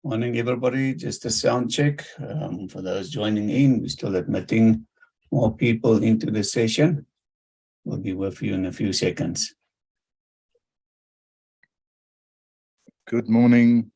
Morning, everybody. Just a sound check. For those joining in, we're still admitting more people into the session. We'll be with you in a few seconds. Good morning.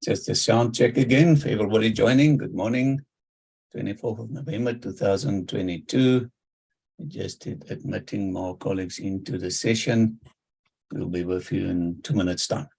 Just a sound check again for everybody joining. Good morning. 24th of November 2022. Just admitting more colleagues into the session. We'll be with you in 2 minutes' time.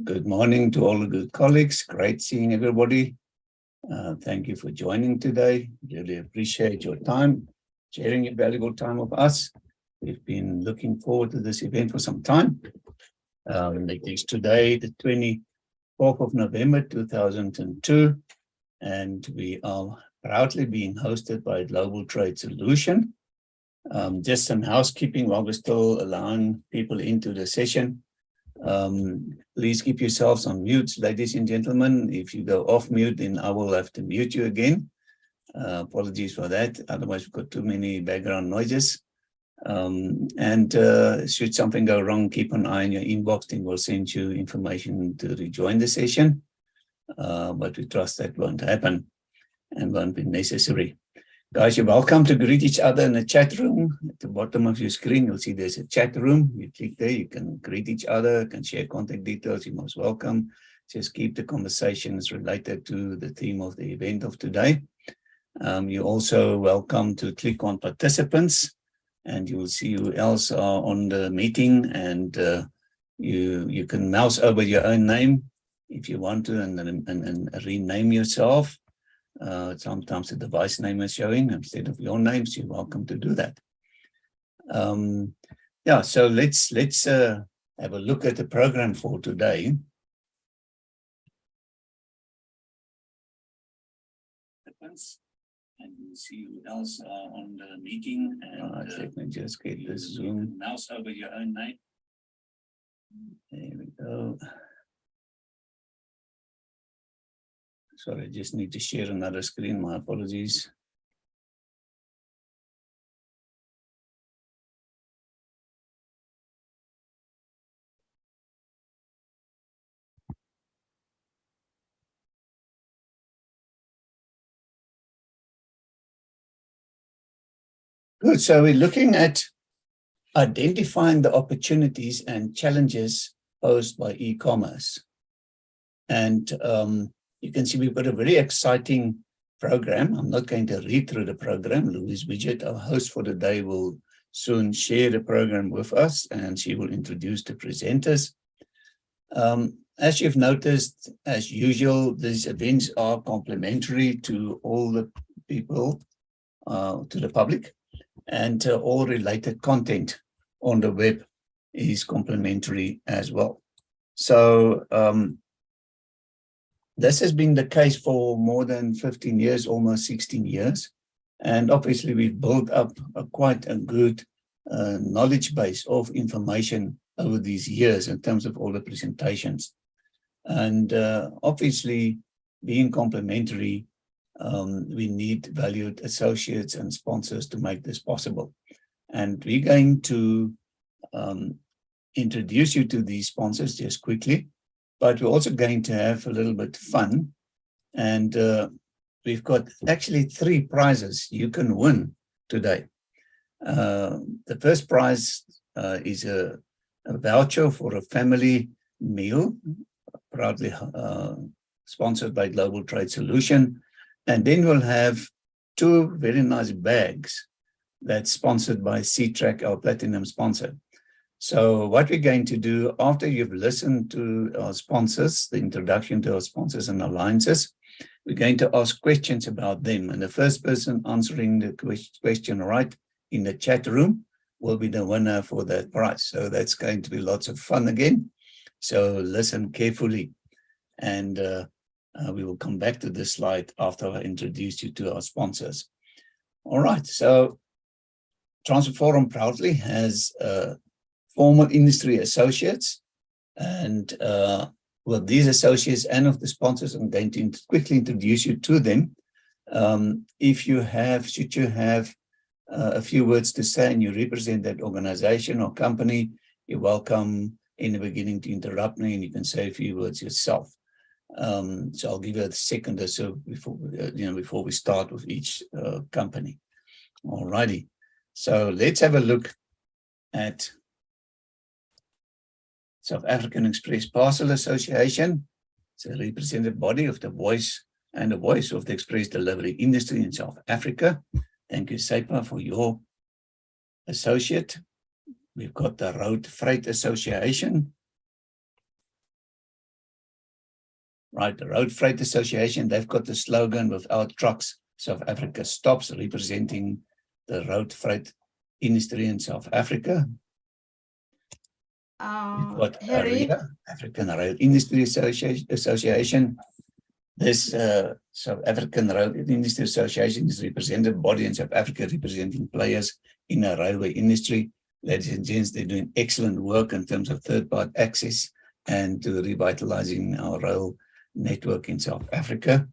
Good morning to all the good colleagues. Great seeing everybody. Thank you for joining today. Really appreciate your time, sharing your valuable time with us. We've been looking forward to this event for some time. It is today, the 24th of November 2002, and we are proudly being hosted by Global Trade Solution. Just some housekeeping while we're still allowing people into the session. Please keep yourselves on mute, ladies and gentlemen. If you go off mute, then I will have to mute you again. Apologies for that. Otherwise, we've got too many background noises. Should something go wrong, keep an eye on your inbox, and we'll send you information to rejoin the session. But we trust that won't happen and won't be necessary. Guys, you're welcome to greet each other in the chat room. At the bottom of your screen, you'll see there's a chat room. You click there, you can greet each other, can share contact details. You're most welcome. Just keep the conversations related to the theme of the event of today. You're also welcome to click on participants, and you will see who else are on the meeting, and you can mouse over your own name if you want to, and rename yourself. Sometimes the device name is showing instead of your name, so you're welcome to do that. Yeah, so let's have a look at the program for today. And we'll see who else are on the meeting. And let me just get this Zoom mouse over your own name. There we go. Sorry, I just need to share another screen. My apologies. Good. So we're looking at identifying the opportunities and challenges posed by e-commerce. And you can see we've got a very exciting program. I'm not going to read through the program. Louise Widget, our host for the day, will soon share the program with us, and she will introduce the presenters. As you've noticed, as usual, these events are complimentary to all the people, to the public, and all related content on the web is complimentary as well. So this has been the case for more than 15 years, almost 16 years. And obviously we've built up quite a good knowledge base of information over these years in terms of all the presentations. And obviously being complimentary, we need valued associates and sponsors to make this possible. And we're going to introduce you to these sponsors just quickly, but we're also going to have a little bit of fun. And we've got actually 3 prizes you can win today. The first prize is a voucher for a family meal, proudly sponsored by Global Trade Solution. And then we'll have 2 very nice bags that's sponsored by C-Track, our platinum sponsor. So what we're going to do after you've listened to our sponsors, the introduction to our sponsors and alliances, we're going to ask questions about them. And the first person answering the question right in the chat room will be the winner for that prize. So that's going to be lots of fun again. So listen carefully. And we will come back to this slide after I introduce you to our sponsors. All right, so Transferforum proudly has former industry associates, and with these associates and of the sponsors, I'm going to quickly introduce you to them. If you have, should you have a few words to say and you represent that organization or company, you're welcome in the beginning to interrupt me and you can say a few words yourself. So I'll give you a second or so before we start with each company. All righty. So let's have a look at South African Express Parcel Association. It's a representative body of the voice of the express delivery industry in South Africa. Thank you, SAPA, for your associate. We've got the Road Freight Association. Right, the Road Freight Association, they've got the slogan, "Without trucks, South Africa stops," representing the road freight industry in South Africa. We've got ARIA, African Rail Industry Association. This South African Rail Industry Association is a representative body in South Africa representing players in the railway industry. Ladies and gents, they're doing excellent work in terms of third-party access and to revitalizing our rail network in South Africa.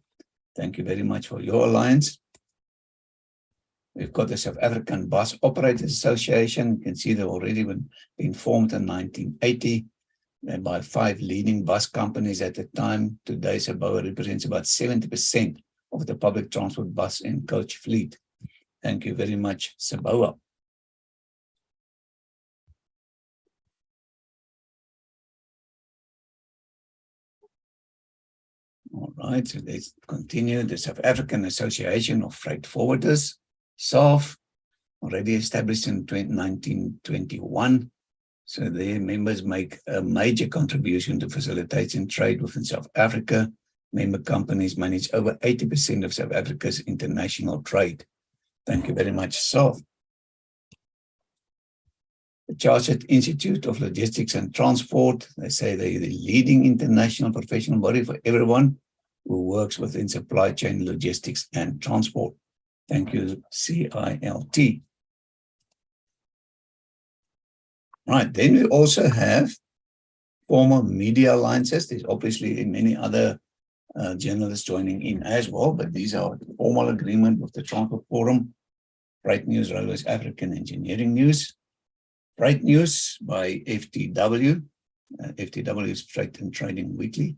Thank you very much for your alliance. We've got the South African Bus Operators Association. You can see they've already been formed in 1980 by 5 leading bus companies at the time. Today, SABOA represents about 70% of the public transport bus and coach fleet. Thank you very much, SABOA. All right, so let's continue. The South African Association of Freight Forwarders, SAF, already established in 1921. So their members make a major contribution to facilitating trade within South Africa. Member companies manage over 80% of South Africa's international trade. Thank you very much, SAF. The Chartered Institute of Logistics and Transport, they say they're the leading international professional body for everyone who works within supply chain, logistics, and transport. Thank you, CILT. Right, then we also have former media alliances. There's obviously many other journalists joining in as well, but these are formal agreement with the Transport Forum, Freight News, Railways African Engineering News, Freight News by FTW. FTW is Freight and Trading Weekly. You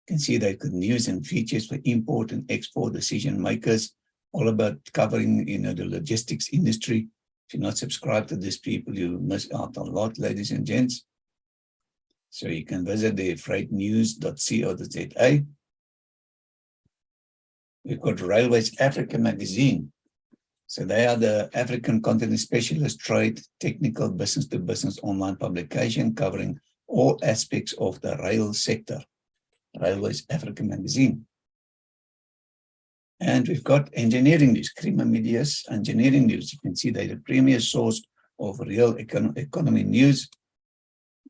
can see they've got news and features for import and export decision makers, all about covering, the logistics industry. If you're not subscribed to these people, you miss out a lot, ladies and gents. So you can visit the freightnews.co.za. We've got Railways Africa magazine. So they are the African continent specialist trade, technical business-to-business online publication covering all aspects of the rail sector. Railways Africa magazine. And we've got engineering news, Crema Media's engineering news. You can see they're the premier source of real economy news,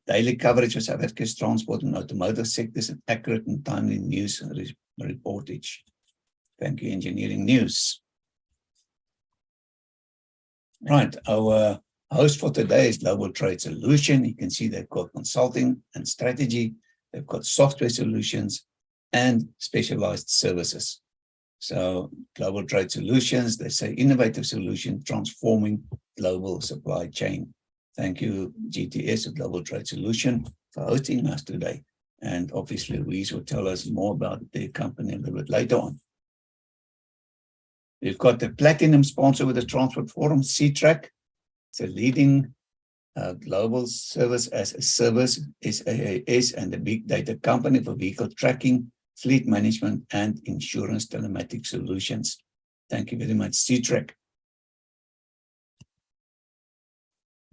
daily coverage of South Africa's transport and automotive sectors, and accurate and timely news reportage. Thank you, engineering news. Right, our host for today is Global Trade Solution. You can see they've got consulting and strategy, they've got software solutions and specialized services. So Global Trade Solutions, they say innovative solution transforming global supply chain. Thank you, GTS, Global Trade Solution, for hosting us today. And obviously, Louise will tell us more about their company a little bit later on. We've got the platinum sponsor with the Transport Forum, Ctrack. It's a leading global service as a service, SaaS, and a big data company for vehicle tracking, fleet management, and insurance telematics solutions. Thank you very much, Ctrack.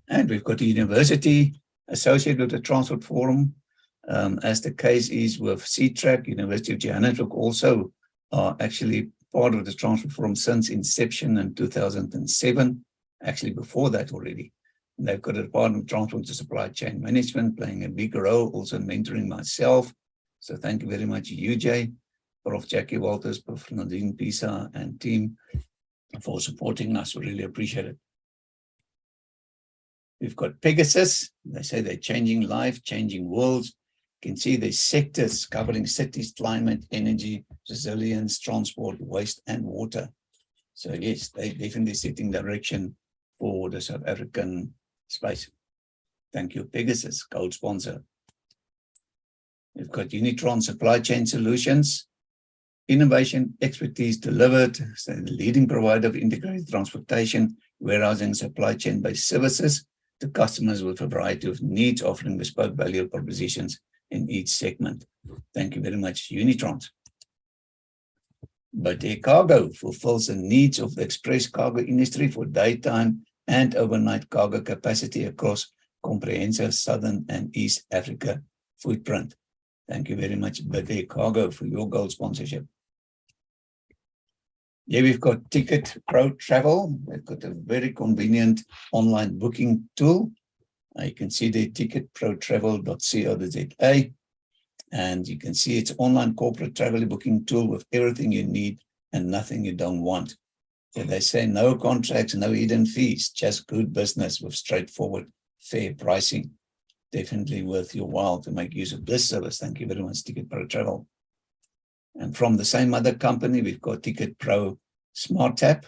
And we've got the university associated with the Transport Forum. As the case is with Ctrack, University of Johannesburg also are actually part of the Transport Forum since inception in 2007, actually before that already. And they've got a Department of Transport and Supply Chain Management playing a big role, also mentoring myself. So thank you very much, UJ, Prof. Jackie Walters, Prof. Nadine Pisa, and team for supporting us. We really appreciate it. We've got Pegasus. They say they're changing life, changing worlds. You can see the sectors covering cities, climate, energy, resilience, transport, waste, and water. So yes, they're definitely setting direction for the South African space. Thank you, Pegasus, gold sponsor. We've got Unitron Supply Chain Solutions, innovation, expertise delivered, so the leading provider of integrated transportation, warehousing, supply chain-based services to customers with a variety of needs, offering bespoke value propositions in each segment. Thank you very much, Unitron. But Air Cargo fulfills the needs of the express cargo industry for daytime and overnight cargo capacity across comprehensive Southern and East Africa footprint. Thank you very much, Air Cargo, for your gold sponsorship. Here we've got Ticket Pro Travel. They've got a very convenient online booking tool. You can see the ticketprotravel.co.za. And you can see it's online corporate travel booking tool with everything you need and nothing you don't want. So they say no contracts, no hidden fees, just good business with straightforward, fair pricing. Definitely worth your while to make use of this service. Thank you very much, Ticket Pro Travel. And from the same other company, we've got Ticket Pro Smart Tap.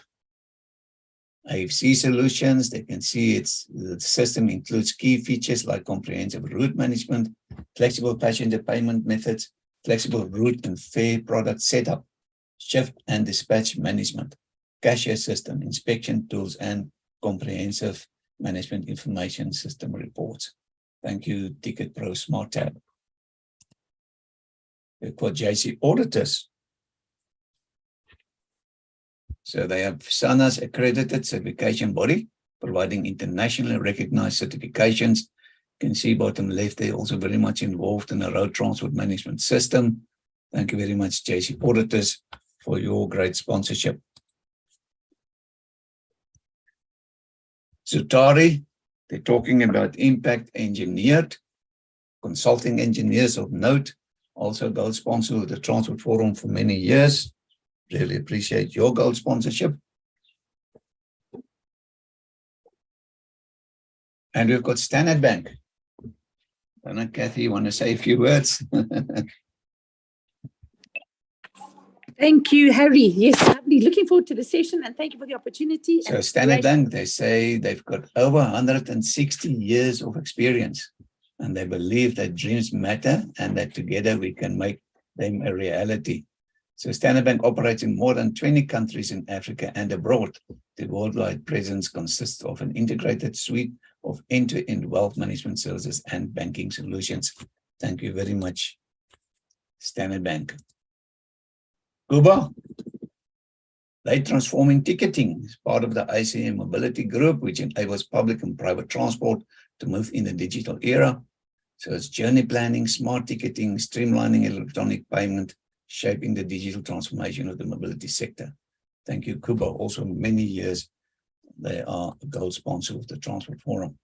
AFC Solutions, they can see the system includes key features like comprehensive route management, flexible passenger payment methods, flexible route and fare product setup, shift and dispatch management, cashier system, inspection tools, and comprehensive management information system reports. Thank you, Ticket Pro Smart Tab. We've got JC Auditors. So they have SANA's accredited certification body, providing internationally recognized certifications. You can see bottom left, they're also very much involved in the road transport management system. Thank you very much, JC Auditors, for your great sponsorship. Zutari, they're talking about Impact Engineered, consulting engineers of note, also gold sponsor of the Transport Forum for many years. Really appreciate your gold sponsorship. And we've got Standard Bank. I don't know, Kathy, you want to say a few words? Thank you, Harry. Yes, lovely. Looking forward to the session and thank you for the opportunity. So and Standard great- Bank, they say they've got over 160 years of experience, and they believe that dreams matter and that together we can make them a reality. So Standard Bank operates in more than 20 countries in Africa and abroad. The worldwide presence consists of an integrated suite of end-to-end wealth management services and banking solutions. Thank you very much, Standard Bank. Kuba, they're transforming ticketing as part of the ICM Mobility Group, which enables public and private transport to move in the digital era. So it's journey planning, smart ticketing, streamlining electronic payment, shaping the digital transformation of the mobility sector. Thank you, Kuba. Also, many years, they are a gold sponsor of the Transport Forum.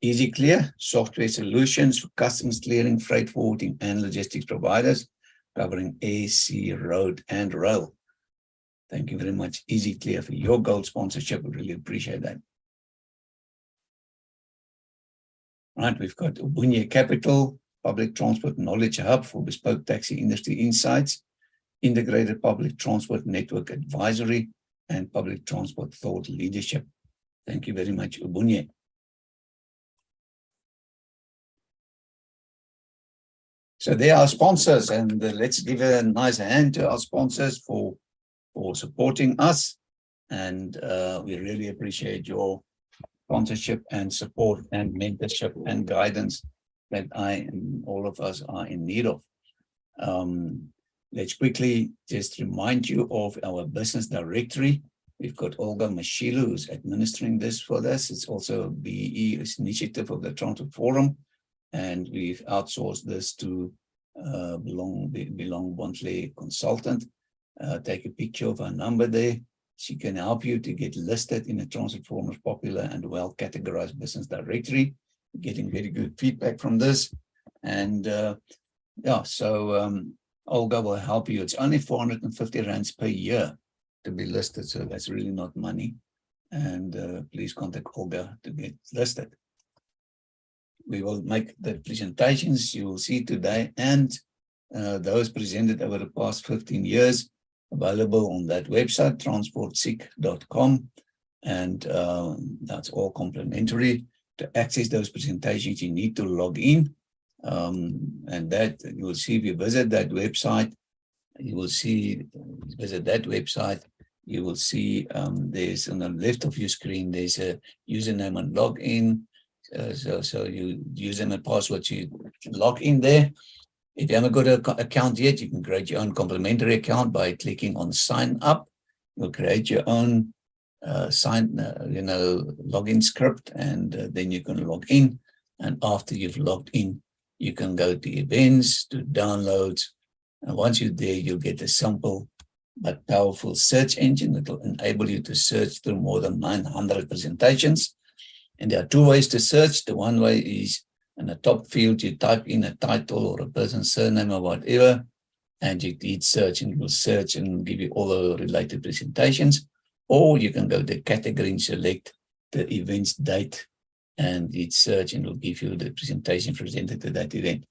Easy Clear, software solutions for customs clearing, freight forwarding, and logistics providers, covering air, sea, road, and rail. Thank you very much, Easy Clear, for your gold sponsorship. We really appreciate that. Right, we've got Ubunye Capital, Public Transport Knowledge Hub for bespoke taxi industry insights, Integrated Public Transport Network Advisory, and Public Transport Thought Leadership. Thank you very much, Ubunye. So they are sponsors, and let's give a nice hand to our sponsors for supporting us. And we really appreciate your sponsorship and support and mentorship and guidance that I and all of us are in need of. Let's quickly just remind you of our business directory. We've got Olga Mashilu, who's administering this for us. It's also a BE initiative of the Transport Forum, and we've outsourced this to Belong Bontley Consultant. Take a picture of her number there. She can help you to get listed in a Transport Forum's popular and well-categorized business directory. We're getting very good feedback from this. And yeah, so Olga will help you. It's only 450 rands per year to be listed, so that's really not money. And please contact Olga to get listed. We will make the presentations you will see today and those presented over the past 15 years available on that website, transportseek.com. And that's all complimentary. To access those presentations, you need to log in. And that you will see if you visit that website, you will see, visit that website, you will see there's on the left of your screen, there's a username and login. So you username and password, you log in there. If you haven't got an account yet, you can create your own complimentary account by clicking on sign up. You'll create your own login script, and then you can log in. And after you've logged in, you can go to events, to downloads. And once you're there, you'll get a simple but powerful search engine that will enable you to search through more than 900 presentations. And there are two ways to search. The one way is in the top field, you type in a title or a person's surname or whatever, and you hit search, and it will search and give you all the related presentations. Or you can go to category and select the event's date and hit search, and it will give you the presentation presented to that event.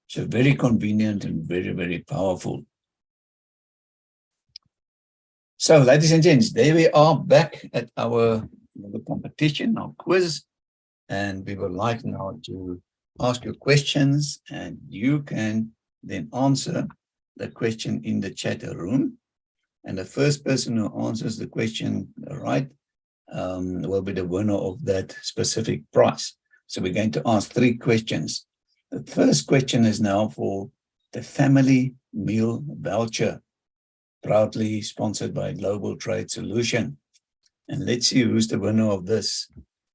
So very convenient and very, very powerful. So, ladies and gents, there we are back at our competition, our quiz, and we would like now to ask you questions, and you can then answer the question in the chat room. And the first person who answers the question right will be the winner of that specific prize. So we're going to ask 3 questions. The first question is now for the family meal voucher, proudly sponsored by Global Trade Solution. And let's see who's the winner of this.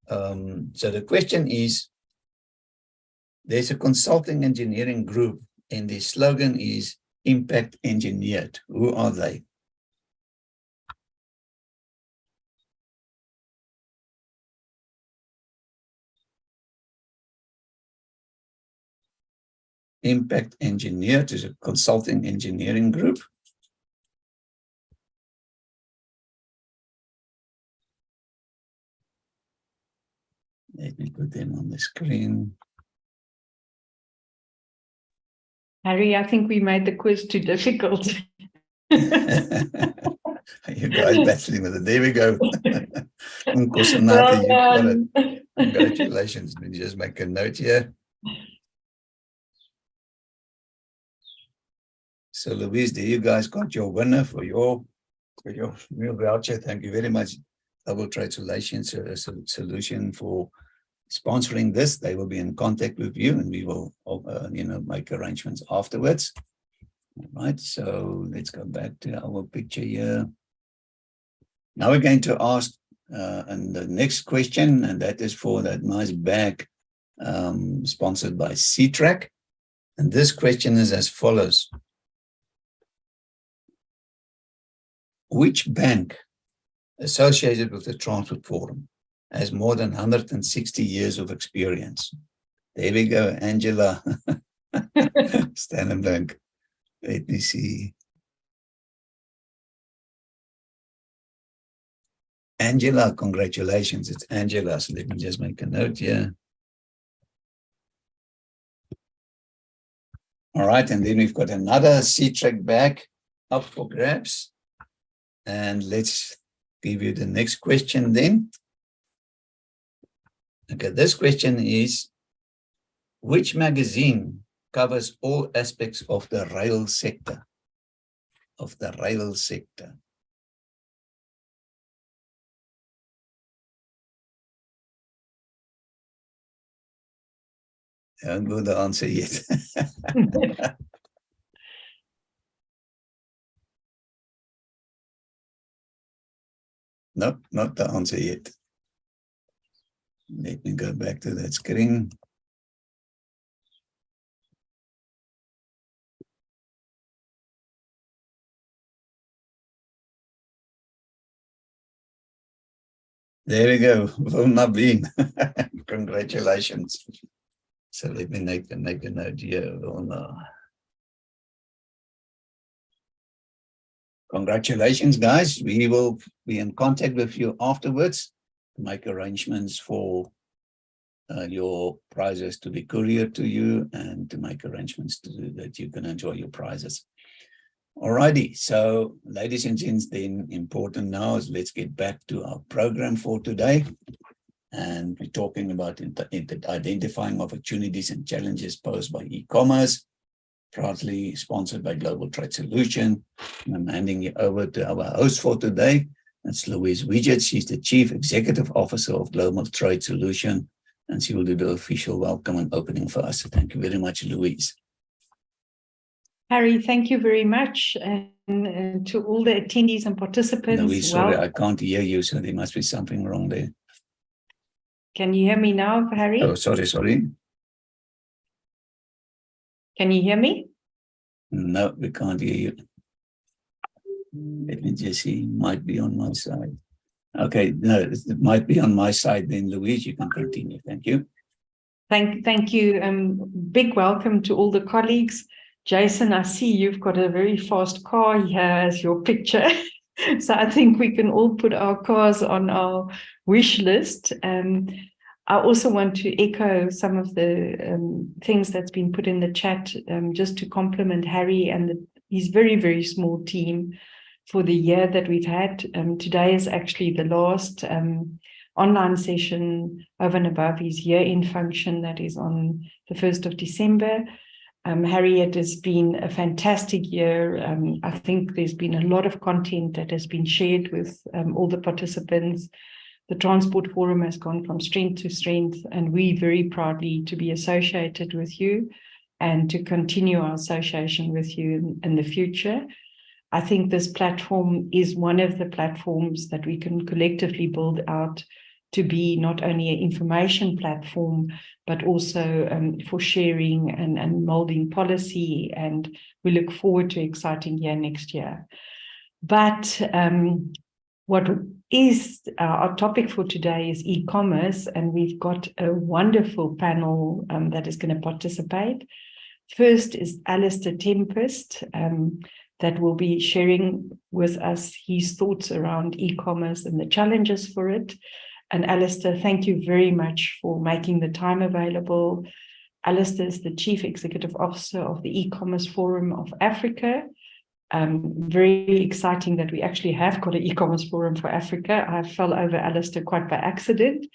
So the question is, there's a consulting engineering group, and the slogan is Impact Engineered. Who are they? Impact Engineered is a consulting engineering group. Let me put them on the screen. Harry, I think we made the quiz too difficult. You guys battling with it. There we go. Nkosinati, Well you got it. done. Congratulations. Let me just make a note here. So, Louise, there you guys got your winner for your meal voucher. Thank you very much. Global Trade Solutions Solution for sponsoring this. They will be in contact with you, and we will, make arrangements afterwards. All right. So let's go back to our picture here. Now we're going to ask and the next question, and that is for that nice bag sponsored by Ctrack. And this question is as follows. Which bank associated with the Transport Forum has more than 160 years of experience? There we go, Angela. Standard Bank. Let me see. Angela, congratulations. It's Angela. So let me just make a note here. All right. And then we've got another Ctrack bag up for grabs. And let's give you the next question then. Okay, this question is, which magazine covers all aspects of the rail sector? I don't know the answer yet. No, not the answer yet. Let me go back to that screen. There we go. Wilma Bean. Congratulations. So let me make a note here. Wilma. Congratulations, guys. We will be in contact with you afterwards to make arrangements for your prizes to be couriered to you and to make arrangements that you can enjoy your prizes. Alrighty, so ladies and gents, then important now is let's get back to our program for today. And we're talking about identifying opportunities and challenges posed by e-commerce, proudly sponsored by Global Trade Solution. And I'm handing you over to our host for today. That's Louise Widget. She's the Chief Executive Officer of Global Trade Solution, and she will do the official welcome and opening for us. So thank you very much, Louise. Harry, thank you very much. And to all the attendees and participants. Louise, sorry, I can't hear you, so there must be something wrong there. Can you hear me now, Harry? Oh, sorry. Can you hear me? No, we can't hear you. Let me just see. Might be on my side. Okay, no, it might be on my side then, Louise. You can continue. Thank you. Thank you. Big welcome to all the colleagues. Jason, I see you've got a very fast car here as your picture. So I think we can all put our cars on our wish list. I also want to echo some of the things that's been put in the chat, just to compliment Harry and his very, very small team for the year that we've had. Today is actually the last online session over and above his year-end function that is on the 1st of December. Harry, it has been a fantastic year. I think there's been a lot of content that has been shared with all the participants. The Transport Forum has gone from strength to strength, and we very proudly to be associated with you and to continue our association with you in the future. I think this platform is one of the platforms that we can collectively build out to be not only an information platform, but also for sharing and molding policy. And we look forward to an exciting year next year. But what is our topic for today is e-commerce, and we've got a wonderful panel that is going to participate. First is Alistair Tempest, that will be sharing with us his thoughts around e-commerce and the challenges for it. And Alistair, thank you very much for making the time available. Alistair is the Chief Executive Officer of the E-Commerce Forum of Africa. Very exciting that we actually have got an E-Commerce Forum for Africa. I fell over Alistair quite by accident.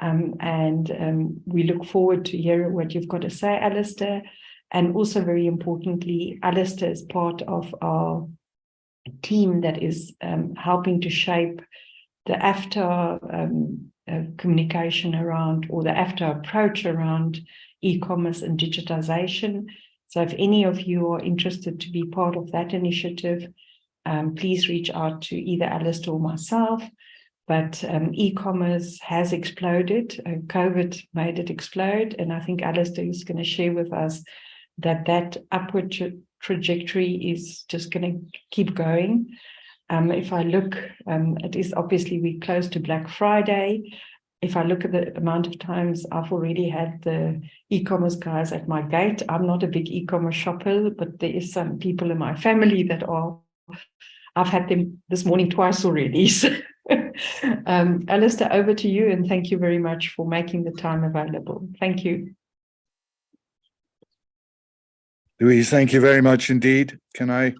We look forward to hearing what you've got to say, Alistair. And also very importantly, Alistair is part of our team that is helping to shape the AFTA communication around, or the AFTA approach around e-commerce and digitization. So if any of you are interested to be part of that initiative, please reach out to either Alistair or myself. But e-commerce has exploded. COVID made it explode. And I think Alistair is going to share with us that upward trajectory is just going to keep going. If I look, it is obviously we're close to Black Friday. If I look at the amount of times I've already had the e-commerce guys at my gate, I'm not a big e-commerce shopper, but there is some people in my family that are. I've had them this morning twice already. So, Alistair, over to you, and thank you very much for making the time available. Thank you. Louise, thank you very much indeed. Can I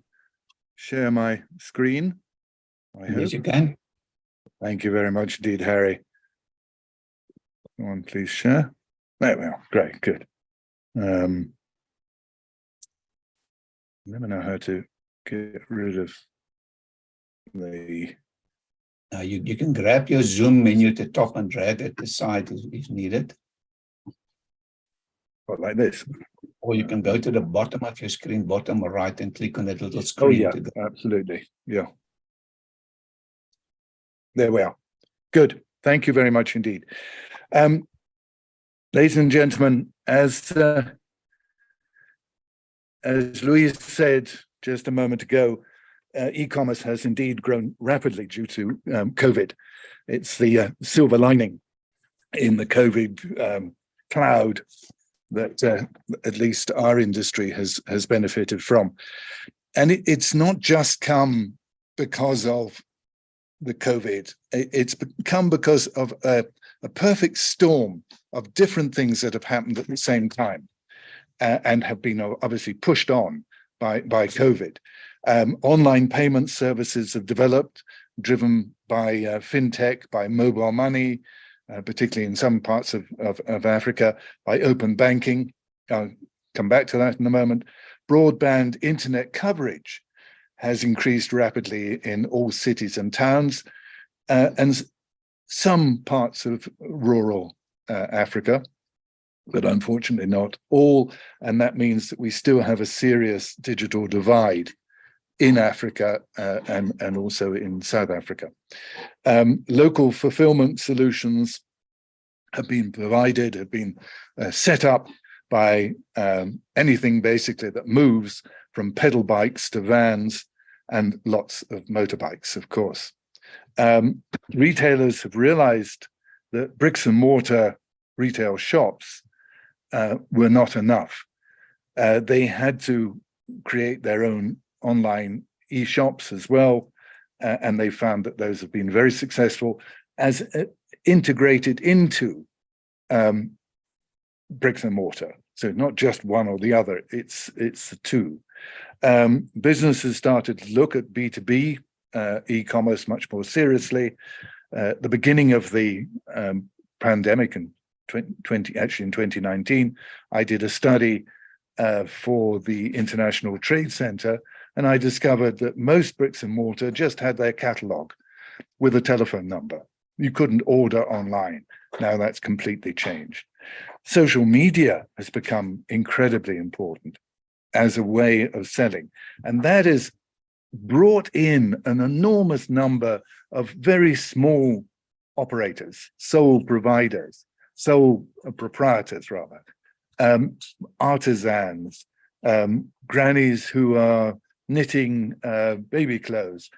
share my screen? Yes, you can. Thank you very much indeed, Harry. Go on, please share. There we are. Great, good. Never know how to get rid of the. You can grab your Zoom menu at the top and drag it aside if needed. What, like this? Or you can go to the bottom of your screen, bottom right, and click on that little screen. Oh, yeah, absolutely. Yeah. There we are. Good. Thank you very much indeed. Ladies and gentlemen, as Louise said just a moment ago, e-commerce has indeed grown rapidly due to COVID. It's the silver lining in the COVID cloud that at least our industry has benefited from. And it's not just come because of the COVID. It's come because of a perfect storm of different things that have happened at the same time and have been obviously pushed on by COVID. Online payment services have developed, driven by fintech, by mobile money, particularly in some parts of Africa, by open banking. I'll come back to that in a moment. Broadband internet coverage has increased rapidly in all cities and towns, and some parts of rural Africa, but unfortunately not all. And that means that we still have a serious digital divide in Africa and also in South Africa. Local fulfillment solutions have been provided, have been set up by anything basically that moves, from pedal bikes to vans and lots of motorbikes, of course. Retailers have realized that bricks and mortar retail shops were not enough. They had to create their own online e-shops as well, and they found that those have been very successful as integrated into bricks and mortar. So not just one or the other, it's the two. Businesses started to look at B2B e-commerce much more seriously. The beginning of the pandemic in 2019, I did a study for the International Trade Center, and I discovered that most bricks and mortar just had their catalog with a telephone number. You couldn't order online. Now that's completely changed. Social media has become incredibly important as a way of selling, and that has brought in an enormous number of very small operators, sole providers, sole proprietors rather, artisans, grannies who are knitting baby clothes.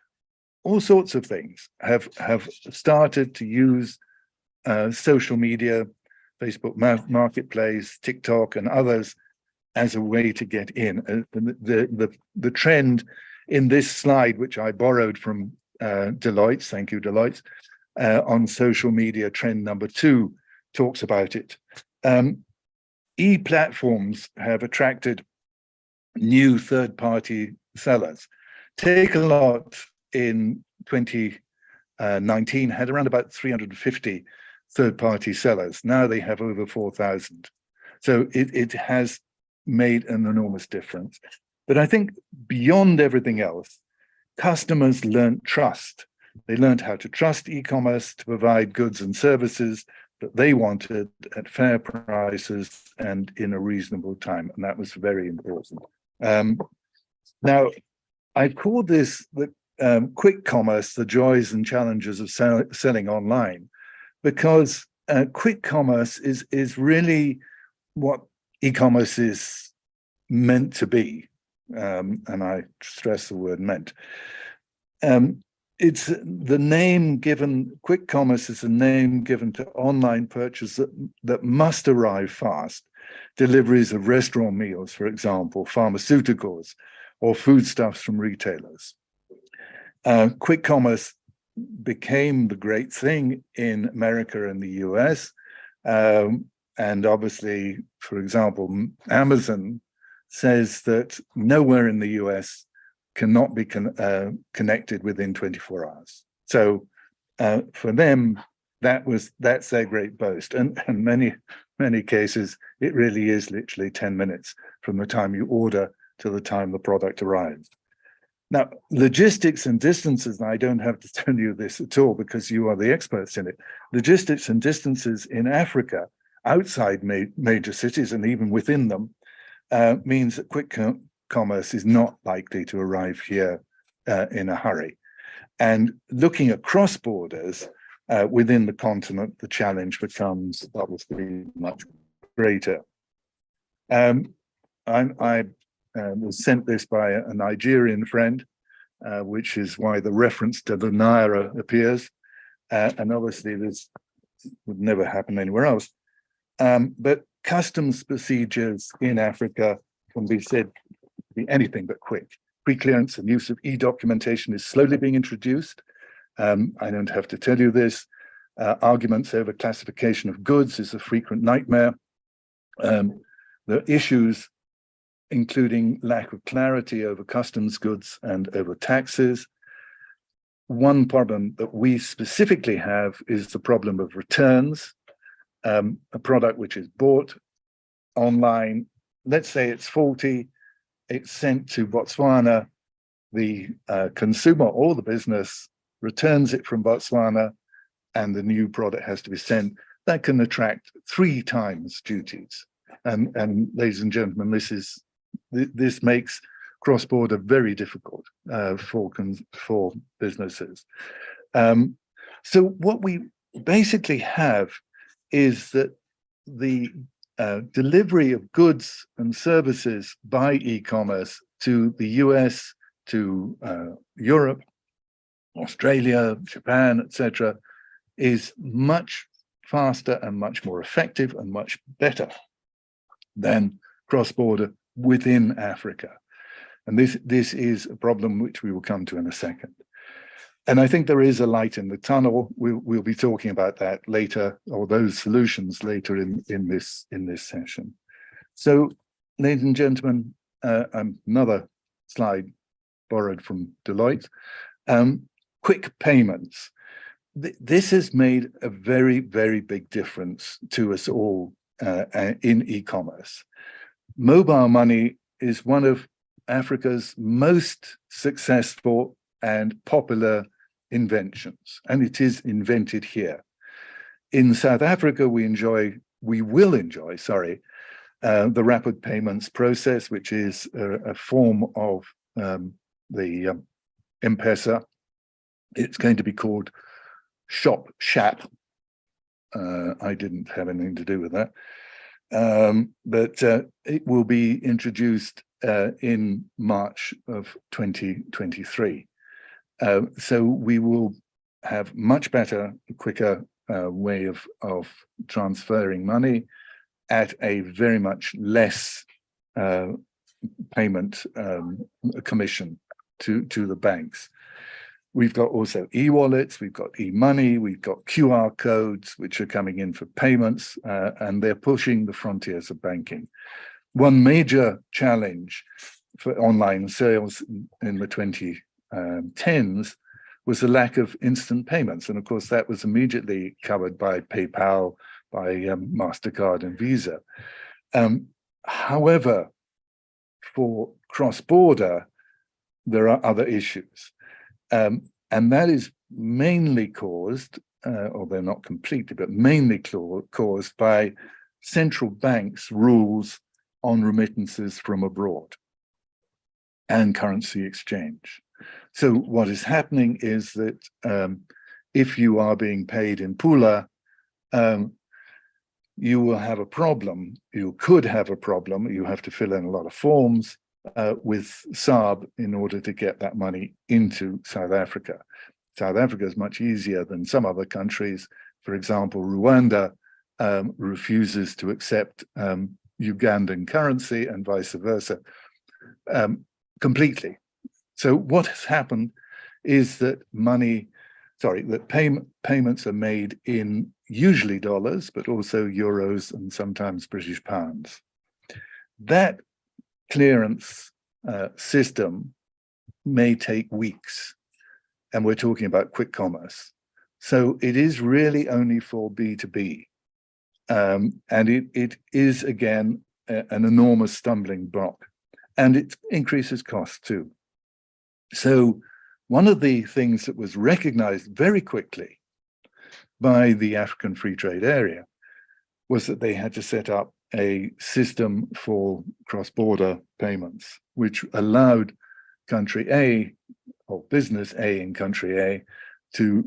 All sorts of things have started to use social media, Facebook Marketplace, TikTok, and others as a way to get in. The trend in this slide, which I borrowed from Deloitte, thank you, Deloitte, on social media, trend number 2 talks about it. e-platforms have attracted new third-party sellers. Takealot in 2019 had around about 350 third-party sellers. Now they have over 4,000. So it has made an enormous difference. But I think beyond everything else, customers learned trust. They learned how to trust e-commerce to provide goods and services that they wanted at fair prices and in a reasonable time. And that was very important. Now, I call this the quick commerce, the joys and challenges of selling online, because quick commerce is really what e-commerce is meant to be. And I stress the word meant. It's the name given, quick commerce is a name given to online purchase that must arrive fast. Deliveries of restaurant meals, for example, pharmaceuticals, or foodstuffs from retailers. Quick commerce became the great thing in America and the US. And obviously, for example, Amazon says that nowhere in the US cannot be connected within 24 hours. So for them, that's their great boast. And many cases, it really is literally 10 minutes from the time you order to the time the product arrives. Now, logistics and distances, and I don't have to tell you this at all because you are the experts in it. Logistics and distances in Africa, outside major cities and even within them, means that quick commerce is not likely to arrive here in a hurry. And looking across borders within the continent, the challenge becomes obviously much greater. I was sent this by a Nigerian friend, which is why the reference to the Naira appears. And obviously this would never happen anywhere else. But customs procedures in Africa can be said to be anything but quick. Pre-clearance and use of e-documentation is slowly being introduced. I don't have to tell you this. Arguments over classification of goods is a frequent nightmare. The issues including lack of clarity over customs goods and over taxes. One problem that we specifically have is the problem of returns. A product which is bought online, let's say it's faulty, it's sent to Botswana, the consumer or the business returns it from Botswana, and the new product has to be sent. That can attract 3 times duties. And ladies and gentlemen, this makes cross-border very difficult for businesses. So what we basically have is that the delivery of goods and services by e-commerce to the US, to Europe, Australia, Japan, etc., is much faster and much more effective and much better than cross-border within Africa. And this is a problem which we will come to in a second. And I think there is a light in the tunnel. We'll be talking about that later, or those solutions later in this session. So, ladies and gentlemen, another slide borrowed from Deloitte. Quick payments. This has made a very, very big difference to us all in e-commerce. Mobile money is one of Africa's most successful and popular inventions, and it is invented here. In South Africa, we will enjoy, the rapid payments process, which is a form of the M-Pesa. It's going to be called ShopShap. I didn't have anything to do with that. But it will be introduced in March of 2023. So we will have much better, quicker way of transferring money at a very much less payment commission to the banks. We've got also e-wallets, we've got e-money, we've got QR codes, which are coming in for payments, and they're pushing the frontiers of banking. One major challenge for online sales in the 2010s was the lack of instant payments. And of course, that was immediately covered by PayPal, by MasterCard and Visa. However, for cross-border, there are other issues. And that is mainly caused, or they're not completely, but mainly caused by central banks' rules on remittances from abroad and currency exchange. So what is happening is that if you are being paid in Pula, you will have a problem. You could have a problem. You have to fill in a lot of forms with SARB in order to get that money into South Africa. South Africa is much easier than some other countries. For example, Rwanda refuses to accept Ugandan currency and vice versa completely. So what has happened is that payments are made in usually dollars, but also euros and sometimes British pounds. That clearance system may take weeks, and we're talking about quick commerce. So it is really only for B2B. And it is, again, an enormous stumbling block, and it increases costs too. So one of the things that was recognized very quickly by the African Free Trade Area was that they had to set up a system for cross-border payments, which allowed country A, or business A in country A, to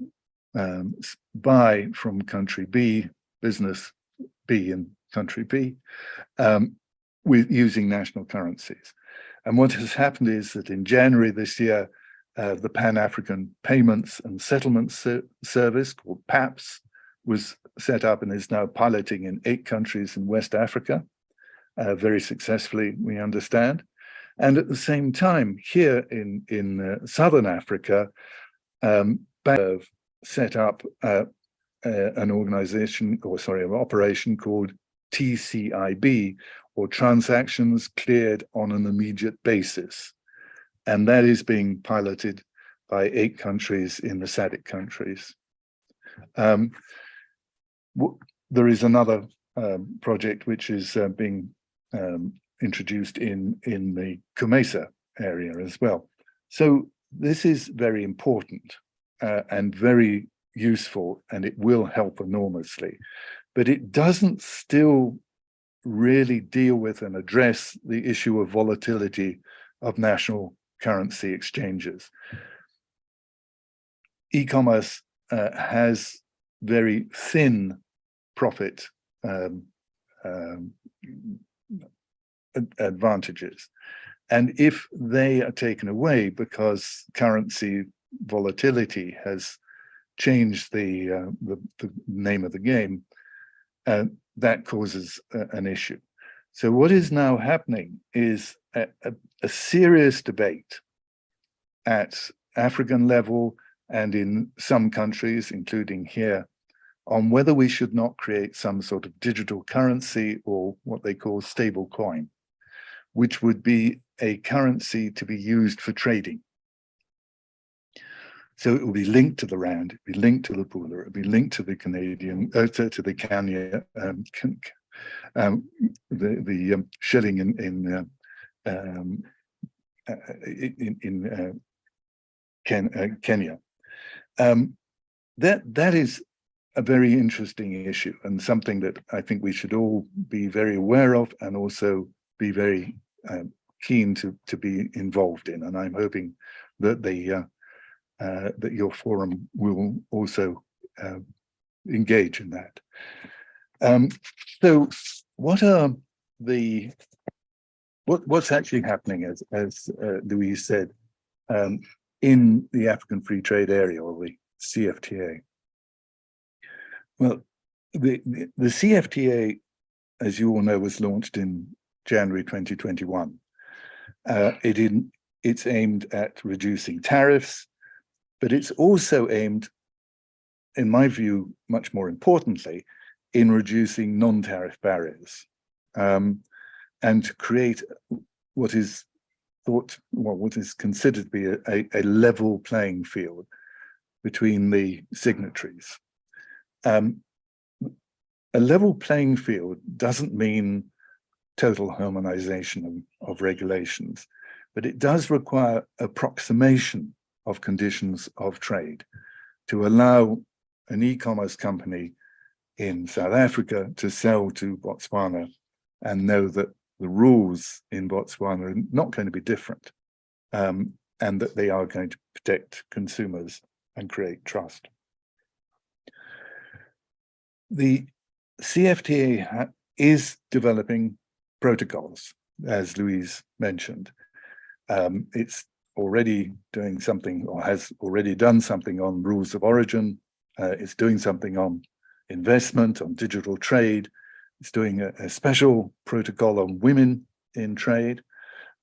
buy from country B, business B in country B, with using national currencies. And what has happened is that in January this year, the Pan-African Payments and Settlement Service, called PAPS, was set up and is now piloting in 8 countries in West Africa, very successfully, we understand. And at the same time, here in Southern Africa, BANK set up an organization, an operation called TCIB, or Transactions Cleared on an Immediate Basis. And that is being piloted by 8 countries in the SADC countries. There is another project which is being introduced in the COMESA area as well. So this is very important and very useful, and it will help enormously. But it doesn't still really deal with and address the issue of volatility of national currency exchanges. E-commerce has very thin profit advantages. And if they are taken away because currency volatility has changed the name of the game, that causes an issue. So what is now happening is a serious debate at African level and in some countries, including here, on whether we should not create some sort of digital currency, or what they call stable coin, which would be a currency to be used for trading. So it will be linked to the rand, it will be linked to the Pula, it will be linked to the Canadian, to the Kenya, the shilling in Kenya. That is a very interesting issue, and something that I think we should all be very aware of, and also be very keen to be involved in. And I'm hoping that that your forum will also engage in that. So what are what's actually happening, as Louise said, in the African Free Trade Area, or the CFTA? Well, the CFTA, as you all know, was launched in January 2021. It's aimed at reducing tariffs, but it's also aimed, in my view, much more importantly, in reducing non-tariff barriers, and to create what is what is considered to be a level playing field between the signatories. A level playing field doesn't mean total harmonization of regulations, but it does require approximation of conditions of trade to allow an e-commerce company in South Africa to sell to Botswana and know that the rules in Botswana are not going to be different, and that they are going to protect consumers and create trust. The CFTA is developing protocols, as Louise mentioned. It's already doing something, or has already done something, on rules of origin. It's doing something on investment, on digital trade. It's doing a special protocol on women in trade,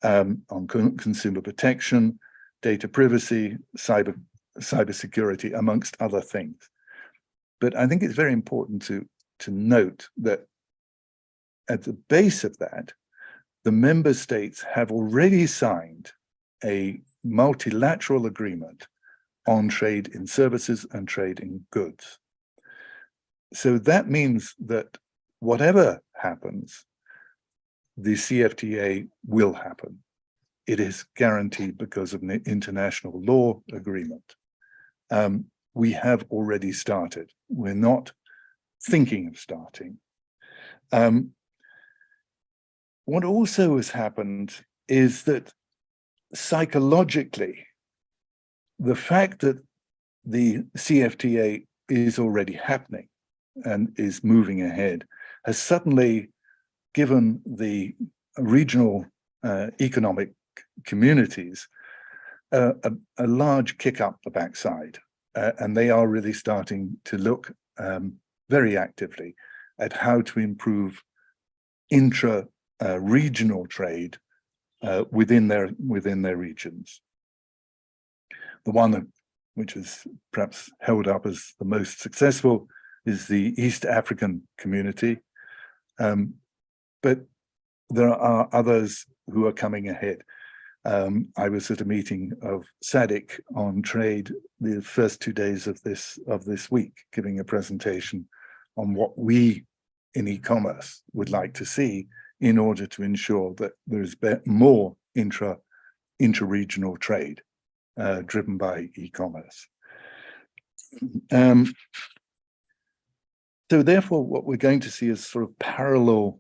on consumer protection, data privacy, cybersecurity, amongst other things. But I think it's very important to note that at the base of that, the member states have already signed a multilateral agreement on trade in services and trade in goods. So that means that whatever happens, the CFTA will happen. It is guaranteed because of an international law agreement. We have already started. We're not thinking of starting. What also has happened is that psychologically, the fact that the CFTA is already happening and is moving ahead has suddenly given the regional economic communities a large kick up the backside. And they are really starting to look very actively at how to improve intra-regional trade within their regions. The one which is perhaps held up as the most successful is the East African community, but there are others who are coming ahead. I was at a meeting of SADC on trade the first 2 days of this week, giving a presentation on what we in e-commerce would like to see in order to ensure that there is more intra-regional trade driven by e-commerce. So therefore, what we're going to see is sort of parallel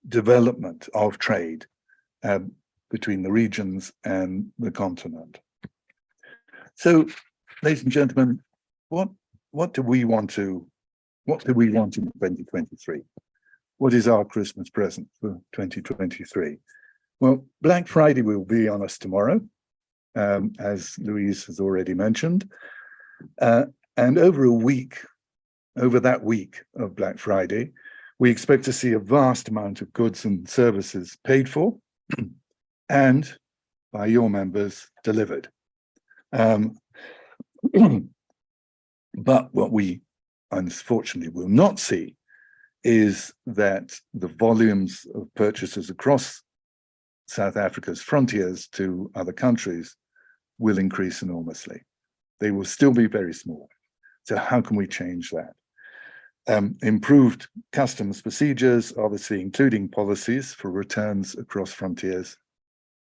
development of trade between the regions and the continent. So, ladies and gentlemen, what do we want in 2023? What is our Christmas present for 2023? Well, Black Friday will be on us tomorrow, as Louise has already mentioned. And over that week of Black Friday, we expect to see a vast amount of goods and services paid for and by your members delivered. But what we unfortunately will not see is that the volumes of purchases across South Africa's frontiers to other countries will increase enormously. They will still be very small. So how can we change that? Improved customs procedures, obviously including policies for returns across frontiers,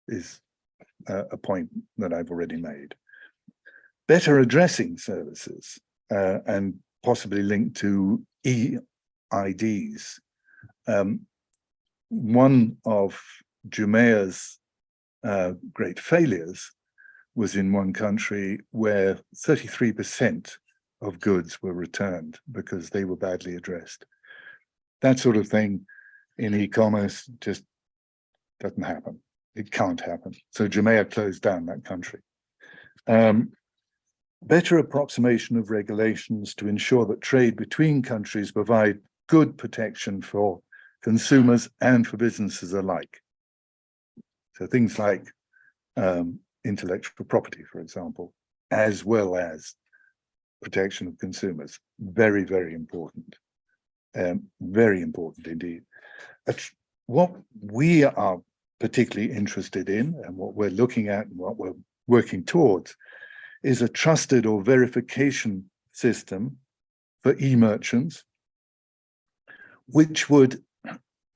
is a point that I've already made. Better addressing services and possibly linked to EIDs. One of Jumeirah's great failures was in one country where 33% of goods were returned because they were badly addressed. That sort of thing in e-commerce just doesn't happen. It can't happen. So Jumeirah closed down that country. Better approximation of regulations to ensure that trade between countries provide good protection for consumers and for businesses alike. So things like intellectual property, for example, as well as protection of consumers. Very, very important. Very important indeed. What we are particularly interested in, and what we're looking at and what we're working towards, is a trusted or verification system for e-merchants, which would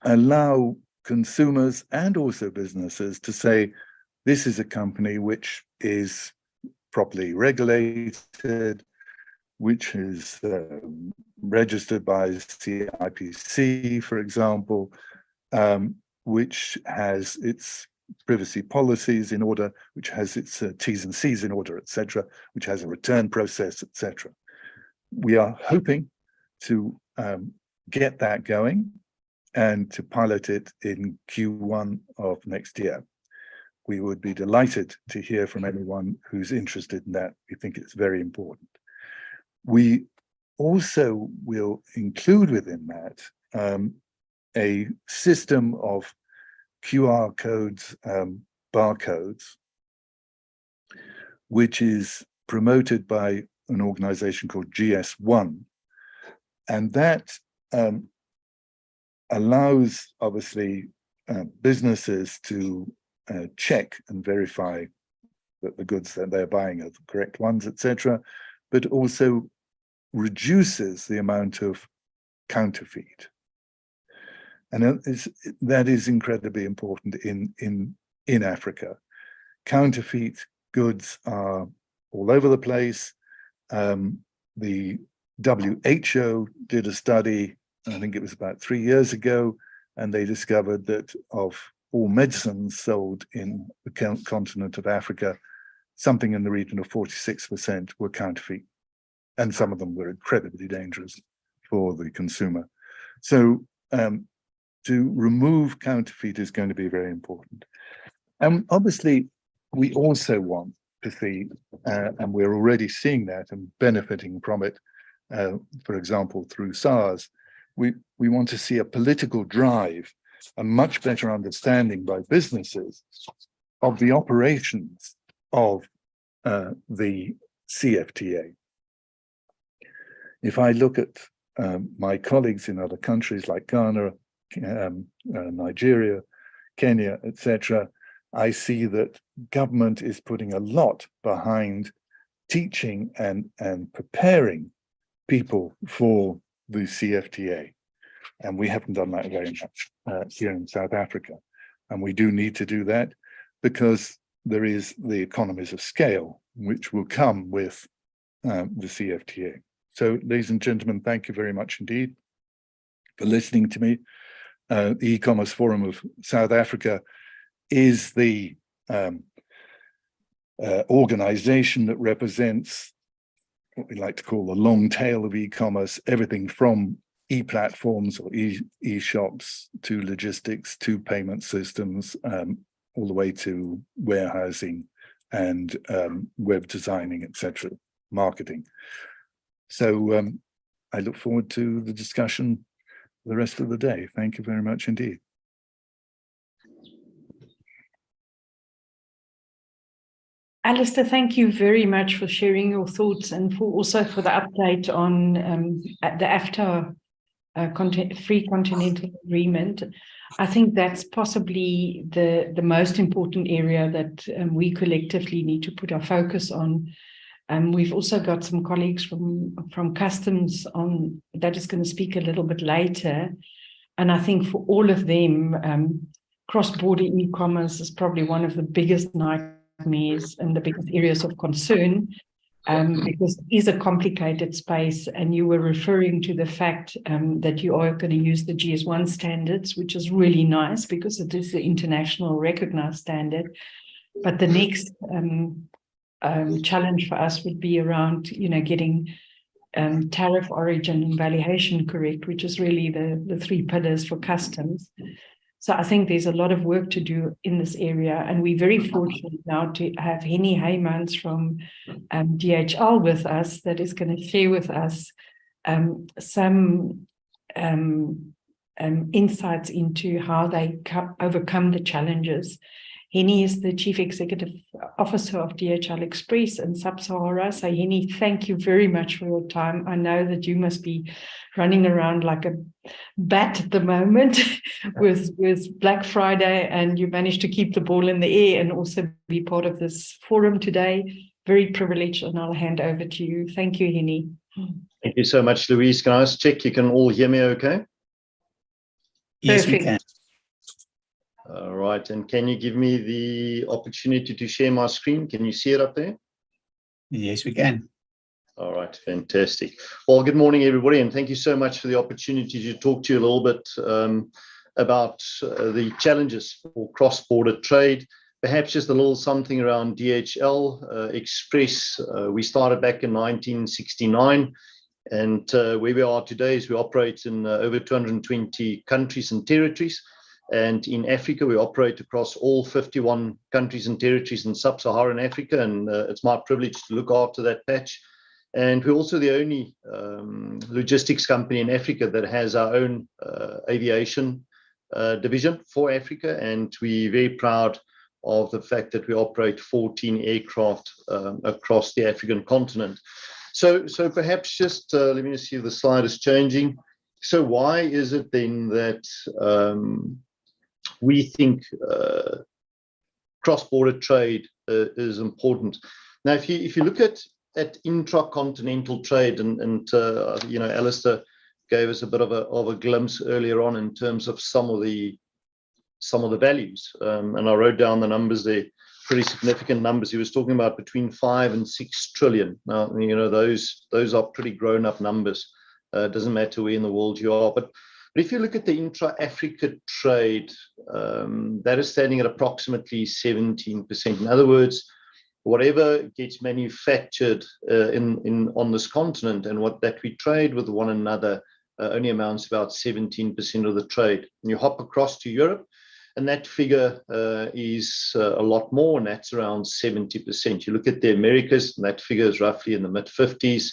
allow consumers and also businesses to say, this is a company which is properly regulated, which is registered by CIPC, for example, which has its privacy policies in order, which has its T's and C's in order, etc., which has a return process, etc. We are hoping to get that going and to pilot it in Q1 of next year. We would be delighted to hear from anyone who's interested in that. We think it's very important. We also will include within that a system of QR codes, barcodes, which is promoted by an organization called GS1. And that allows, obviously, businesses to check and verify that the goods that they're buying are the correct ones, etc., but also reduces the amount of counterfeit. And that is incredibly important in Africa. Counterfeit goods are all over the place. The WHO did a study, I think it was about 3 years ago, and they discovered that of all medicines sold in the continent of Africa, something in the region of 46% were counterfeit, and some of them were incredibly dangerous for the consumer. So to remove counterfeit is going to be very important. And obviously, we also want to see, and we're already seeing that and benefiting from it, for example, through SARS, we want to see a political drive, a much better understanding by businesses of the operations of the CFTA. If I look at my colleagues in other countries like Ghana, Nigeria, Kenya, etc., I see that government is putting a lot behind teaching and preparing people for the CFTA. And we haven't done that very much here in South Africa. And we do need to do that because there is the economies of scale which will come with the CFTA. So, ladies and gentlemen, thank you very much indeed for listening to me. The E-Commerce Forum of South Africa is the organization that represents what we like to call the long tail of e-commerce, everything from e-platforms or e-shops to logistics to payment systems, all the way to warehousing and web designing, etc., marketing. So I look forward to the discussion the rest of the day. Thank you very much indeed. Alistair, thank you very much for sharing your thoughts and also for the update on the AfTA Free Continental Agreement. I think that's possibly the most important area that we collectively need to put our focus on. We've also got some colleagues from Customs on that is going to speak a little bit later. And I think for all of them, cross-border e-commerce is probably one of the biggest nightmares and the biggest areas of concern, because it is a complicated space. And you were referring to the fact that you are going to use the GS1 standards, which is really nice because it is the international recognized standard. But the next challenge for us would be around, getting tariff origin and valuation correct, which is really the three pillars for customs. So I think there's a lot of work to do in this area, and we're very fortunate now to have Henny Heymans from DHL with us that is going to share with us some insights into how they overcome the challenges. Henny is the Chief Executive Officer of DHL Express in Sub-Sahara. So Henny, thank you very much for your time. I know that you must be running around like a bat at the moment with Black Friday, and you managed to keep the ball in the air and also be part of this forum today. Very privileged, and I'll hand over to you. Thank you, Henny. Thank you so much, Louise. Can I just check you can all hear me okay? Yes, we Perfect. can. All right. And can you give me the opportunity to share my screen? Can you see it up there? Yes, we can. All right. Fantastic. Well, good morning, everybody. And thank you so much for the opportunity to talk to you a little bit about the challenges for cross-border trade. Perhaps just a little something around DHL Express. We started back in 1969. And where we are today is we operate in over 220 countries and territories. And in Africa, we operate across all 51 countries and territories in sub-Saharan Africa. And it's my privilege to look after that patch. And we're also the only logistics company in Africa that has our own aviation division for Africa. And we're very proud of the fact that we operate 14 aircraft across the African continent. So perhaps just let me just see if the slide is changing. So why is it then that we think cross-border trade is important? Now, if you look at intracontinental trade, and you know, Alistair gave us a bit of a glimpse earlier on in terms of some of the values, and I wrote down the numbers there. Pretty significant numbers. He was talking about between 5 and 6 trillion. Now, you know, those are pretty grown-up numbers. It doesn't matter where in the world you are. But if you look at the intra-Africa trade, that is standing at approximately 17%. In other words, whatever gets manufactured on this continent and what that we trade with one another only amounts to about 17% of the trade. And you hop across to Europe, and that figure is a lot more, and that's around 70%. You look at the Americas, and that figure is roughly in the mid-50s,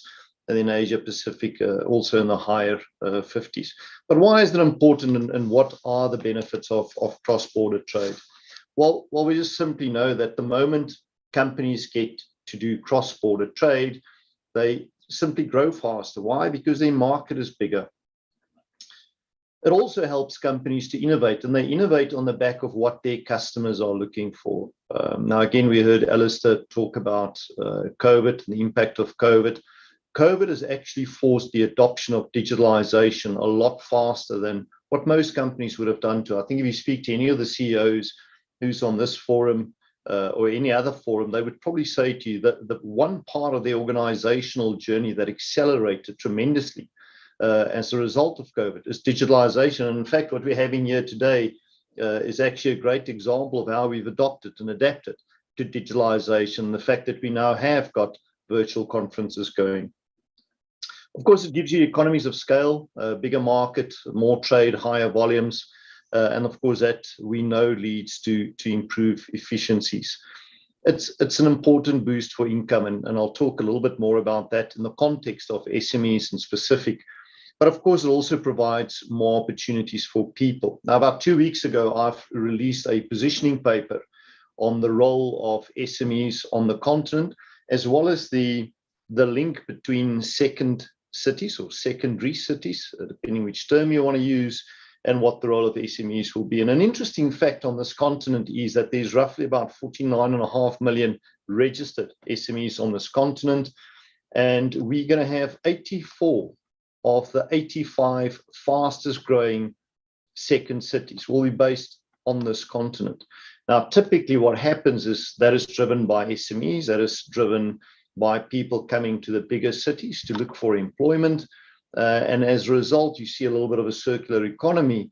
and then Asia Pacific also in the higher 50s. But why is that important, and what are the benefits of cross-border trade? Well, we just simply know that the moment companies get to do cross-border trade, they simply grow faster. Why? Because their market is bigger. It also helps companies to innovate, and they innovate on the back of what their customers are looking for. Now, again, we heard Alistair talk about COVID and the impact of COVID. COVID has actually forced the adoption of digitalization a lot faster than what most companies would have done. I think if you speak to any of the CEOs who's on this forum or any other forum, they would probably say to you that the one part of the organizational journey that accelerated tremendously as a result of COVID is digitalization. And in fact, what we're having here today is actually a great example of how we've adopted and adapted to digitalization, the fact that we now have got virtual conferences going. Of course, it gives you economies of scale, a bigger market, more trade, higher volumes, and of course that we know leads to improve efficiencies. It's an important boost for income, and I'll talk a little bit more about that in the context of SMEs in specific. But of course, it also provides more opportunities for people. Now, about 2 weeks ago, I've released a positioning paper on the role of SMEs on the continent, as well as the link between second cities or secondary cities, depending which term you want to use, and what the role of SMEs will be. And an interesting fact on this continent is that there's roughly about 49.5 million registered SMEs on this continent, and we're going to have 84 of the 85 fastest growing second cities will be based on this continent. Now, typically what happens is that is driven by SMEs, that is driven by people coming to the bigger cities to look for employment. And as a result, you see a little bit of a circular economy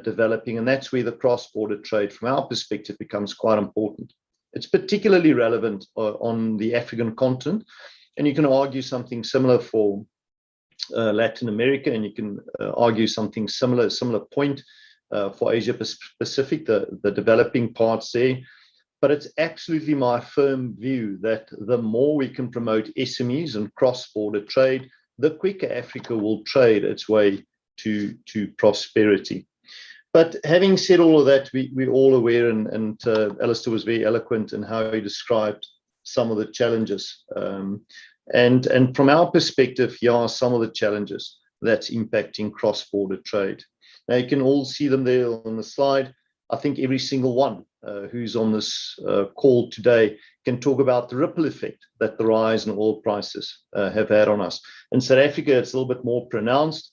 developing, and that's where the cross-border trade, from our perspective, becomes quite important. It's particularly relevant on the African continent, and you can argue something similar for Latin America, and you can argue something similar point for Asia Pacific, the developing parts there. But it's absolutely my firm view that the more we can promote SMEs and cross-border trade, the quicker Africa will trade its way to prosperity. But having said all of that, we're all aware, and Alistair was very eloquent in how he described some of the challenges. And from our perspective, here are some of the challenges that's impacting cross-border trade. Now, you can all see them there on the slide. I think every single one who's on this call today can talk about the ripple effect that the rise in oil prices have had on us. In South Africa, it's a little bit more pronounced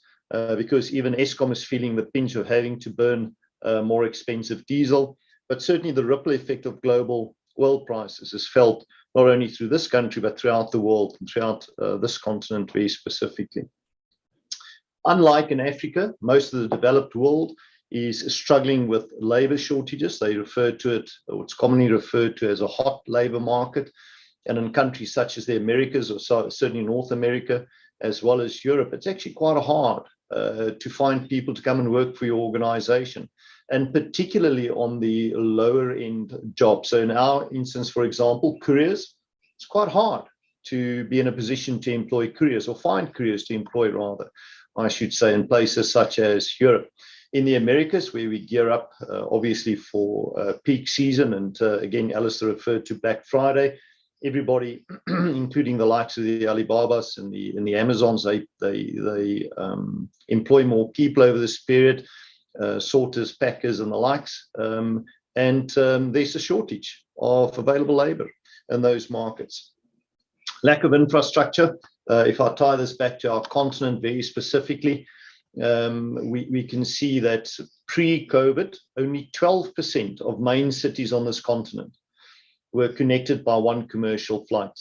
because even Eskom is feeling the pinch of having to burn more expensive diesel. But certainly the ripple effect of global oil prices is felt not only through this country, but throughout the world and throughout this continent very specifically. Unlike in Africa, most of the developed world is struggling with labor shortages. They refer to it, or it's commonly referred to as a hot labor market. And in countries such as the Americas, or certainly North America, as well as Europe, it's actually quite hard to find people to come and work for your organization, and particularly on the lower end jobs. So in our instance, for example, couriers, it's quite hard to be in a position to employ couriers, or find couriers to employ rather, I should say, in places such as Europe. In the Americas, where we gear up obviously for peak season, and again, Alistair referred to Black Friday, everybody, including the likes of the Alibabas and the Amazons, they employ more people over this period, sorters, packers, and the likes. And there's a shortage of available labor in those markets. Lack of infrastructure. If I tie this back to our continent very specifically, we can see that pre-COVID, only 12% of main cities on this continent were connected by one commercial flight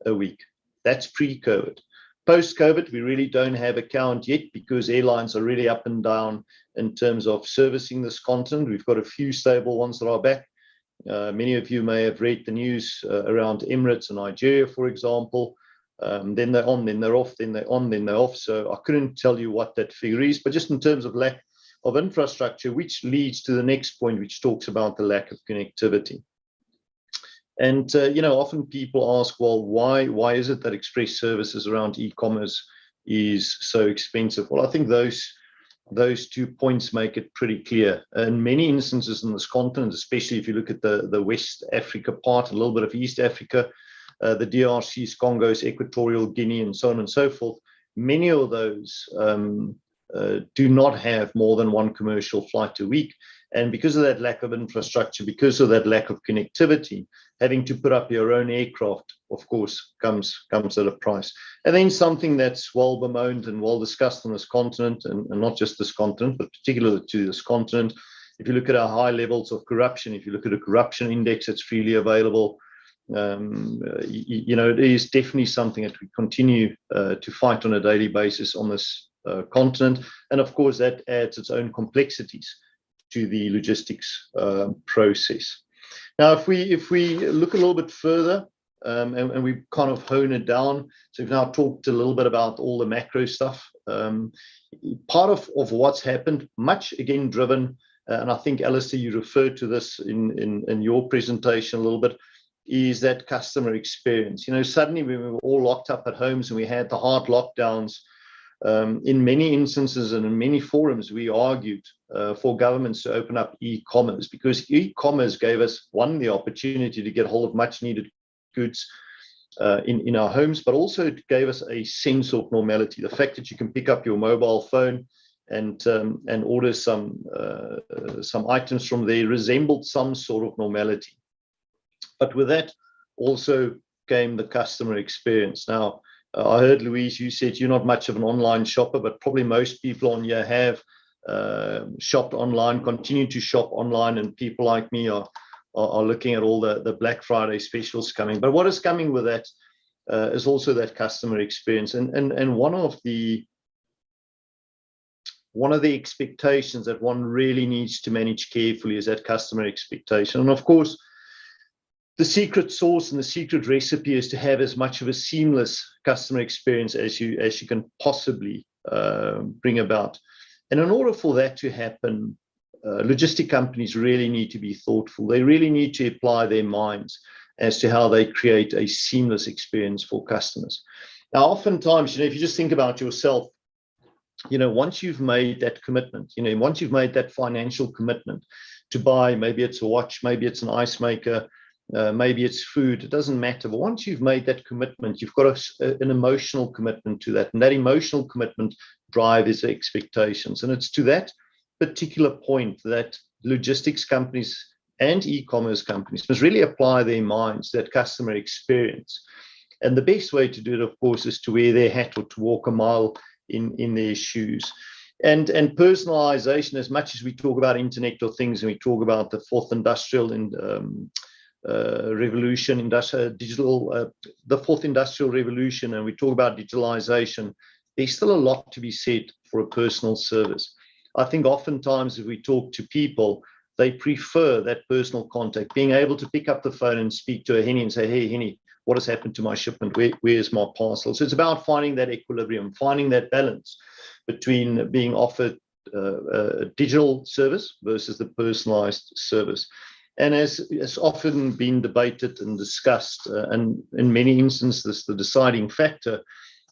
a week. That's pre-COVID. Post-COVID, we really don't have a count yet because airlines are really up and down in terms of servicing this continent. We've got a few stable ones that are back. Many of you may have read the news around Emirates and Nigeria, for example. Then they're on, then they're off, then they're on, then they're off. So I couldn't tell you what that figure is, but just in terms of lack of infrastructure, which leads to the next point, which talks about the lack of connectivity. And, often people ask, well, why is it that express services around e-commerce is so expensive? Well, I think those 2 points make it pretty clear. In many instances in this continent, especially if you look at the West Africa part, a little bit of East Africa, the DRCs, Congos, Equatorial Guinea, and so on and so forth, many of those do not have more than one commercial flight a week. And because of that lack of infrastructure, because of that lack of connectivity, having to put up your own aircraft, of course, comes at a price. And then something that's well bemoaned and well discussed on this continent, and not just this continent, but particularly to this continent, if you look at our high levels of corruption, if you look at a corruption index that's freely available, it is definitely something that we continue to fight on a daily basis on this continent. And of course, that adds its own complexities to the logistics process. Now, if we look a little bit further and we kind of hone it down, so we've now talked a little bit about all the macro stuff. Part of what's happened, much again driven, and I think, Alistair, you referred to this in your presentation a little bit, is that customer experience. Suddenly we were all locked up at homes and we had the hard lockdowns. In many instances and in many forums, we argued for governments to open up e-commerce, because e-commerce gave us, one, the opportunity to get hold of much needed goods in our homes, but also it gave us a sense of normality. The fact that you can pick up your mobile phone and order some items from there resembled some sort of normality. But with that also came the customer experience. Now, I heard, Louise, you said you're not much of an online shopper, but probably most people on here have shopped online, continue to shop online, and people like me are looking at all the Black Friday specials coming. But what is coming with that is also that customer experience. And one of the expectations that one really needs to manage carefully is that customer expectation. And of course, the secret sauce and the secret recipe is to have as much of a seamless customer experience as you can possibly bring about. And in order for that to happen, logistic companies really need to be thoughtful. They really need to apply their minds as to how they create a seamless experience for customers. Now, oftentimes, if you just think about yourself, once you've made that commitment, once you've made that financial commitment to buy, maybe it's a watch, maybe it's an ice maker, maybe it's food, it doesn't matter. But once you've made that commitment, you've got an emotional commitment to that. And that emotional commitment drives expectations. And it's to that particular point that logistics companies and e-commerce companies must really apply their minds to that customer experience. And the best way to do it, of course, is to wear their hat or to walk a mile in their shoes. And personalization, as much as we talk about Internet of Things and we talk about the fourth industrial revolution, the fourth industrial revolution, and we talk about digitalization, there's still a lot to be said for a personal service. I think oftentimes if we talk to people, they prefer that personal contact, being able to pick up the phone and speak to a Henny and say, hey, Henny, what has happened to my shipment? Where's my parcel? So it's about finding that equilibrium, finding that balance between being offered a digital service versus the personalized service. And as has often been debated and discussed, and in many instances, the deciding factor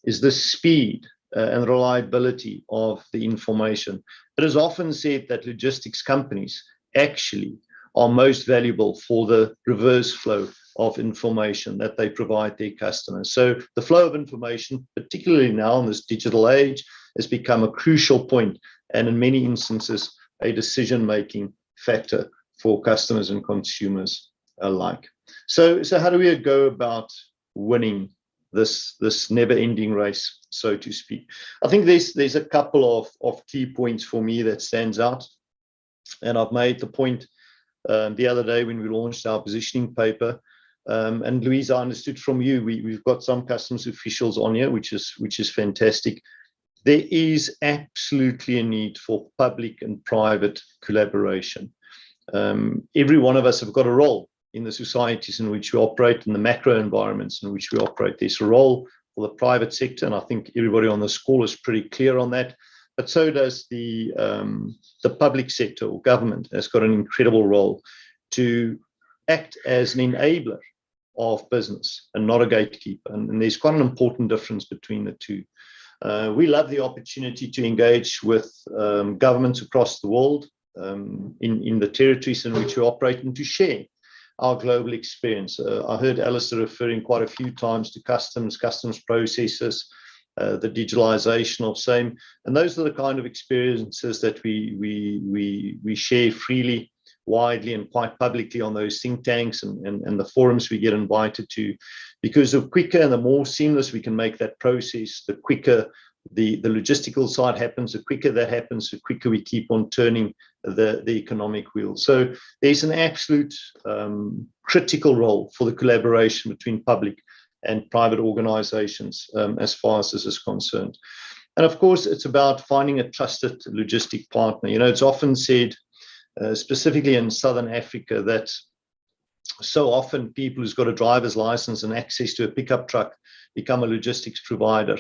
is the speed and reliability of the information. It is often said that logistics companies actually are most valuable for the reverse flow of information that they provide their customers. So the flow of information, particularly now in this digital age, has become a crucial point, and in many instances, a decision-making factor for customers and consumers alike. So how do we go about winning this never-ending race, so to speak? I think there's a couple of key points for me that stands out, and I've made the point the other day when we launched our positioning paper. And Louise, I understood from you, we've got some customs officials on here, which is fantastic. There is absolutely a need for public and private collaboration. Every one of us have got a role in the societies in which we operate, in the macro environments in which we operate. There's a role for the private sector, and I think everybody on this call is pretty clear on that. But so does the public sector or government has got an incredible role to act as an enabler of business and not a gatekeeper. And there's quite an important difference between the two. We love the opportunity to engage with governments across the world in the territories in which we operate and to share our global experience. I heard Alistair referring quite a few times to customs processes, the digitalization of same, and those are the kind of experiences that we share freely, widely, and quite publicly on those think tanks and the forums we get invited to, because the quicker and the more seamless we can make that process, the quicker the logistical side happens, the quicker that happens, the quicker we keep on turning the economic wheel. So there's an absolute critical role for the collaboration between public and private organizations as far as this is concerned. And of course, it's about finding a trusted logistic partner. It's often said, specifically in Southern Africa, that so often people who's got a driver's license and access to a pickup truck become a logistics provider.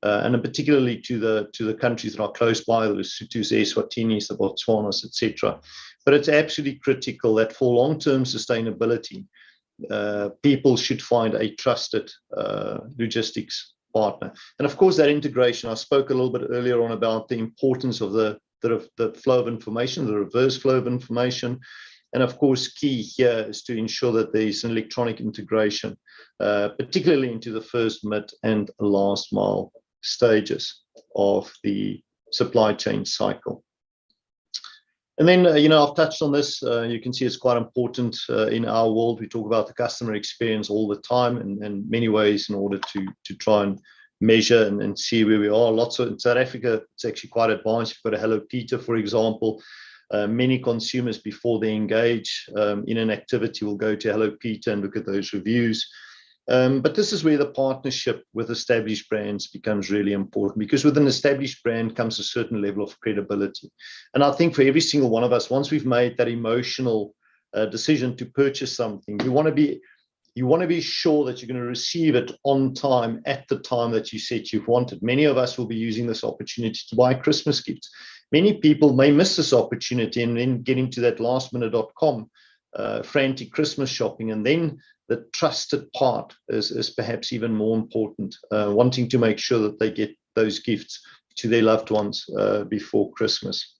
And particularly to the countries that are close by, the Lesotho's, the Eswatinis, the Botswanas, etc. But it's absolutely critical that for long-term sustainability, people should find a trusted logistics partner. And of course, that integration, I spoke a little bit earlier on about the importance of the flow of information, the reverse flow of information. And of course, key here is to ensure that there's an electronic integration, particularly into the first, mid, and last mile stages of the supply chain cycle. And then, I've touched on this. You can see it's quite important in our world. We talk about the customer experience all the time in many ways in order to try and measure and see where we are. In South Africa, it's actually quite advanced. You've got a Hello Peter, for example. Many consumers, before they engage in an activity, will go to Hello Peter and look at those reviews. But this is where the partnership with established brands becomes really important, because with an established brand comes a certain level of credibility. And I think for every single one of us, once we've made that emotional decision to purchase something, you want to be sure that you're going to receive it on time at the time that you said you've wanted. Many of us will be using this opportunity to buy Christmas gifts. Many people may miss this opportunity and then get into that lastminute.com frantic Christmas shopping, and then the trusted part is perhaps even more important, wanting to make sure that they get those gifts to their loved ones before Christmas.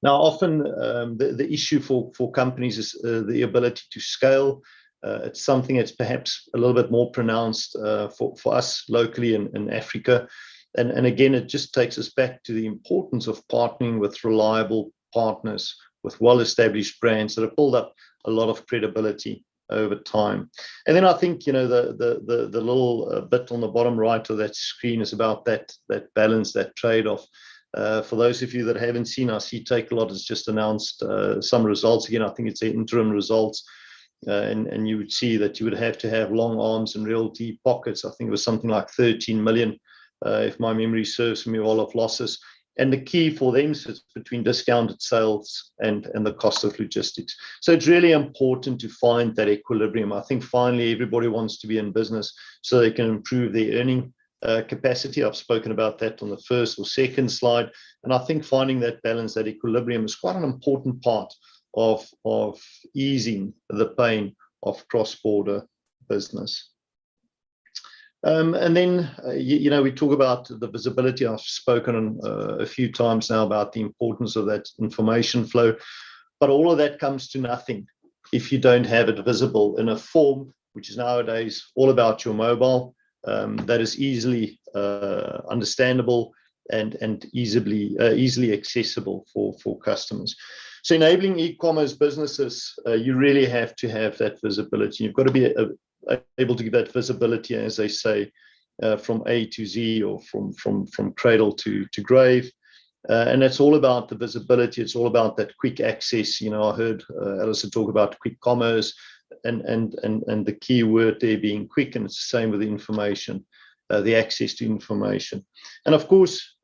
Now, often the issue for companies is the ability to scale. It's something that's perhaps a little bit more pronounced for us locally in Africa. And again, it just takes us back to the importance of partnering with reliable partners, with well-established brands that have built up a lot of credibility over time. And then I think, you know, the little bit on the bottom right of that screen is about that balance, that trade-off. For those of you that haven't seen us, Takealot has just announced some results. Again, I think it's the interim results. And you would see that you would have to have long arms and real deep pockets. I think it was something like 13 million, if my memory serves me well, of losses. And the key for them sits between discounted sales and the cost of logistics. So it's really important to find that equilibrium. I think finally everybody wants to be in business so they can improve their earning capacity. I've spoken about that on the first or second slide. And I think finding that balance, that equilibrium, is quite an important part of easing the pain of cross-border business. And then, you know, we talk about the visibility. I've spoken a few times now about the importance of that information flow, but all of that comes to nothing if you don't have it visible in a form which is nowadays all about your mobile, that is easily understandable and easily accessible for customers. So enabling e-commerce businesses, you really have to have that visibility. You've got to be able to give that visibility, as they say, from A to Z, or from cradle to grave. And it's all about the visibility. It's all about that quick access. You know, I heard Alistair talk about quick commerce, and the key word there being quick, and it's the same with the information, the access to information. And of course,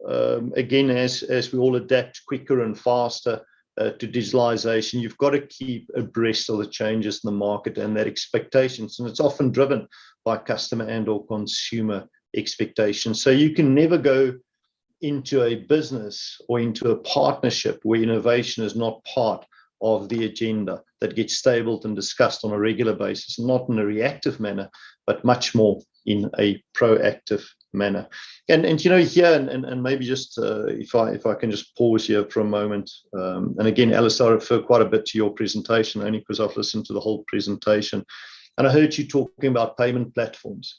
again, as we all adapt quicker and faster to digitalization, you've got to keep abreast of the changes in the market and their expectations. And it's often driven by customer and or consumer expectations. So you can never go into a business or into a partnership where innovation is not part of the agenda that gets tabled and discussed on a regular basis, not in a reactive manner, but much more in a proactive manner. And you know, here, and maybe just if I can just pause here for a moment, and again, Alistair, I refer quite a bit to your presentation, only because I've listened to the whole presentation, and I heard you talking about payment platforms.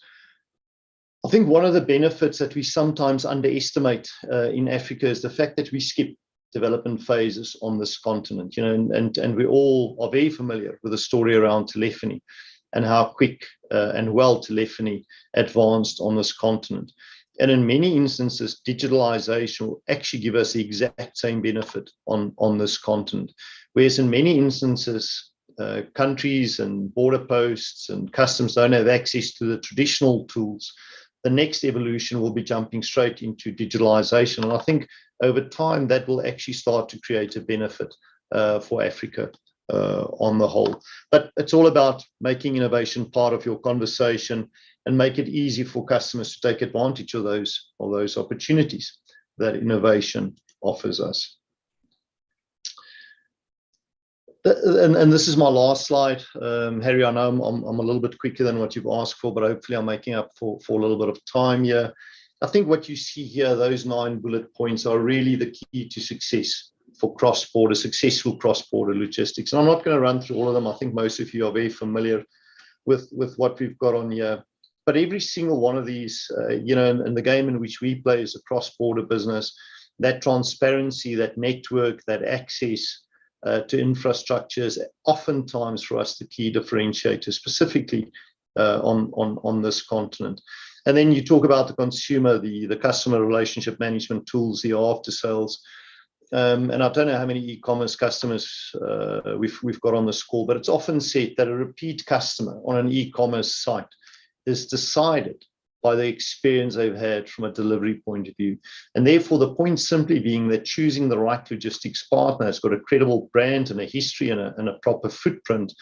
I think one of the benefits that we sometimes underestimate in Africa is the fact that we skip development phases on this continent, you know, and we all are very familiar with the story around telephony and how quick and well telephony advanced on this continent. And in many instances, digitalization will actually give us the exact same benefit on this continent. Whereas in many instances, countries and border posts and customs don't have access to the traditional tools. The next evolution will be jumping straight into digitalization. And I think over time, that will actually start to create a benefit for Africa on the whole. But it's all about making innovation part of your conversation and make it easy for customers to take advantage of those opportunities that innovation offers us. And this is my last slide. Harry, I know I'm a little bit quicker than what you've asked for, but hopefully I'm making up for a little bit of time here. I think what you see here, those 9 bullet points, are really the key to success for successful cross-border logistics. And I'm not going to run through all of them. I think most of you are very familiar with what we've got on here. But every single one of these, you know, in the game in which we play as a cross-border business, that transparency, that network, that access to infrastructure is oftentimes for us the key differentiator, specifically on this continent. And then you talk about the consumer, the customer relationship management tools, the after sales. And I don't know how many e-commerce customers we've got on this call, but it's often said that a repeat customer on an e-commerce site is decided by the experience they've had from a delivery point of view. And therefore, the point simply being that choosing the right logistics partner that's got a credible brand and a history and a proper footprint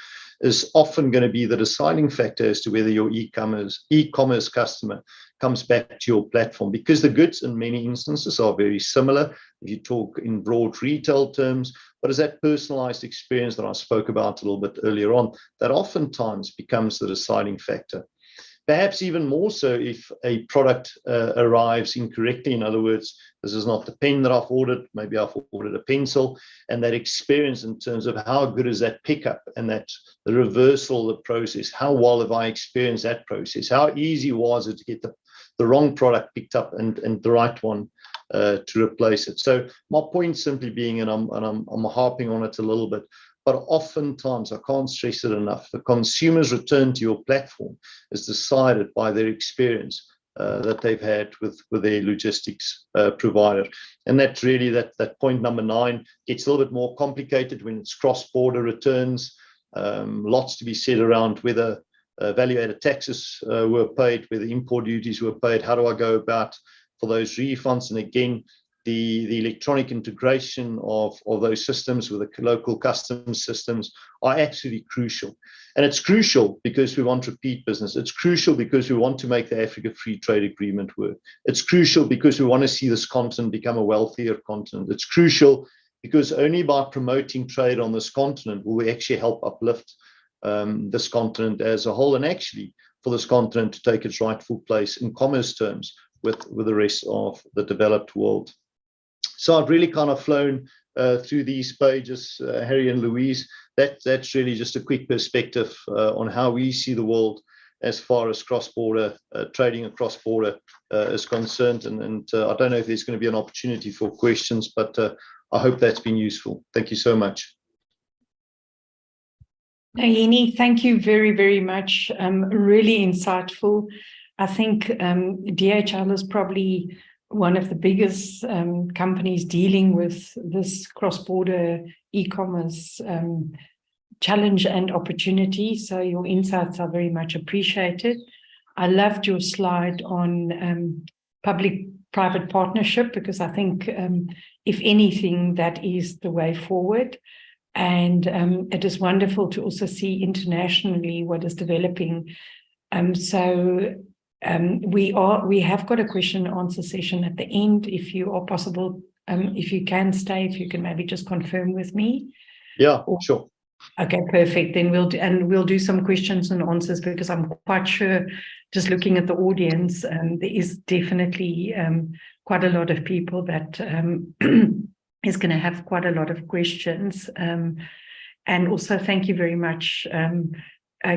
is often going to be the deciding factor as to whether your e-commerce customer comes back to your platform, because the goods in many instances are very similar if you talk in broad retail terms, but it's that personalized experience that I spoke about a little bit earlier on that oftentimes becomes the deciding factor. Perhaps even more so if a product arrives incorrectly. In other words, this is not the pen that I've ordered, maybe I've ordered a pencil, and that experience in terms of how good is that pickup and that the reversal of the process, how well have I experienced that process, how easy was it to get the wrong product picked up and the right one to replace it. So my point simply being, and I'm harping on it a little bit, but oftentimes, I can't stress it enough, the consumer's return to your platform is decided by their experience that they've had with their logistics provider. And that's really that point number 9. It's a little bit more complicated when it's cross-border returns. Lots to be said around whether value-added taxes were paid, whether import duties were paid. How do I go about for those refunds? And again, the electronic integration of those systems with the local customs systems are absolutely crucial. And it's crucial because we want repeat business. It's crucial because we want to make the Africa Free Trade Agreement work. It's crucial because we want to see this continent become a wealthier continent. It's crucial because only by promoting trade on this continent will we actually help uplift this continent as a whole, and actually for this continent to take its rightful place in commerce terms with the rest of the developed world. So I've really kind of flown through these pages, Harry and Louise. That's really just a quick perspective on how we see the world as far as cross-border trading and cross-border is concerned. And I don't know if there's going to be an opportunity for questions, but I hope that's been useful. Thank you so much. Henny, thank you very, very much. Really insightful. I think DHL is probably one of the biggest companies dealing with this cross-border e-commerce challenge and opportunity. So your insights are very much appreciated. I loved your slide on public-private partnership, because I think, if anything, that is the way forward. And it is wonderful to also see internationally what is developing. We have got a question and answer session at the end. If you are possible, if you can stay, if you can maybe just confirm with me. Yeah, sure. Okay, perfect. Then we'll do some questions and answers, because I'm quite sure, just looking at the audience, there is definitely quite a lot of people that is going to have quite a lot of questions. And also, thank you very much,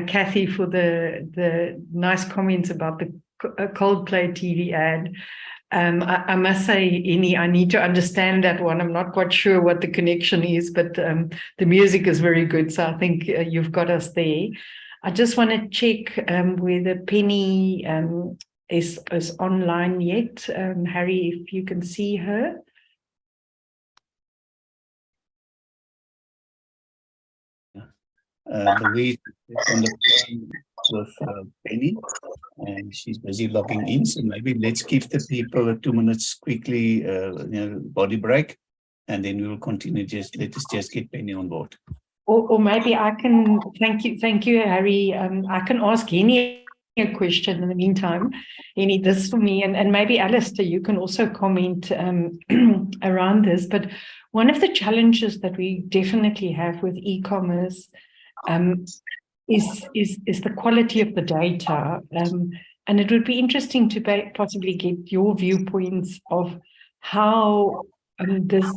Kathy, for the nice comments about the Coldplay TV ad. I must say, Henny, I need to understand that one. I'm not quite sure what the connection is, but the music is very good. So I think you've got us there. I just want to check whether Penny is online yet. Harry, if you can see her. Louise is on the phone with Penny, and she's busy logging in. So maybe let's give the people 2 minutes quickly, body break, and then we will continue. Let us just get Penny on board. Or maybe I can, thank you, Harry. I can ask Henny a question in the meantime. Henny, this is for me, and maybe Alistair, you can also comment around this. But one of the challenges that we definitely have with e-commerce is the quality of the data. And it would be interesting to possibly get your viewpoints of how this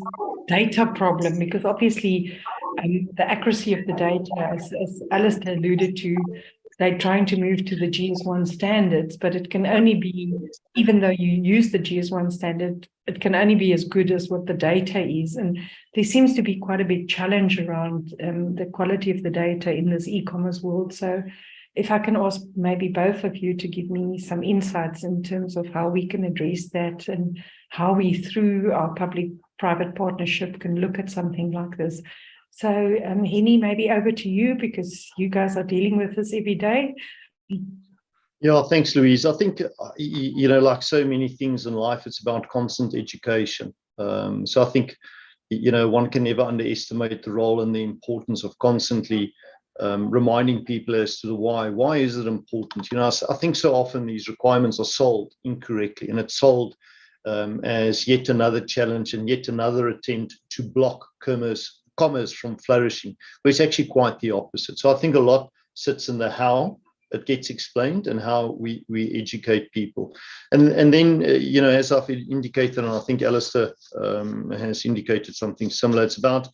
data problem, because obviously the accuracy of the data, as Alistair alluded to, they're trying to move to the GS1 standards, but it can only be, even though you use the GS1 standard, it can only be as good as what the data is. And there seems to be quite a big challenge around the quality of the data in this e-commerce world. So if I can ask maybe both of you to give me some insights in terms of how we can address that, and how we, through our public-private partnership, can look at something like this. So, Henny, maybe over to you, because you guys are dealing with this every day. Yeah, thanks, Louise. I think, like so many things in life, it's about constant education. So I think, one can never underestimate the role and the importance of constantly reminding people as to the why. Why is it important? I think so often these requirements are sold incorrectly, and it's sold as yet another challenge and yet another attempt to block commerce from flourishing, but it's actually quite the opposite. So I think a lot sits in the how it gets explained and how we educate people. And then, as I've indicated, and I think Alistair has indicated something similar, it's about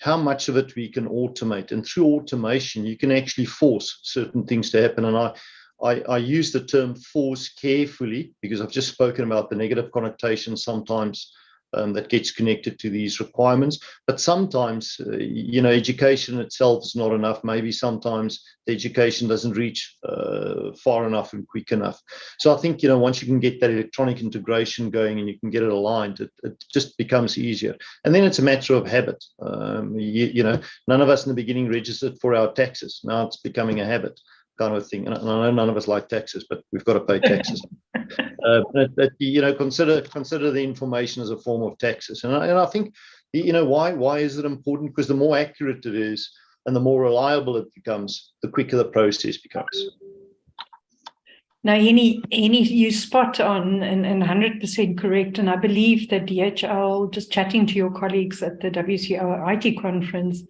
how much of it we can automate. And through automation, you can actually force certain things to happen. And I use the term force carefully because I've just spoken about the negative connotation sometimes that gets connected to these requirements. But sometimes, education itself is not enough. Maybe sometimes the education doesn't reach far enough and quick enough. So I think, once you can get that electronic integration going and you can get it aligned, it just becomes easier. And then it's a matter of habit. None of us in the beginning registered for our taxes. Now it's becoming a habit kind of thing. And I know none of us like taxes, but we've got to pay taxes. Consider the information as a form of taxes. And I think, why is it important? Because the more accurate it is and the more reliable it becomes, the quicker the process becomes. Now, Henny, you spot on and 100% correct. And I believe that DHL, just chatting to your colleagues at the WCO IT conference,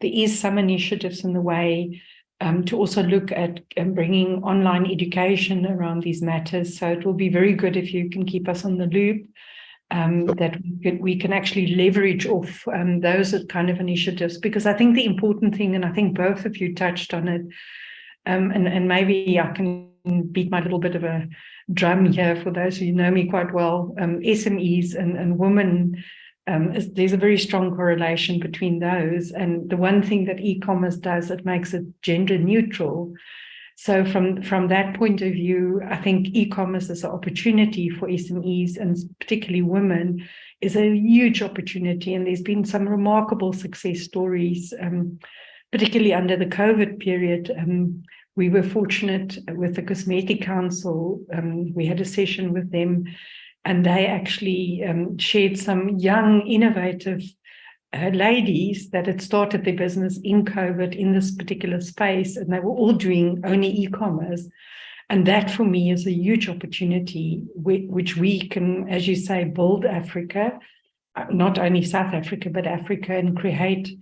there is some initiatives in the way to also look at bringing online education around these matters. So it will be very good if you can keep us on the loop, that we can actually leverage off those kind of initiatives. Because I think the important thing, and I think both of you touched on it, and maybe I can beat my little bit of a drum here for those who know me quite well, SMEs and women, there's a very strong correlation between those. And the one thing that e-commerce does, it makes it gender neutral. So from that point of view, I think e-commerce is an opportunity for SMEs, and particularly women, is a huge opportunity. And there's been some remarkable success stories, particularly under the COVID period. We were fortunate with the Cosmetic Council. We had a session with them, and they actually shared some young, innovative ladies that had started their business in COVID in this particular space, and they were all doing only e-commerce. And that for me is a huge opportunity, which we can, as you say, build Africa, not only South Africa, but Africa, and create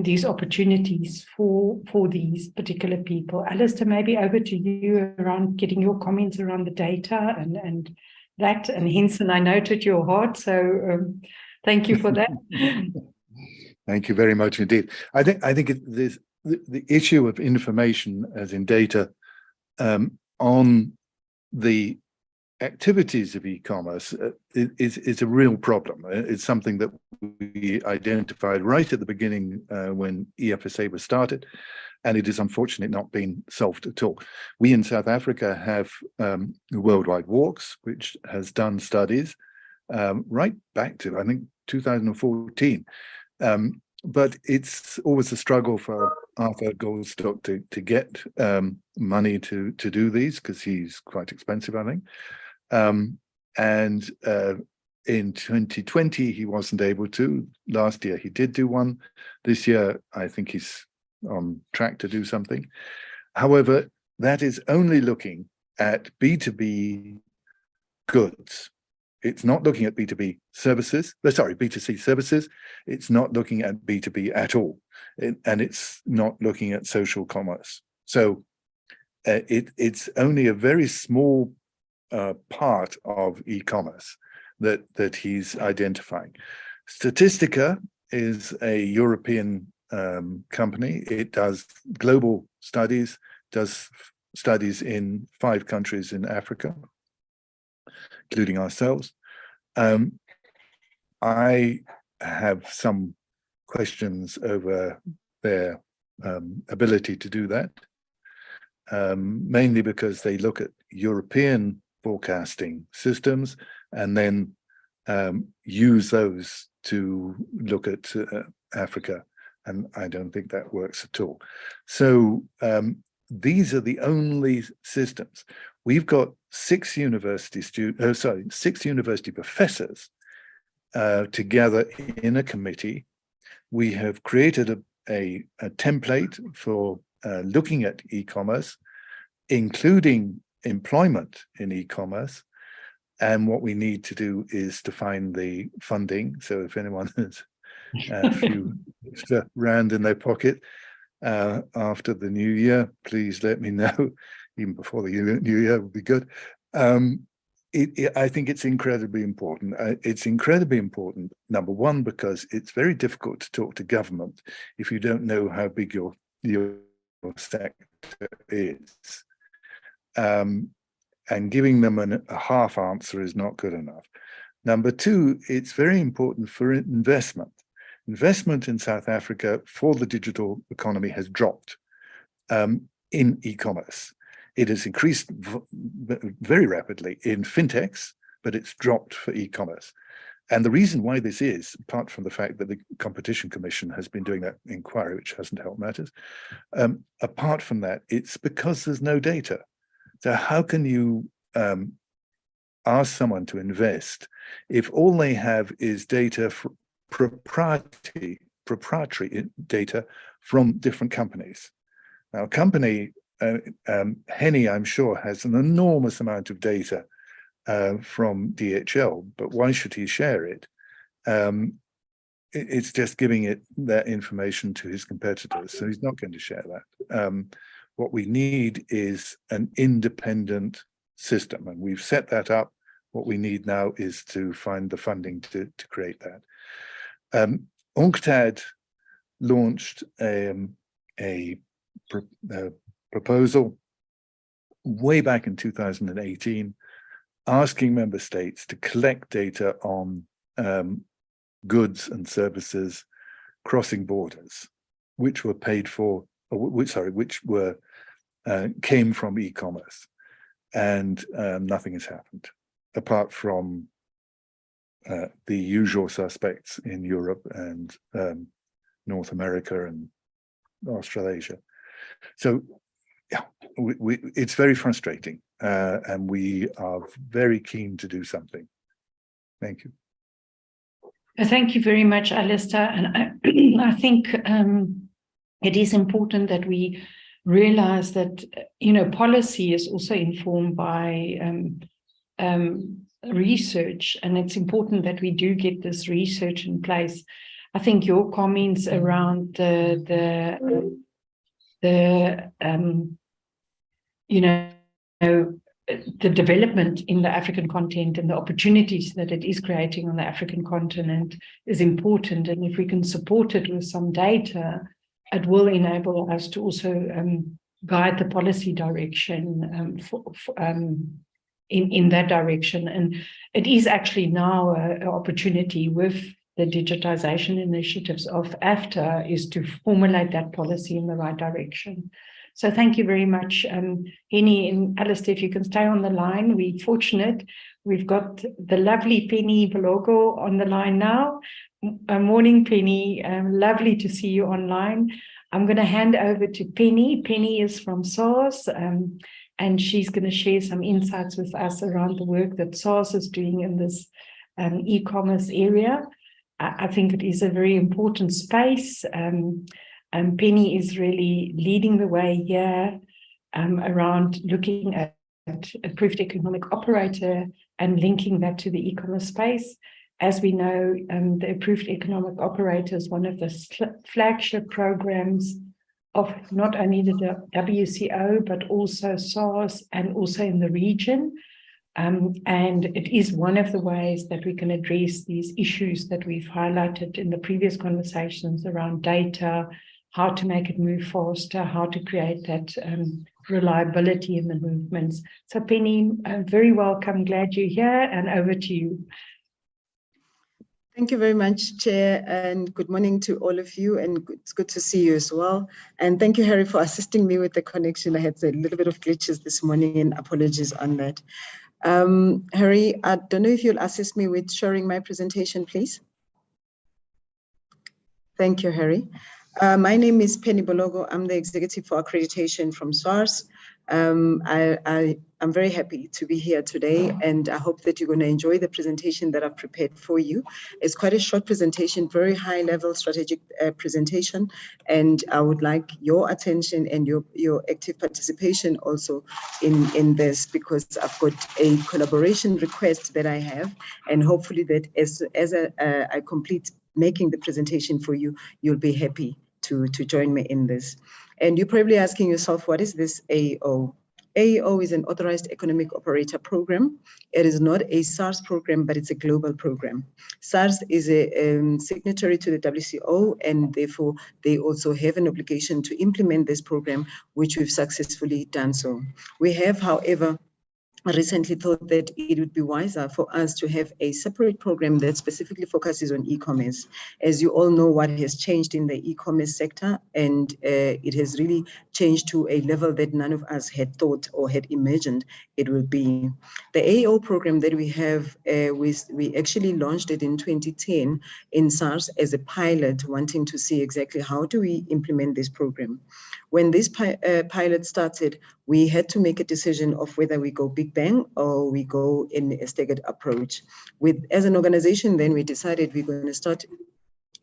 these opportunities for these particular people. Alistair, maybe over to you around getting your comments around the data and that. And Henson, I noted your heart, so thank you for that. Thank you very much indeed. I think the issue of information, as in data, on the activities of e-commerce is a real problem. It's something that we identified right at the beginning when EFSA was started, and it is unfortunately not been solved at all. We in South Africa have Worldwide Walks, which has done studies right back to, I think, 2014. But it's always a struggle for Arthur Goldstock to get money to do these, because he's quite expensive, I think. And in 2020, he wasn't able to. Last year, he did do one. This year, I think he's on track to do something. However, that is only looking at B2B goods. It's not looking at B2B services, B2C services. It's not looking at B2B at all. And it's not looking at social commerce. So it's only a very small part of e-commerce that he's identifying. Statistica is a European company. It does global studies, does studies in 5 countries in Africa, including ourselves. I have some questions over their ability to do that, mainly because they look at European forecasting systems and then use those to look at Africa, and I don't think that works at all. So these are the only systems. We've got 6 university professors together in a committee. We have created a template for looking at e-commerce, including employment in e-commerce. And what we need to do is to find the funding. So if anyone has a few extra rand in their pocket, after the new year. Please let me know, even before the new year would be good. I think it's incredibly important. It's incredibly important, number one, because it's very difficult to talk to government if you don't know how big your sector is. And giving them a half answer is not good enough. Number two, it's very important for investment. Investment in South Africa for the digital economy has dropped in e-commerce. It has increased very rapidly in fintechs, but it's dropped for e-commerce. And the reason why this is, apart from the fact that the Competition Commission has been doing that inquiry, which hasn't helped matters, apart from that, it's because there's no data. So how can you ask someone to invest if all they have is data, proprietary data from different companies? Now, a company, Henny, I'm sure, has an enormous amount of data from DHL, but why should he share it? It's just giving it that information to his competitors, so he's not going to share that. What we need is an independent system, and we've set that up. What we need now is to find the funding to create that. UNCTAD launched a proposal way back in 2018, asking member states to collect data on goods and services crossing borders, which were paid for, which were came from e-commerce, and nothing has happened apart from the usual suspects in Europe and North America and Australasia. So yeah, it's very frustrating, and we are very keen to do something. Thank you. Thank you very much, Alistair. And I think it is important that we realize that, policy is also informed by research, and it's important that we do get this research in place. I think your comments around the development in the African continent and the opportunities that it is creating on the African continent is important. And if we can support it with some data, it will enable us to also guide the policy direction in that direction. And it is actually now an opportunity with the digitization initiatives of AFTA is to formulate that policy in the right direction. So thank you very much, Henny and Alistair. If you can stay on the line, we're fortunate. We've got the lovely Penny Balogo on the line now. Morning, Penny. Lovely to see you online. I'm going to hand over to Penny. Penny is from SARS, and she's going to share some insights with us around the work that SARS is doing in this e-commerce area. I think it is a very important space. Penny is really leading the way here around looking at approved economic operator and linking that to the e-commerce space. As we know, the approved economic operator is one of the flagship programs of not only the WCO, but also SARS and also in the region. And it is one of the ways that we can address these issues that we've highlighted in the previous conversations around data, how to make it move faster, how to create that reliability in the movements. So Penny, very welcome, glad you're here, and over to you. Thank you very much, Chair, and good morning to all of you, and it's good to see you as well. And thank you, Harry, for assisting me with the connection. I had a little bit of glitches this morning, and apologies on that. Harry, I don't know if you'll assist me with sharing my presentation, please. Thank you, Harry. My name is Penny Balogo. I'm the Executive for Accreditation from SARS. I'm very happy to be here today, and I hope that you're going to enjoy the presentation that I've prepared for you. It's quite a short presentation, very high-level strategic presentation, and I would like your attention and your active participation also in this, because I've got a collaboration request that I have, and hopefully that as I complete making the presentation for you, you'll be happy to join me in this. And you're probably asking yourself, what is this AEO? AEO is an Authorized Economic Operator program. It is not a SARS program, but it's a global program. SARS is a signatory to the WCO, and therefore they also have an obligation to implement this program, which we've successfully done so. We have, however, recently thought that it would be wiser for us to have a separate program that specifically focuses on e-commerce. As you all know, what has changed in the e-commerce sector, and it has really changed to a level that none of us had thought or had imagined it would be. The AEO program that we have, we actually launched it in 2010 in SARS as a pilot, wanting to see exactly how do we implement this program. When this pilot started, we had to make a decision of whether we go big bang or we go in a staggered approach. As an organization, then we decided we're going to start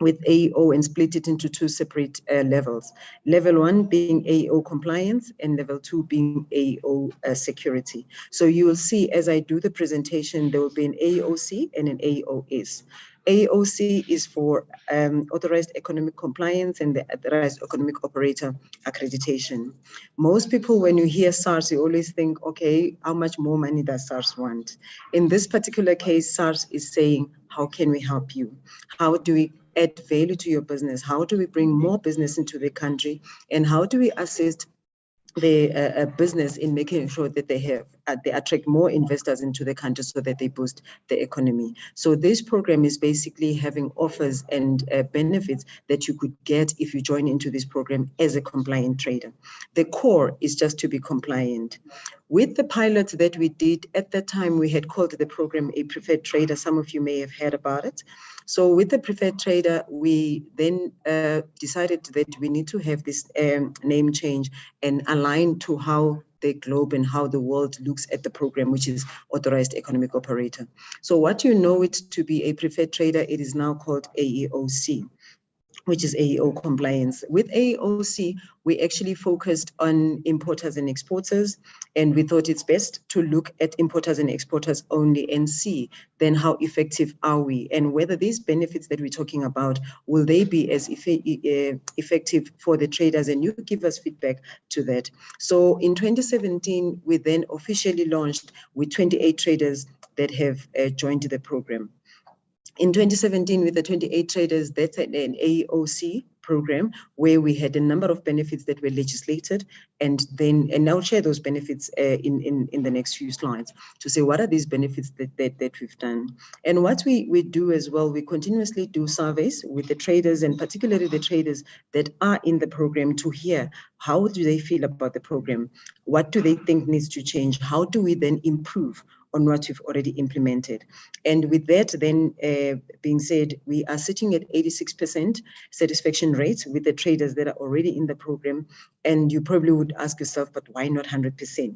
with AEO and split it into two separate levels. Level 1 being AEO compliance and level 2 being AEO security. So you will see as I do the presentation, there will be an AEOC and an AEOS. AEOC is for Authorized Economic Compliance and the Authorized Economic Operator Accreditation. Most people, when you hear SARS, you always think, okay, how much more money does SARS want? In this particular case, SARS is saying, how can we help you? How do we add value to your business? How do we bring more business into the country? And how do we assist the business in making sure that they attract more investors into the country so that they boost the economy? So this program is basically having offers and benefits that you could get if you join into this program as a compliant trader. The core is just to be compliant. With the pilot that we did at that time, we had called the program a preferred trader. Some of you may have heard about it. So with the preferred trader, we then decided that we need to have this name change and align to how the globe and how the world looks at the program, which is Authorized Economic Operator. So what you know it to be a preferred trader, it is now called AEOC, which is AEO compliance. With AEOC, we actually focused on importers and exporters, and we thought it's best to look at importers and exporters only and see then how effective are we, and whether these benefits that we're talking about, will they be as effective for the traders, and you give us feedback to that. So in 2017, we then officially launched with 28 traders that have joined the program. In 2017, with the 28 traders, that's an AEOC program where we had a number of benefits that were legislated, and I'll share those benefits in the next few slides to say what are these benefits that we've done. And what we do as well, we continuously do surveys with the traders, and particularly the traders that are in the program, to hear how do they feel about the program, what do they think needs to change, how do we then improve on what we've already implemented. And with that then being said, we are sitting at 86% satisfaction rates with the traders that are already in the program. And you probably would ask yourself, but why not 100%?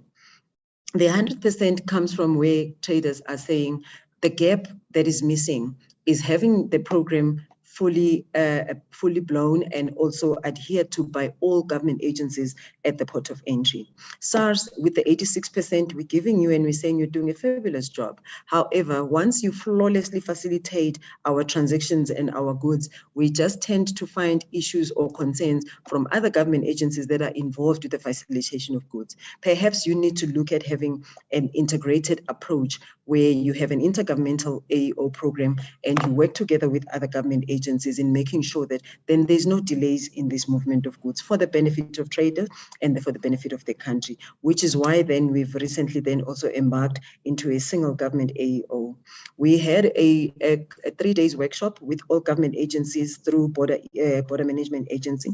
The 100% comes from where traders are saying the gap that is missing is having the program fully blown and also adhered to by all government agencies at the port of entry. SARS, with the 86%, we're giving you and we're saying you're doing a fabulous job. However, once you flawlessly facilitate our transactions and our goods, we just tend to find issues or concerns from other government agencies that are involved with the facilitation of goods. Perhaps you need to look at having an integrated approach where you have an intergovernmental AEO program and you work together with other government agencies in making sure that then there's no delays in this movement of goods for the benefit of traders and for the benefit of the country, which is why then we've recently then also embarked into a single government AEO. We had a 3 days workshop with all government agencies through Border Management Agency.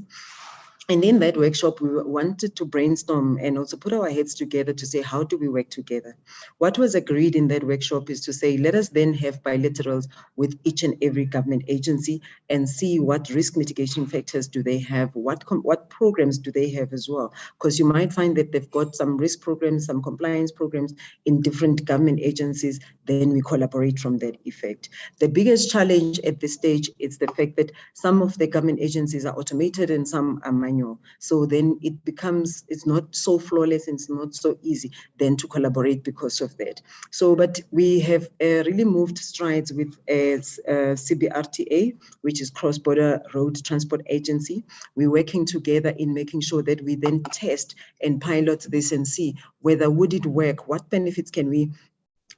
And in that workshop, we wanted to brainstorm and also put our heads together to say, how do we work together? What was agreed in that workshop is to say, let us then have bilaterals with each and every government agency and see what risk mitigation factors do they have, what programs do they have as well? Because you might find that they've got some risk programs, some compliance programs in different government agencies, then we collaborate from that effect. The biggest challenge at this stage is the fact that some of the government agencies are automated and some are manual. manual. So then it becomes, it's not so flawless and it's not so easy then to collaborate because of that. So, but we have really moved strides with CBRTA, which is Cross-Border Road Transport Agency. We're working together in making sure that we then test and pilot this and see whether would it work, what benefits can we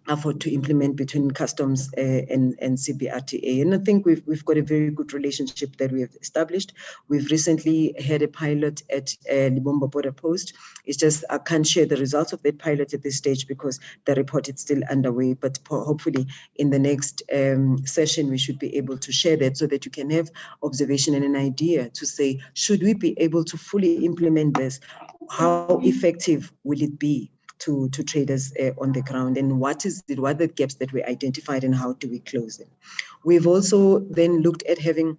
afford to implement between customs and CBRTA. And I think we've got a very good relationship that we have established. We've recently had a pilot at Libombo border post. It's just, I can't share the results of that pilot at this stage because the report is still underway, but hopefully in the next session, we should be able to share that so that you can have observation and an idea to say, should we be able to fully implement this? How effective will it be to traders on the ground, and what are the gaps that we identified and how do we close them? We've also then looked at having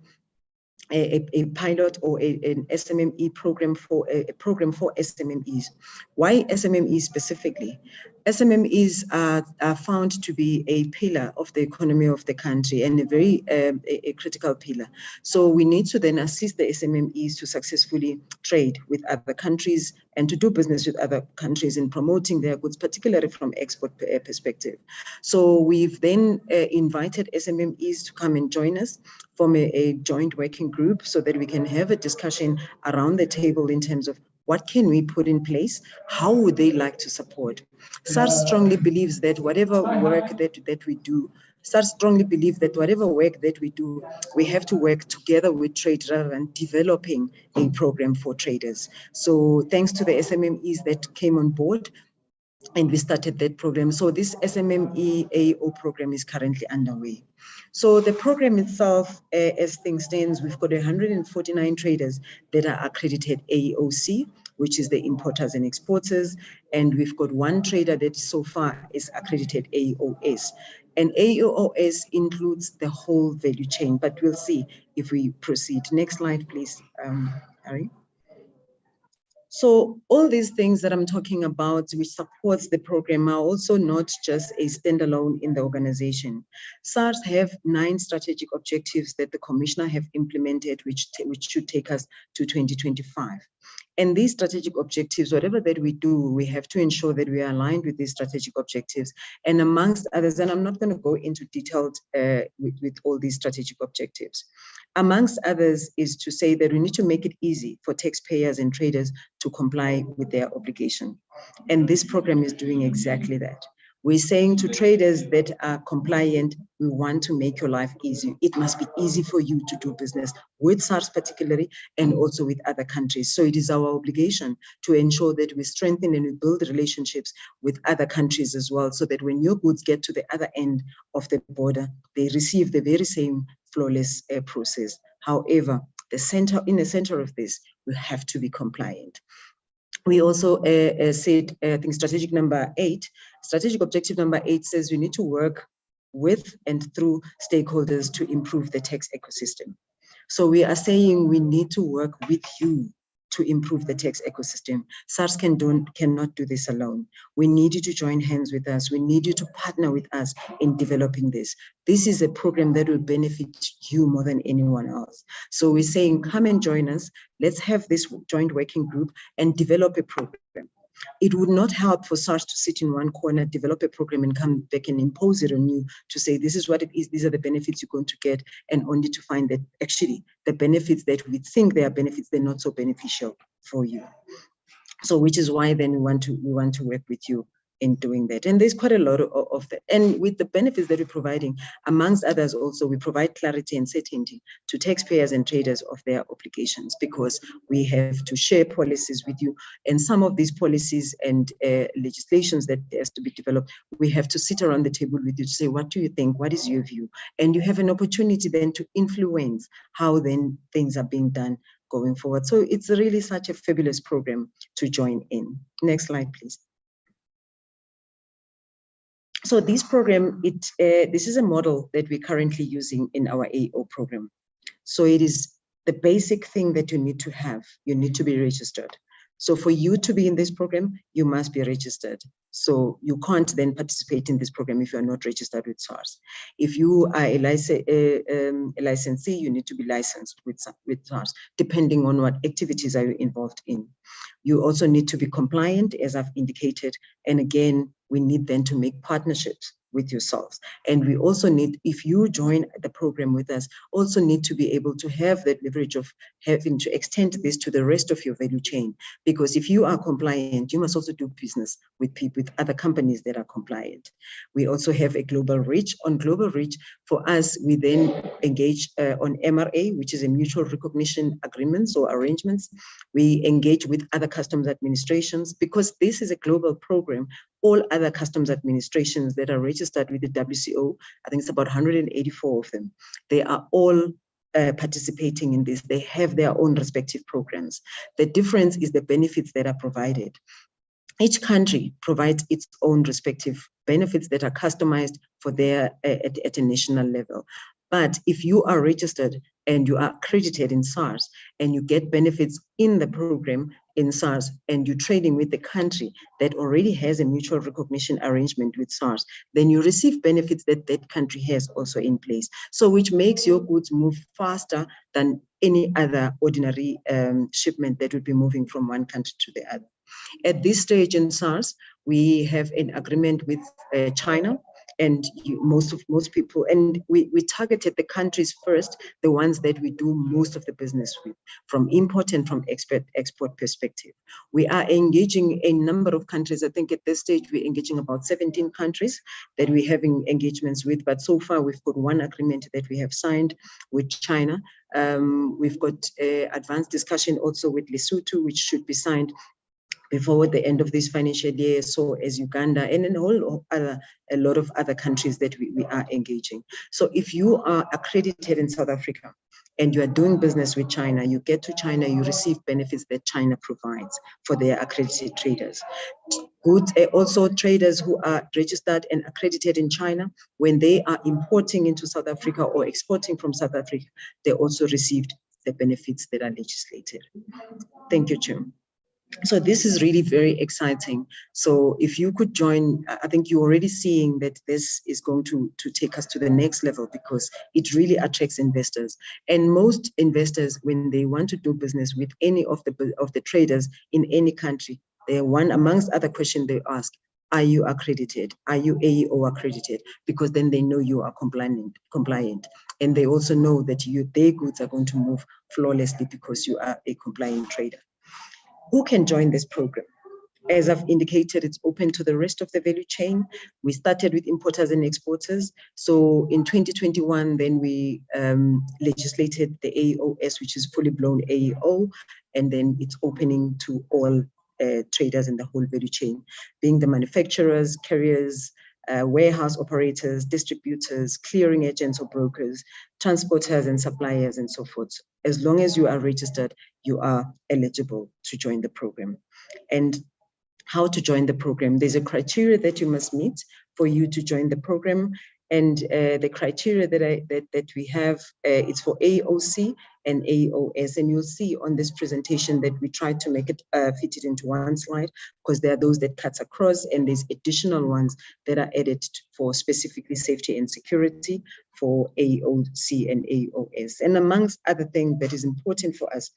a pilot or an SMME program for a program for SMMEs. Why SMMEs specifically? SMMEs are found to be a pillar of the economy of the country and a very a critical pillar. So we need to then assist the SMMEs to successfully trade with other countries and to do business with other countries in promoting their goods, particularly from export perspective. So we've then invited SMMEs to come and join us, form a joint working group so that we can have a discussion around the table in terms of what can we put in place? How would they like to support? SARS strongly believes that whatever work that we do, SARS strongly believes that whatever work that we do, we have to work together with trade rather than developing a program for traders. So thanks to the SMMEs that came on board, and we started that program. So this SMME AO program is currently underway. So the program itself, as things stands, we've got 149 traders that are accredited AOC, which is the importers and exporters. And we've got one trader that so far is accredited AOS. And AOS includes the whole value chain, but we'll see if we proceed. Next slide, please, Harry. So all these things that I'm talking about, which supports the program, are also not just a standalone in the organization. SARS have 9 strategic objectives that the commissioner have implemented, which should take us to 2025. And these strategic objectives, whatever that we do, we have to ensure that we are aligned with these strategic objectives. And amongst others, and I'm not going to go into detailed with all these strategic objectives. Amongst others is to say that we need to make it easy for taxpayers and traders to comply with their obligation. And this program is doing exactly that. We're saying to traders that are compliant, we want to make your life easy. It must be easy for you to do business with SARS particularly, and also with other countries. So it is our obligation to ensure that we strengthen and we build relationships with other countries as well, so that when your goods get to the other end of the border, they receive the very same flawless process. However, in the center of this, we have to be compliant. We also said, I think strategic objective number 8 says we need to work with and through stakeholders to improve the tax ecosystem. So we are saying we need to work with you to improve the tax ecosystem. SARS cannot do this alone. We need you to join hands with us. We need you to partner with us in developing this. This is a program that will benefit you more than anyone else. So we're saying, come and join us. Let's have this joint working group and develop a program. It would not help for SARS to sit in one corner, develop a program and come back and impose it on you to say, this is what it is, these are the benefits you're going to get, and only to find that actually the benefits that we think they are benefits, they're not so beneficial for you. So which is why then we want to work with you in doing that. And there's quite a lot of that. And with the benefits that we're providing, amongst others also, we provide clarity and certainty to taxpayers and traders of their obligations, because we have to share policies with you. And some of these policies and legislations that has to be developed, we have to sit around the table with you to say, what do you think? What is your view? And you have an opportunity then to influence how then things are being done going forward. So it's really such a fabulous program to join in. Next slide, please. So this program, this is a model that we're currently using in our AO program. So it is the basic thing that you need to have. You need to be registered. So for you to be in this program, you must be registered. So you can't then participate in this program if you are not registered with SARS. If you are a licensee, you need to be licensed with SARS, depending on what activities are you involved in. You also need to be compliant, as I've indicated. And again, we need then to make partnerships with yourselves. And we also need, if you join the program with us, also need to be able to have that leverage of having to extend this to the rest of your value chain. Because if you are compliant, you must also do business with people, with other companies that are compliant. We also have a global reach. On global reach, for us, we then engage on MRA, which is a mutual recognition agreements or arrangements. We engage with other customs administrations because this is a global program. All other customs administrations that are registered with the WCO, I think it's about 184 of them, they are all participating in this. They have their own respective programs. The difference is the benefits that are provided. Each country provides its own respective benefits that are customized for their at a national level. But if you are registered and you are accredited in SARS and you get benefits in the program in SARS and you're trading with the country that already has a mutual recognition arrangement with SARS, then you receive benefits that that country has also in place. So which makes your goods move faster than any other ordinary shipment that would be moving from one country to the other. At this stage in SARS, we have an agreement with China, and most people, and we targeted the countries first, the ones that we do most of the business with, from import and from export perspective. We are engaging a number of countries. I think at this stage, we're engaging about 17 countries that we're having engagements with, but so far we've got one agreement that we have signed with China. We've got advanced discussion also with Lesotho, which should be signed before the end of this financial year, so as Uganda and a lot of other countries that we are engaging. So if you are accredited in South Africa and you are doing business with China, you get to China, you receive benefits that China provides for their accredited traders. Goods, also traders who are registered and accredited in China, when they are importing into South Africa or exporting from South Africa, they also received the benefits that are legislated. Thank you, Chair. So this is really very exciting. So if you could join, I think you're already seeing that this is going to take us to the next level because it really attracts investors. And most investors, when they want to do business with any of the traders in any country, they one amongst other questions they ask, are you accredited? Are you AEO accredited? Because then they know you are compliant. And they also know that their goods are going to move flawlessly because you are a compliant trader. Who can join this program? As I've indicated, it's open to the rest of the value chain. We started with importers and exporters. So in 2021, then we legislated the AEOS, which is fully blown AEO, and then it's opening to all traders in the whole value chain, being the manufacturers, carriers, warehouse operators, distributors, clearing agents or brokers, transporters and suppliers and so forth. As long as you are registered, you are eligible to join the program. And how to join the program? There's a criteria that you must meet for you to join the program. And the criteria that we have, it's for AOC and AOS. And you'll see on this presentation that we tried to make it fit it into one slide because there are those that cuts across and there's additional ones that are added for specifically safety and security for AOC and AOS. And amongst other things that is important for us,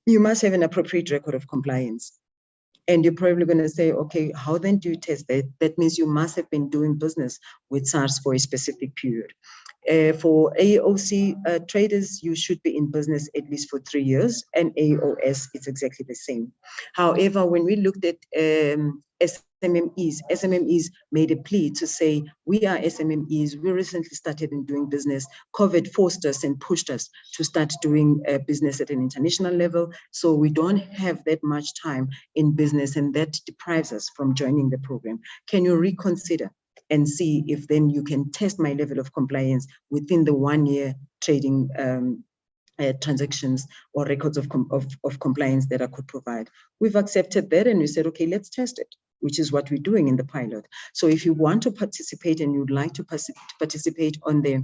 you must have an appropriate record of compliance. And you're probably going to say, okay, how then do you test that? That means you must have been doing business with SARS for a specific period. For AOC traders, you should be in business at least for 3 years, and AOS is exactly the same. However, when we looked at SMMEs made a plea to say, we are SMMEs, we recently started in doing business. COVID forced us and pushed us to start doing business at an international level. So we don't have that much time in business and that deprives us from joining the program. Can you reconsider and see if then you can test my level of compliance within the 1 year trading transactions or records of compliance that I could provide? We've accepted that and we said, okay, let's test it, which is what we're doing in the pilot. So if you want to participate and you'd like to participate on the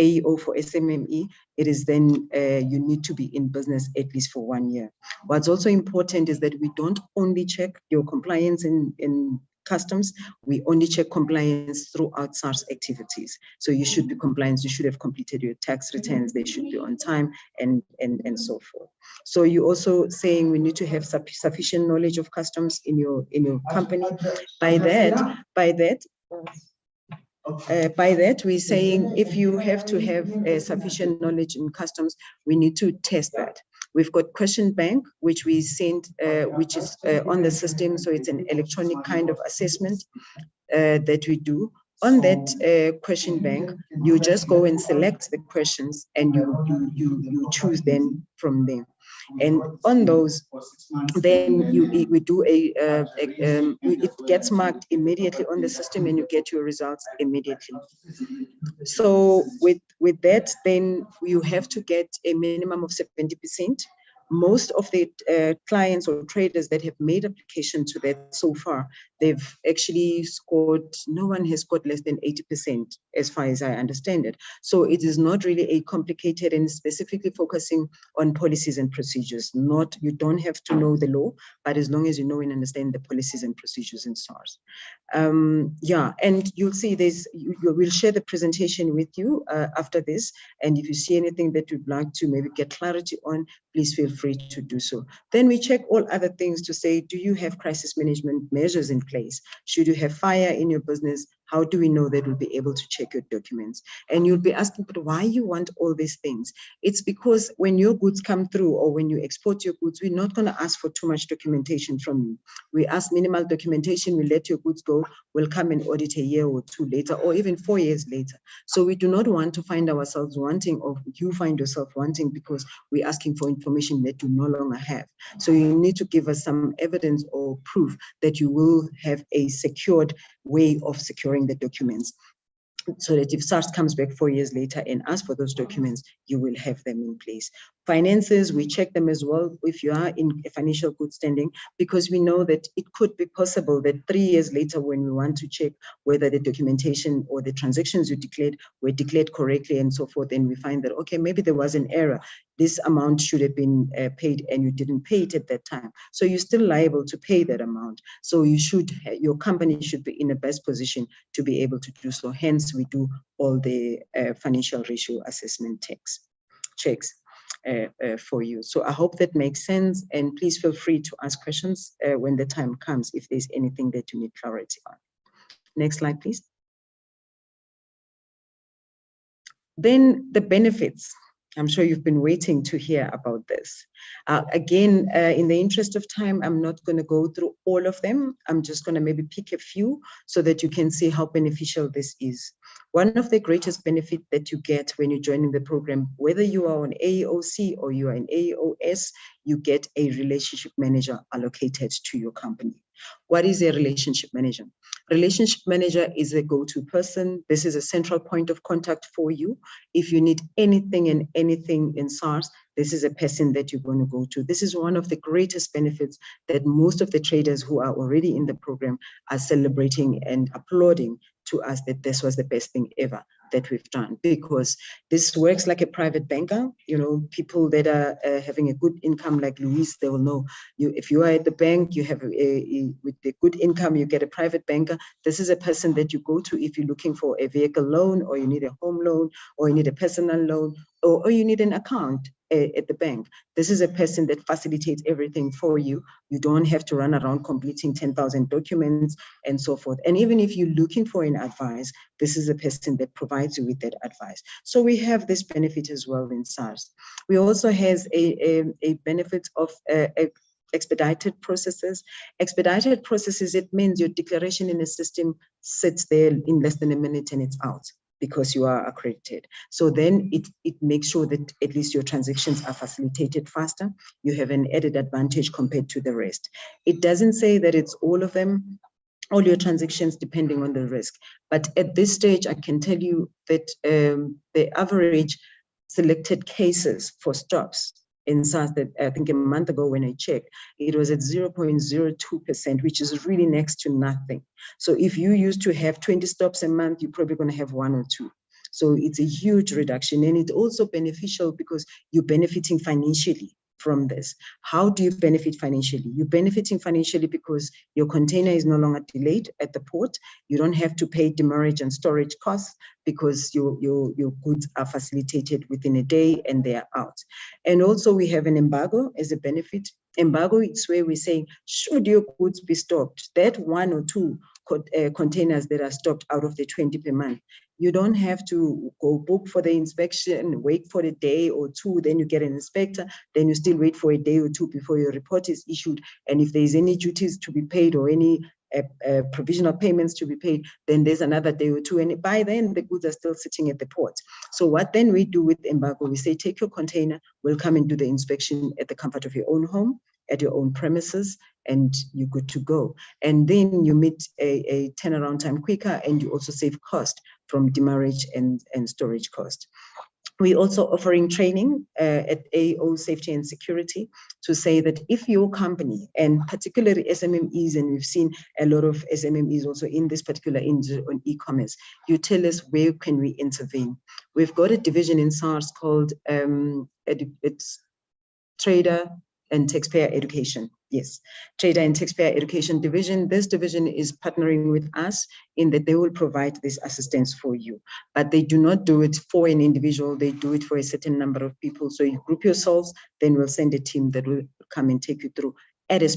AEO for SMME, it is then you need to be in business at least for 1 year. What's also important is that we don't only check your compliance in customs, we only check compliance throughout SARS activities. So you should be compliant, you should have completed your tax returns, they should be on time, and so forth. So you're also saying we need to have sufficient knowledge of customs in your company. By that, we're saying if you have to have sufficient knowledge in customs, we need to test that. We've got Question Bank, which we sent, which is on the system. So it's an electronic kind of assessment that we do. On that Question Bank, you just go and select the questions and you choose then from them. And on those, then we do it gets marked immediately on the system and you get your results immediately. So with that, then you have to get a minimum of 70%. Most of the clients or traders that have made application to that so far, they've actually scored, no one has scored less than 80%, as far as I understand it. So it is not really a complicated and specifically focusing on policies and procedures. You don't have to know the law, but as long as you know and understand the policies and procedures in SARS. Yeah, and you'll see we'll share the presentation with you after this. And if you see anything that you'd like to maybe get clarity on, please feel free to do so. Then we check all other things to say, do you have crisis management measures in place? Should you have fire in your business? How do we know that we'll be able to check your documents? And you'll be asking, but why you want all these things? It's because when your goods come through or when you export your goods, we're not going to ask for too much documentation from you. We ask minimal documentation, we let your goods go, we'll come and audit a year or two later, or even 4 years later. So we do not want to find ourselves wanting, or you find yourself wanting, because we're asking for information that you no longer have. So you need to give us some evidence or proof that you will have a secured way of securing the documents, so that if SARS comes back 4 years later and asks for those documents, you will have them in place. Finances, we check them as well if you are in a financial good standing, because we know that it could be possible that 3 years later, when we want to check whether the documentation or the transactions you declared were declared correctly and so forth, and we find that, okay, maybe there was an error. This amount should have been paid and you didn't pay it at that time. So you're still liable to pay that amount. So your company should be in the best position to be able to do so. Hence, we do all the financial ratio assessment checks for you. So I hope that makes sense. And please feel free to ask questions when the time comes, if there's anything that you need clarity on. Next slide, please. Then the benefits. I'm sure you've been waiting to hear about this. Again, in the interest of time, I'm not going to go through all of them. I'm just going to maybe pick a few so that you can see how beneficial this is. One of the greatest benefits that you get when you're joining the program, whether you are on AEOC or you are in AEOS, you get a relationship manager allocated to your company. What is a relationship manager? Relationship manager is a go-to person. This is a central point of contact for you. If you need anything and anything in SARS, this is a person that you're going to go to. This is one of the greatest benefits that most of the traders who are already in the program are celebrating and applauding to us, that this was the best thing ever that we've done, because this works like a private banker. You know, people that are having a good income like Louise, they will know if you are at the bank, you have with the good income, you get a private banker. This is a person that you go to if you're looking for a vehicle loan, or you need a home loan, or you need a personal loan, or you need an account at the bank. This is a person that facilitates everything for you. You don't have to run around completing 10,000 documents and so forth. And even if you're looking for an advice, this is a person that provides you with that advice. So we have this benefit as well in SARS. We also has a benefit of expedited processes. Expedited processes, it means your declaration in the system sits there in less than a minute and it's out, because you are accredited. So then it makes sure that at least your transactions are facilitated faster. You have an added advantage compared to the rest. It doesn't say that it's all of them, all your transactions, depending on the risk. But at this stage, I can tell you that the average selected cases for stops in SARS, that I think a month ago when I checked, it was at 0.02%, which is really next to nothing. So if you used to have 20 stops a month, you're probably going to have 1 or 2. So it's a huge reduction, and it's also beneficial because you're benefiting financially from this. How do you benefit financially? You're benefiting financially because your container is no longer delayed at the port. You don't have to pay demurrage and storage costs because your goods are facilitated within a day and they are out. And also we have an embargo as a benefit. Embargo is where we say, should your goods be stocked, that 1 or 2 containers that are stocked out of the 20 per month, you don't have to go book for the inspection, wait for a day or 2, then you get an inspector, then you still wait for a day or 2 before your report is issued. And if there's any duties to be paid or any provisional payments to be paid, then there's another day or 2. And by then the goods are still sitting at the port. So what then we do with embargo, we say, take your container, we'll come and do the inspection at the comfort of your own home, at your own premises, and you're good to go. And then you meet a turnaround time quicker, and you also save cost from demurrage and storage cost. We're also offering training at AO Safety and Security to say that if your company, and particularly SMMEs, and we've seen a lot of SMMEs also in this particular industry on e-commerce, you tell us where can we intervene. We've got a division in SARS called it's Trader and Taxpayer Education. Yes, Trader and Taxpayer Education Division. This division is partnering with us in that they will provide this assistance for you, but they do not do it for an individual. They do it for a certain number of people. So you group yourselves, then we'll send a team that will come and take you through at a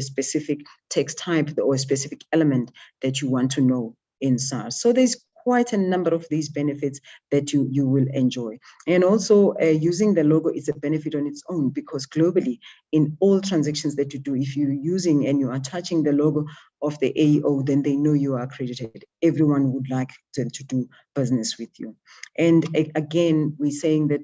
specific text type or a specific element that you want to know in SARS. So there's quite a number of these benefits that you will enjoy. And also using the logo is a benefit on its own, because globally in all transactions that you do, if you're using and you are touching the logo of the AO, then they know you are accredited. Everyone would like them to do business with you. And again, we're saying that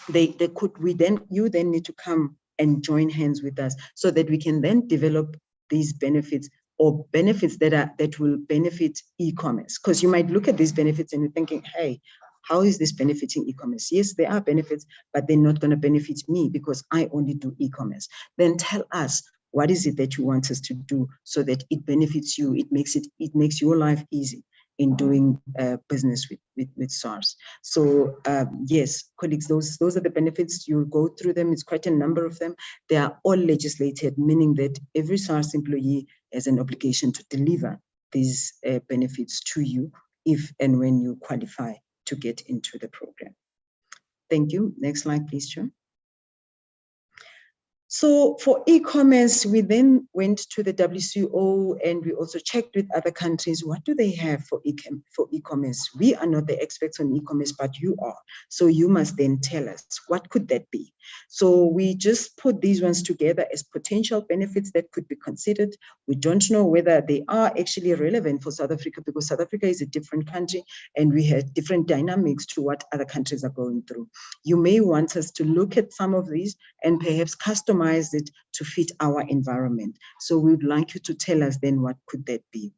you then need to come and join hands with us so that we can then develop these benefits, or benefits that will benefit e-commerce. Because you might look at these benefits and you're thinking, hey, how is this benefiting e-commerce? Yes, there are benefits, but they're not going to benefit me because I only do e-commerce. Then tell us, what is it that you want us to do so that it benefits you? It makes your life easy in doing business with SARS. So yes, colleagues, those are the benefits. You'll go through them. It's quite a number of them. They are all legislated, meaning that every SARS employee has an obligation to deliver these benefits to you if and when you qualify to get into the program. Thank you. Next slide, please, Chair. So for e-commerce, we then went to the WCO and we also checked with other countries, what do they have for e-commerce? We are not the experts on e-commerce, but you are. So you must then tell us, what could that be? So we just put these ones together as potential benefits that could be considered. We don't know whether they are actually relevant for South Africa, because South Africa is a different country and we have different dynamics to what other countries are going through. You may want us to look at some of these and perhaps customize it to fit our environment. So we would like you to tell us then what could that be.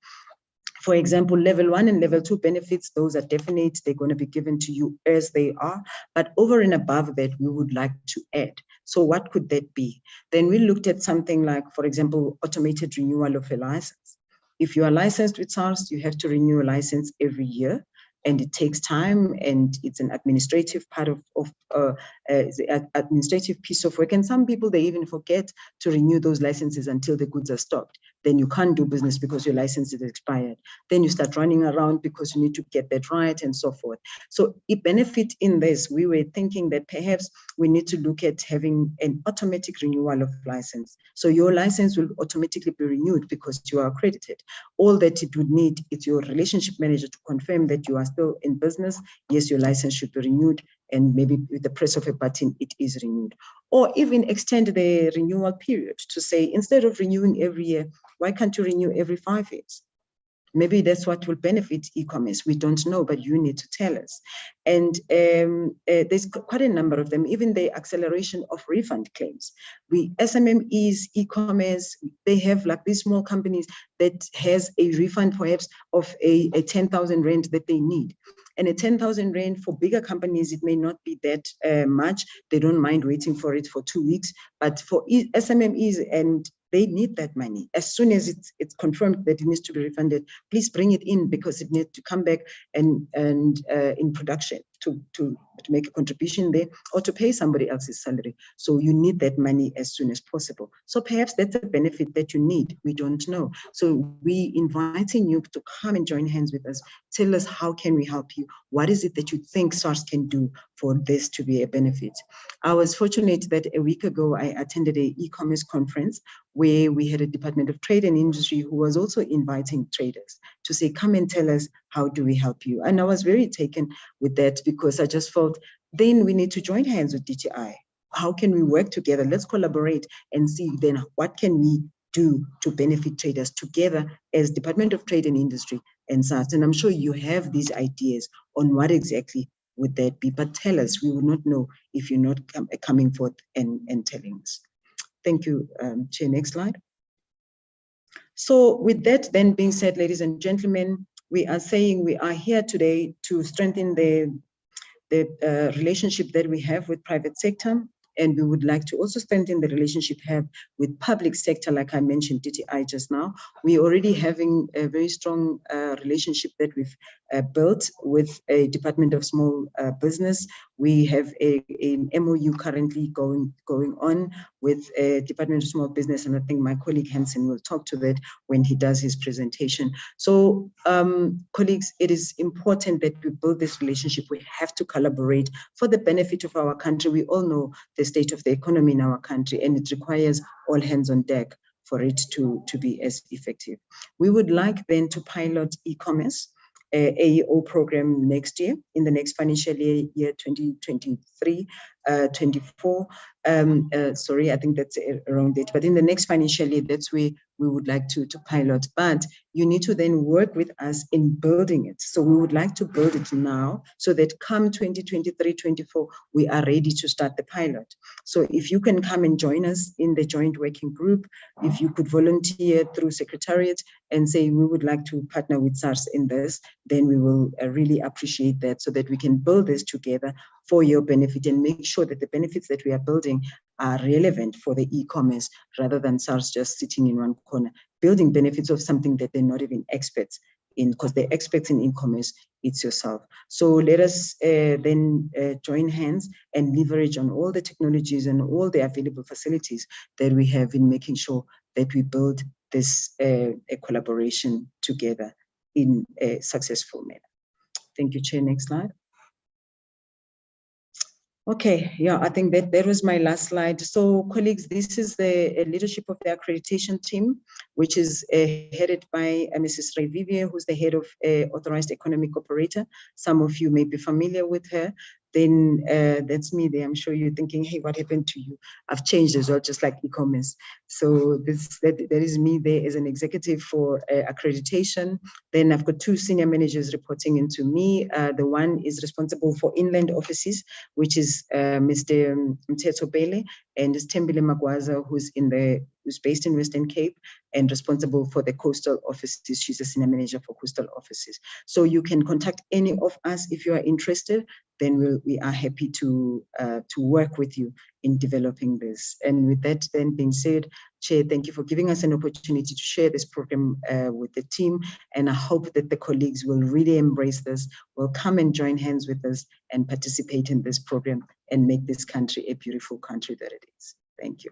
For example, level 1 and level 2 benefits, those are definite. They're going to be given to you as they are. But over and above that, we would like to add. So what could that be? Then we looked at something like, for example, automated renewal of a license. If you are licensed with SARS, you have to renew a license every year. And it takes time, and it's an administrative part of administrative piece of work. And some people, they even forget to renew those licenses until the goods are stocked. Then you can't do business because your license is expired. Then you start running around because you need to get that right and so forth. So a benefit in this, we were thinking that perhaps we need to look at having an automatic renewal of license. So your license will automatically be renewed because you are accredited. All that it would need is your relationship manager to confirm that you are still in business. Yes, your license should be renewed, and maybe with the press of a button, it is renewed. Or even extend the renewal period to say, instead of renewing every year, why can't you renew every 5 years? Maybe that's what will benefit e-commerce. We don't know, but you need to tell us. And there's quite a number of them, even the acceleration of refund claims. SMMEs, e-commerce, they have like these small companies that has a refund perhaps of a 10,000 rand that they need. And a 10,000 rand for bigger companies, it may not be that much. They don't mind waiting for it for 2 weeks. But for SMMEs and They need that money. As soon as it's confirmed that it needs to be refunded, please bring it in because it needs to come back and in production to make a contribution there or to pay somebody else's salary. So you need that money as soon as possible. So perhaps that's a benefit that you need. We don't know. So we inviting you to come and join hands with us. Tell us, how can we help you? What is it that you think SARS can do for this to be a benefit? I was fortunate that a week ago, I attended an e-commerce conference where we had a Department of Trade and Industry who was also inviting traders to say, come and tell us, how do we help you? And I was very taken with that because I just felt then we need to join hands with DTI. How can we work together? Let's collaborate and see then what can we do to benefit traders together as Department of Trade and Industry and SARS. And I'm sure you have these ideas on what exactly would that be, but tell us. We would not know if you're not coming forth and telling us. Thank you, Chair. Next slide. So with that then being said, ladies and gentlemen, we are saying we are here today to strengthen the relationship that we have with private sector. And we would like to also strengthen the relationship have with public sector, like I mentioned, DTI just now. We're already having a very strong relationship that we've built with a Department of Small Business. We have an MOU currently going on with a Department of Small Business, and I think my colleague Hansen will talk to that when he does his presentation. So colleagues, it is important that we build this relationship. We have to collaborate for the benefit of our country. We all know the state of the economy in our country, and it requires all hands on deck for it to be as effective. We would like then to pilot e-commerce AEO program next year, in the next financial year 2023-24. Sorry, I think that's a wrong date, but in the next financial year, that's where we would like to pilot. But you need to then work with us in building it. So we would like to build it now so that come 2023-24, we are ready to start the pilot. So if you can come and join us in the joint working group, if you could volunteer through Secretariat and say, we would like to partner with SARS in this, then we will really appreciate that so that we can build this together for your benefit and make sure that the benefits that we are building are relevant for the e-commerce rather than SARS just sitting in one corner, building benefits of something that they're not even experts in, because they're experts in e-commerce, it's yourself. So let us then join hands and leverage on all the technologies and all the available facilities that we have in making sure that we build this a collaboration together in a successful manner. Thank you, Chair. Next slide. Okay, yeah, I think that was my last slide. So colleagues, this is the leadership of the accreditation team, which is headed by Mrs. Ray Vivier, who's the head of Authorized Economic Operator. Some of you may be familiar with her. Then that's me there. I'm sure you're thinking, hey, what happened to you? I've changed as well, just like e-commerce. So that is me there as an executive for accreditation. Then I've got two senior managers reporting into me. The one is responsible for inland offices, which is Mr. Mteto Bele, and Tembile Magwaza, who's based in Western Cape and responsible for the coastal offices. She's a senior manager for coastal offices. So you can contact any of us if you are interested. Then we are happy to work with you in developing this. And with that then being said, Chair, thank you for giving us an opportunity to share this program with the team. And I hope that the colleagues will really embrace this, will come and join hands with us and participate in this program and make this country a beautiful country that it is. Thank you.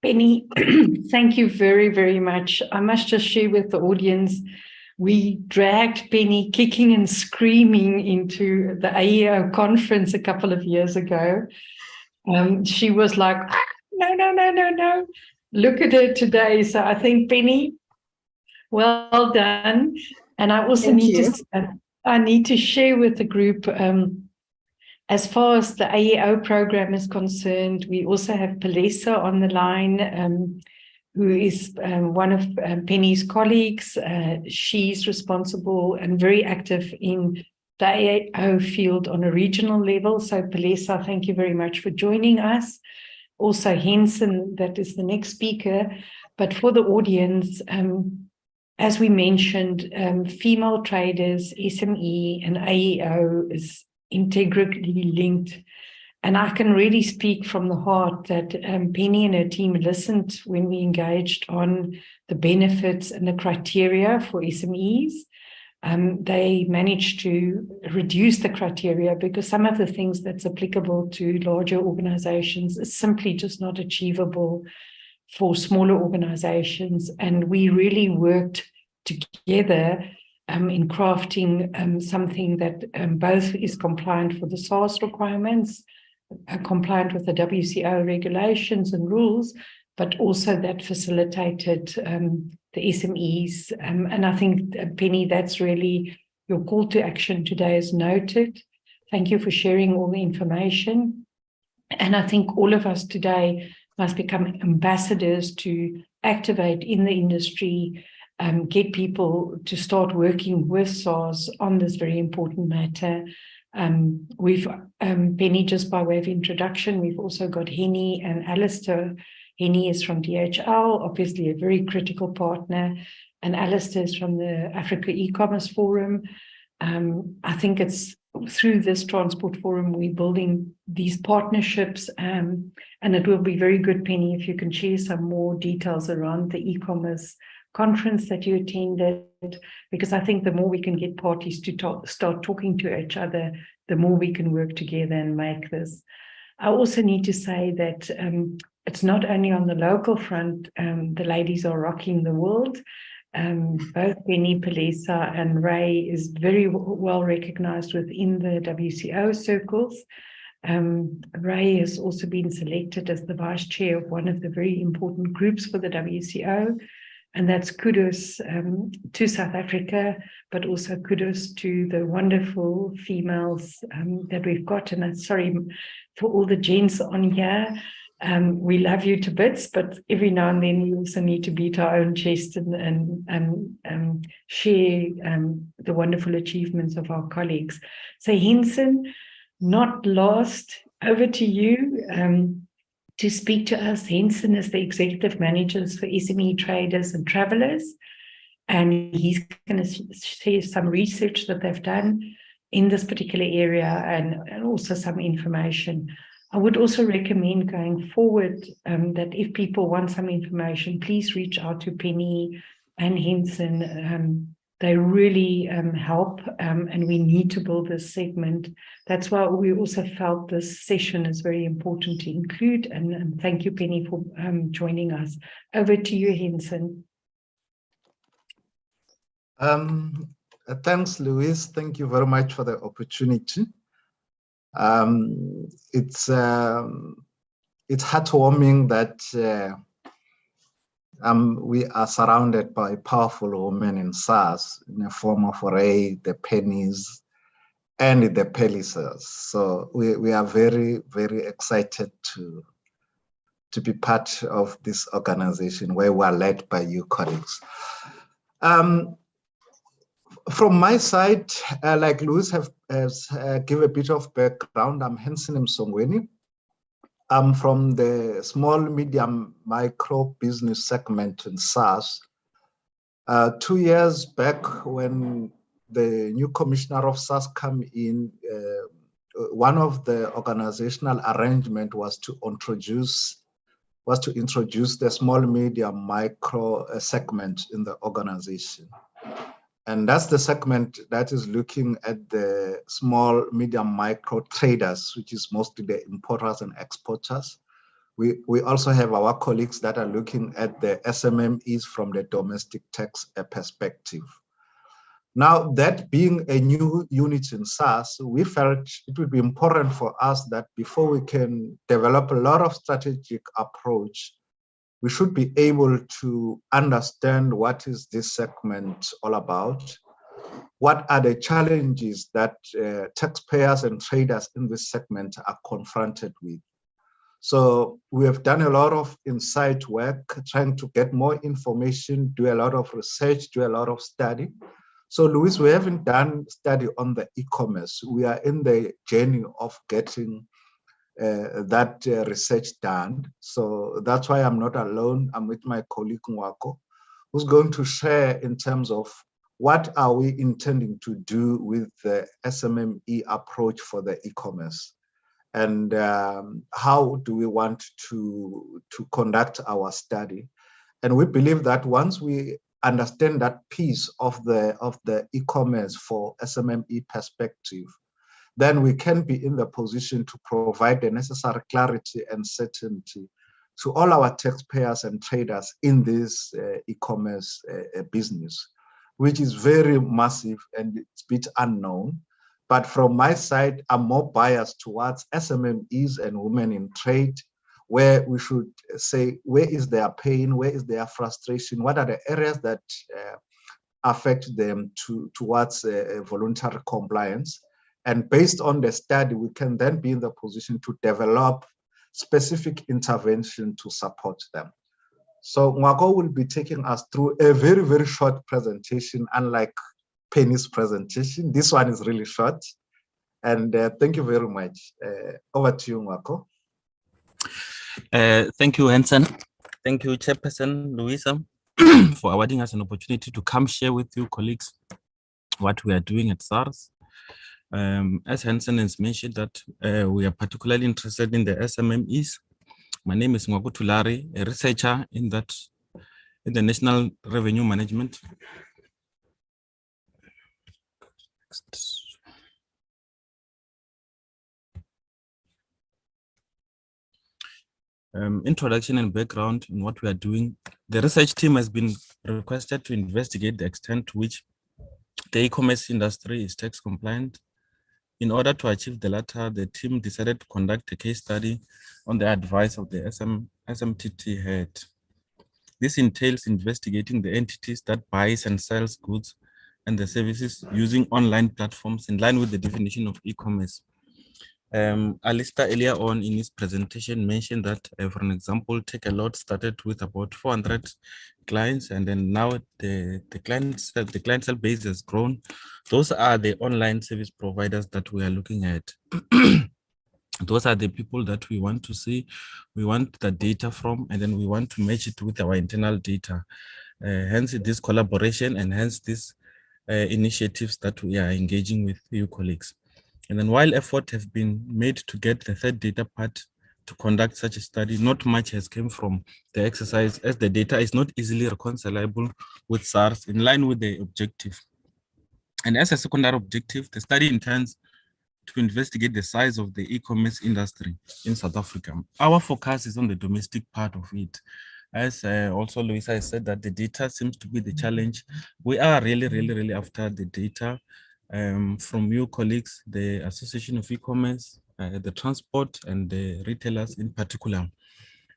Penny, thank you very, very much. I must just share with the audience, we dragged Penny kicking and screaming into the AEO conference a couple of years ago. She was like, no. Look at her today. So I think, Penny, well done. And I also need to share with the group, as far as the AEO program is concerned, we also have Palesa on the line, who is one of Penny's colleagues. She's responsible and very active in the AEO field on a regional level. So Palesa, thank you very much for joining us. Also Henson, that is the next speaker. But for the audience, as we mentioned, female traders, SME and AEO is integrally linked. And I can really speak from the heart that Penny and her team listened when we engaged on the benefits and the criteria for SMEs. They managed to reduce the criteria because some of the things that's applicable to larger organizations is simply just not achievable for smaller organizations. And we really worked together in crafting something that both is compliant for the SARS requirements, compliant with the WCO regulations and rules, but also that facilitated the SMEs. And I think, Penny, that's really your call to action today is noted. Thank you for sharing all the information. And I think all of us today must become ambassadors to activate in the industry, get people to start working with SARS on this very important matter. We've, Penny, just by way of introduction, we've also got Henny and Alistair. Henny is from DHL, obviously a very critical partner, and Alistair is from the Africa E-commerce Forum. I think it's through this Transport Forum, we're building these partnerships, and it will be very good, Penny, if you can share some more details around the e-commerce conference that you attended, because I think the more we can get parties to start talking to each other, the more we can work together and make this. I also need to say that it's not only on the local front, the ladies are rocking the world. Both Penny Palesa and Ray is very well recognized within the WCO circles. Ray has also been selected as the vice chair of one of the very important groups for the WCO. And that's kudos to South Africa, but also kudos to the wonderful females that we've got. And I'm sorry for all the gents on here. We love you to bits, but every now and then we also need to beat our own chest and share the wonderful achievements of our colleagues. So Henson, not last, over to you. To speak to us. Henson is the executive manager for SME traders and travelers, and he's going to share some research that they've done in this particular area and also some information. I would also recommend going forward that if people want some information, please reach out to Penny and Henson. They really help, and we need to build this segment. That's why we also felt this session is very important to include. And thank you, Penny, for joining us. Over to you, Henson. Thanks, Louise. Thank you very much for the opportunity. It's heartwarming that we are surrounded by powerful women in SARS in the form of Ray, the Pennies, and the Palisas. So we are very, very excited to be part of this organization where we are led by you colleagues. From my side, like Louise has given a bit of background, I'm Henson Msongweni. I'm from the small, medium, micro business segment in SARS. 2 years back, when the new commissioner of SARS came in, one of the organizational arrangement was to introduce the small, medium, micro segment in the organization. And that's the segment that is looking at the small, medium, micro traders, which is mostly the importers and exporters. We also have our colleagues that are looking at the SMMEs from the domestic tax perspective. Now, that being a new unit in SARS, we felt it would be important for us that before we can develop a lot of strategic approach, we should be able to understand what is this segment all about, what are the challenges that taxpayers and traders in this segment are confronted with. So we have done a lot of insight work, trying to get more information, do a lot of research, do a lot of study. So Louise, we haven't done study on the e-commerce. We are in the journey of getting that research done. So that's why I'm not alone. I'm with my colleague Nwako, who's going to share in terms of what are we intending to do with the SMME approach for the e-commerce. and how do we want to conduct our study. And we believe that once we understand that piece of the e-commerce for SMME perspective, then we can be in the position to provide the necessary clarity and certainty to all our taxpayers and traders in this e-commerce business, which is very massive and it's a bit unknown. But from my side, I'm more biased towards SMMEs and women in trade, where we should say, where is their pain, where is their frustration, what are the areas that affect them towards voluntary compliance. And based on the study, we can then be in the position to develop specific intervention to support them. So Ngwako will be taking us through a very, very short presentation, unlike Penny's presentation. This one is really short. And thank you very much. Over to you, Ngwako. Thank you, Hansen. Thank you, Chairperson Louisa, for awarding us an opportunity to come share with you, colleagues, what we are doing at SARS. As Hansen has mentioned that we are particularly interested in the SMMEs. My name is Ngwako Thulari, a researcher in the National Revenue Management. Introduction and background in what we are doing. The research team has been requested to investigate the extent to which the e-commerce industry is tax compliant. In order to achieve the latter, the team decided to conduct a case study on the advice of the SMTT head. This entails investigating the entities that buys and sells goods and the services using online platforms in line with the definition of e-commerce. Alistair earlier on in his presentation mentioned that, for an example, Takealot started with about 400 clients, and then now the clientele base has grown. Those are the online service providers that we are looking at. Those are the people that we want to see, we want the data from, and then we want to match it with our internal data. Hence this collaboration and hence these initiatives that we are engaging with you colleagues. And then while efforts have been made to get the third data part to conduct such a study, not much has come from the exercise, as the data is not easily reconcilable with SARS in line with the objective. And as a secondary objective, the study intends to investigate the size of the e-commerce industry in South Africa. Our focus is on the domestic part of it. As also Louisa has said that the data seems to be the challenge. We are really after the data. From you colleagues, the Association of E-Commerce, the transport and the retailers in particular.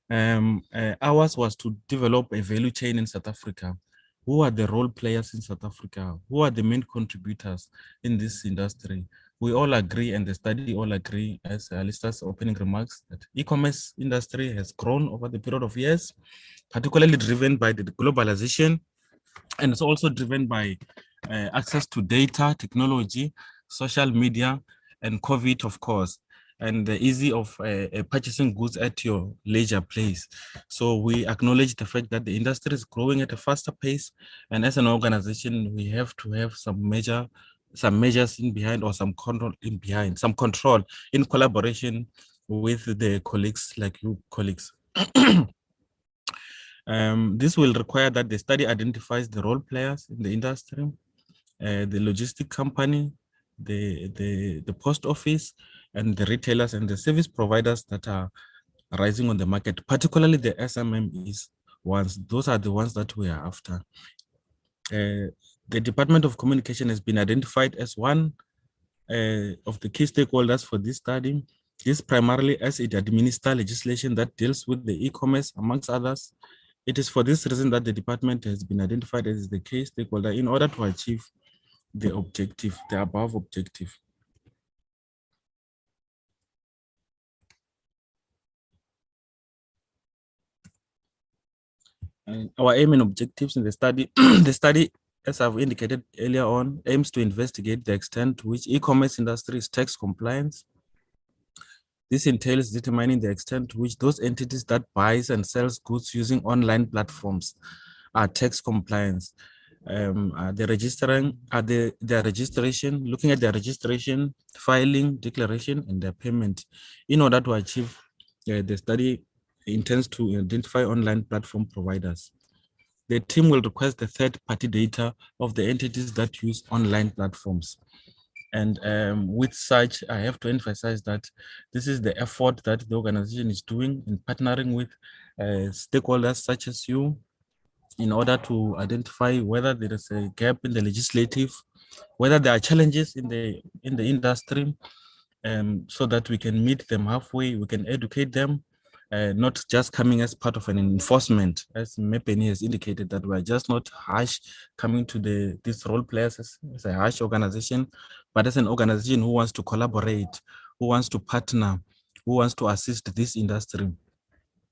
Ours was to develop a value chain in South Africa. Who are the role players in South Africa? Who are the main contributors in this industry? We all agree, and the study all agree, as Alistair's opening remarks, that e-commerce industry has grown over the period of years, particularly driven by the globalization, and it's also driven by access to data, technology, social media, and COVID, of course, and the ease of purchasing goods at your leisure place. So we acknowledge the fact that the industry is growing at a faster pace, and as an organization, we have to have some measures in behind, or some control in behind, some control in collaboration with the colleagues like you colleagues. This will require that the study identifies the role players in the industry, the logistic company, the post office, and the retailers and the service providers that are rising on the market, particularly the SMMEs ones. Those are the ones that we are after. The Department of Communication has been identified as one of the key stakeholders for this study. This primarily as it administers legislation that deals with the e-commerce, amongst others. It is for this reason that the department has been identified as the key stakeholder in order to achieve the objective, the above objective. And our aim and objectives in the study, the study, as I've indicated earlier on, aims to investigate the extent to which e-commerce industry is tax compliance. This entails determining the extent to which those entities that buys and sells goods using online platforms are tax compliance. the registering, their registration, looking at their registration, filing, declaration, and their payment in order to achieve the study intends to identify online platform providers. The team will request the third-party data of the entities that use online platforms. And with such, I have to emphasize that this is the effort that the organization is doing in partnering with stakeholders such as you, in order to identify whether there is a gap in the legislative, whether there are challenges in the industry, so that we can meet them halfway, we can educate them, not just coming as part of an enforcement, as Mepeni has indicated, that we are just not harsh coming to these role players as a harsh organization, but as an organization who wants to collaborate, who wants to partner, who wants to assist this industry.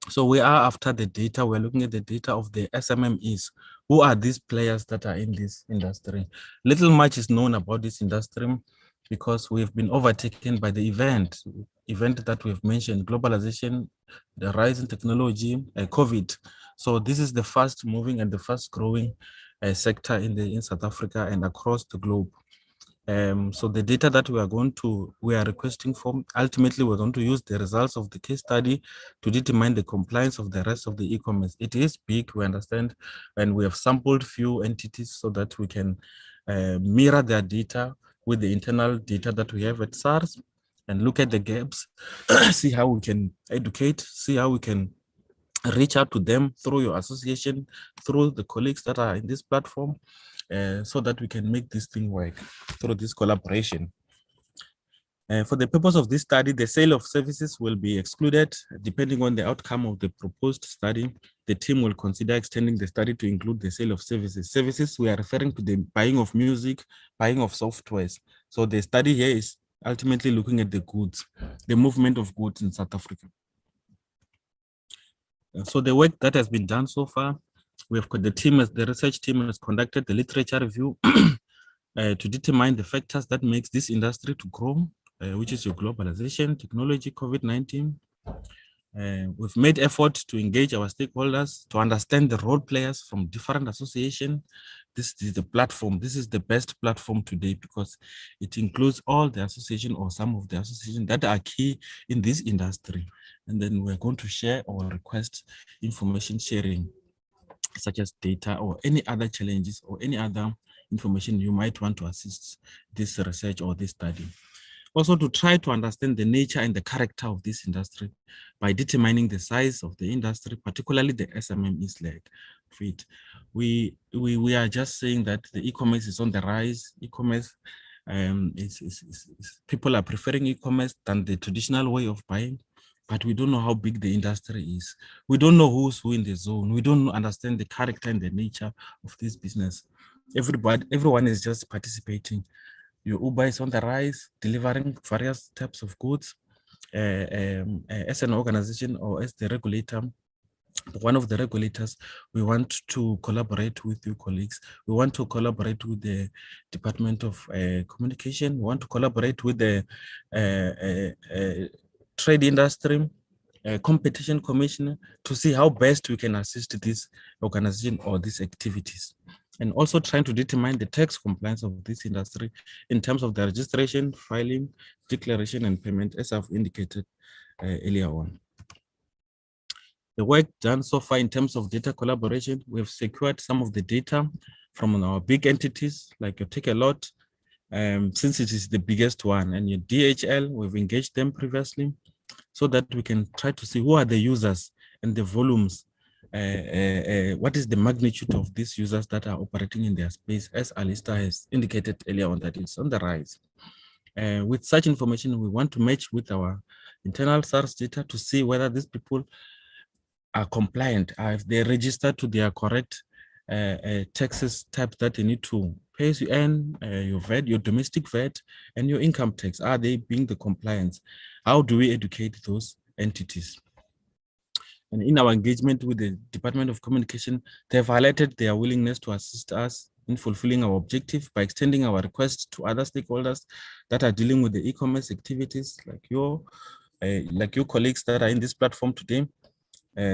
So we are after the data, we're looking at the data of the SMMEs. Who are these players that are in this industry? Little much is known about this industry because we've been overtaken by the event that we've mentioned, globalization, the rise in technology, COVID. So this is the fast moving and the fast growing sector in South Africa and across the globe. So the data that we are requesting for, ultimately we're going to use the results of the case study to determine the compliance of the rest of the e-commerce. It is big, we understand, and we have sampled few entities so that we can mirror their data with the internal data that we have at SARS and look at the gaps, see how we can educate, see how we can reach out to them through your association, through the colleagues that are in this platform, so that we can make this thing work through this collaboration. For the purpose of this study, the sale of services will be excluded. Depending on the outcome of the proposed study, the team will consider extending the study to include the sale of services. Services, we are referring to the buying of music, buying of softwares. So the study here is ultimately looking at the goods, the movement of goods in South Africa. So the work that has been done so far, we have got the research team has conducted the literature review to determine the factors that makes this industry to grow, which is your globalization, technology, COVID-19. We've made effort to engage our stakeholders to understand the role players from different associations. This is the platform. This is the best platform today because it includes all the association or some of the associations that are key in this industry. And then we're going to share or request information sharing, such as data or any other challenges or any other information you might want to assist this research or this study. Also to try to understand the nature and the character of this industry by determining the size of the industry, particularly the SMMEs leg of it. We are just saying that the e-commerce is on the rise. E-commerce, people are preferring e-commerce than the traditional way of buying, but we don't know how big the industry is. We don't know who's who in the zone. We don't understand the character and the nature of this business. Everyone is just participating. Your Uber is on the rise, delivering various types of goods. As an organization or as the regulator, one of the regulators, we want to collaborate with you colleagues. We want to collaborate with the Department of Communication. We want to collaborate with the trade industry, competition commissioner, to see how best we can assist this organization or these activities. And also trying to determine the tax compliance of this industry in terms of the registration, filing, declaration, and payment, as I've indicated earlier on. The work done so far in terms of data collaboration, we have secured some of the data from our big entities like your Takealot, since it is the biggest one, and your DHL, we've engaged them previously so that we can try to see who are the users and the volumes. What is the magnitude of these users that are operating in their space, as Alista has indicated earlier on, that it's on the rise. With such information, we want to match with our internal SARS data to see whether these people are compliant, if they register to their correct taxes type that they need to pay as you earn, your VAT, your domestic VAT, and your income tax. Are they being the compliance? How do we educate those entities? And in our engagement with the Department of Communication, they have highlighted their willingness to assist us in fulfilling our objective by extending our request to other stakeholders that are dealing with the e-commerce activities, like your colleagues that are in this platform today,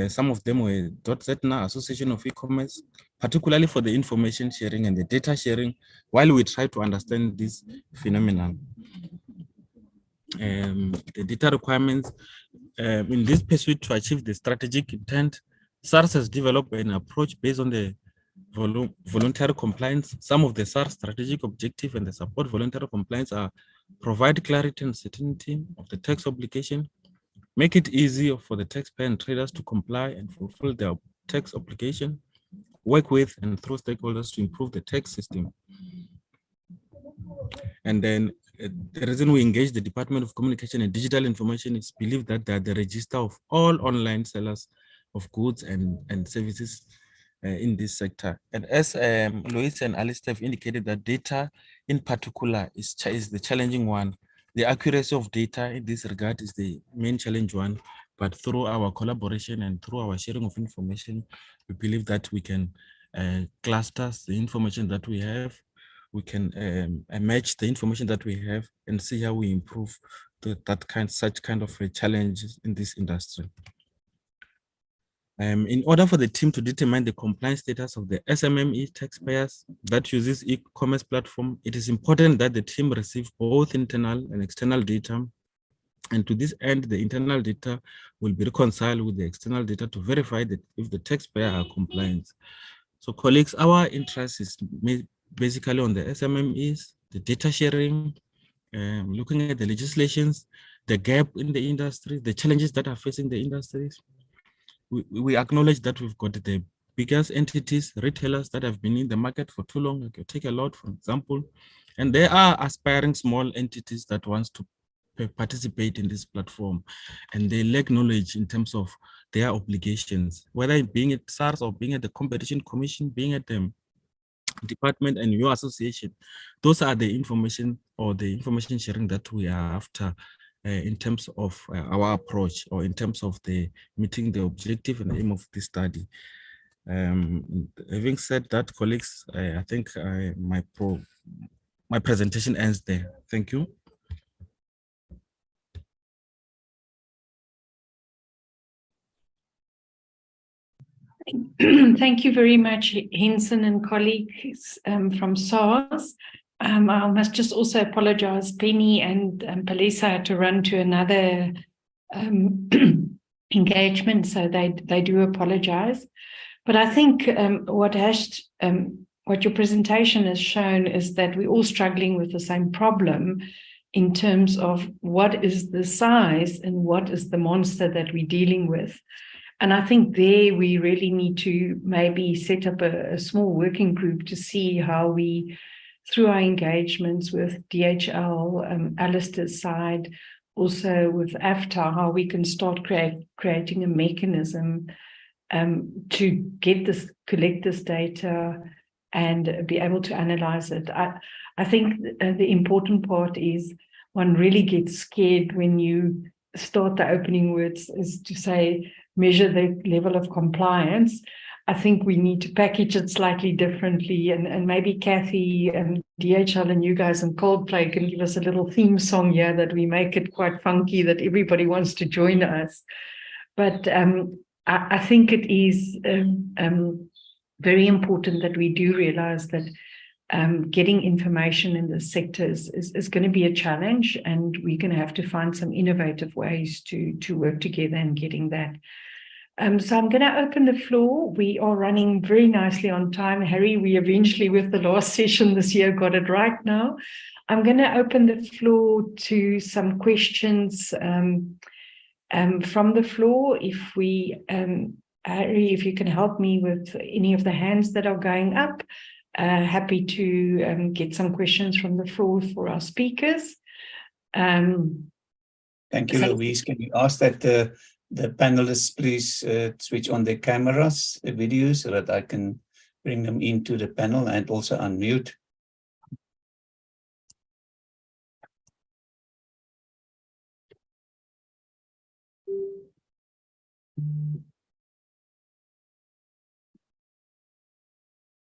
Some of them were .ZNA, Association of E-Commerce, particularly for the information sharing and the data sharing, while we try to understand this phenomenon. The data requirements in this pursuit to achieve the strategic intent, SARS has developed an approach based on the voluntary compliance. Some of the SARS strategic objective and the support voluntary compliance are provide clarity and certainty of the tax obligation, make it easier for the taxpayer and traders to comply and fulfill their tax obligation, work with and through stakeholders to improve the tax system. And then the reason we engage the Department of Communication and Digital Information is believed that they are the register of all online sellers of goods and services in this sector. And as Louise and Alistair have indicated, that data in particular is the challenging one. The accuracy of data in this regard is the main challenge one, but through our collaboration and through our sharing of information, we believe that we can cluster the information that we have. We can match the information that we have and see how we improve such kind of a challenge in this industry. In order for the team to determine the compliance status of the SMME taxpayers that uses e-commerce platform, it is important that the team receive both internal and external data. And to this end, the internal data will be reconciled with the external data to verify that if the taxpayer are compliant. So colleagues, our interest is basically on the SMMEs, the data sharing, looking at the legislations, the gap in the industry, the challenges that are facing the industries. We acknowledge that we've got the biggest entities, retailers that have been in the market for too long. Like Take a Lot, for example, and there are aspiring small entities that wants to participate in this platform, and they lack knowledge in terms of their obligations, whether being at SARS or being at the Competition Commission, being at the department and your association. Those are the information or the information sharing that we are after in terms of our approach or in terms of the meeting the objective and aim of this study. Having said that, colleagues, I think my presentation ends there. Thank you. Thank you very much, Henson and colleagues from SARS. I must just also apologize. Penny and Palesa had to run to another engagement, so they do apologize. But I think what your presentation has shown is that we're all struggling with the same problem in terms of what is the size and what is the monster that we're dealing with. And I think there we really need to maybe set up a small working group to see how we, through our engagements with DHL, Alistair's side, also with AFTA, how we can start creating a mechanism to collect this data and be able to analyze it. I think the important part is one really gets scared when you start the opening words is to say, measure the level of compliance. I think we need to package it slightly differently, and maybe Kathy and DHL and you guys and Coldplay can give us a little theme song here that we make it quite funky, that everybody wants to join us. But I think it is very important that we do realize that getting information in this sector is going to be a challenge, and we're going to have to find some innovative ways to work together in getting that. So I'm going to open the floor. We are running very nicely on time. Harry, we eventually, with the last session this year, got it right now. I'm going to open the floor to some questions from the floor. If we, Harry, if you can help me with any of the hands that are going up, happy to get some questions from the floor for our speakers. Thank you, Louise. Can you ask that the panelists please switch on their cameras, the videos, so that I can bring them into the panel, and also unmute.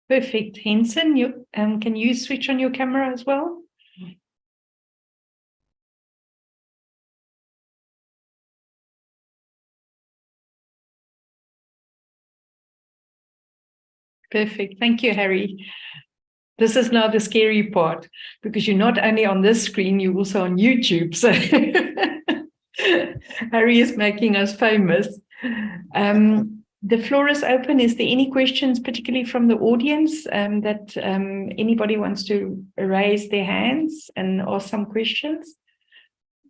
Perfect. Henson, can you switch on your camera as well? Perfect. Thank you, Harry. This is now the scary part, because you're not only on this screen, you're also on YouTube. So Harry is making us famous. The floor is open. Is there any questions, particularly from the audience, that anybody wants to raise their hands and ask some questions?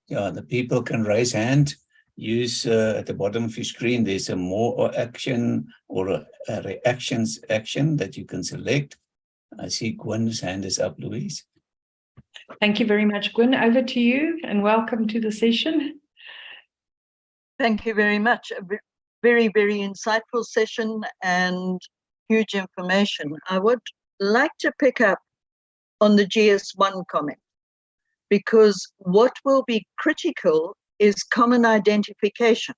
Yeah, the people can raise hand. Use at the bottom of your screen, there's a more action or a reactions action that you can select. I see Gwen's hand is up, Louise. Thank you very much, Gwen. Over to you and welcome to the session. Thank you very much. A very, very insightful session and huge information. I would like to pick up on the GS1 comment, because what will be critical is common identification.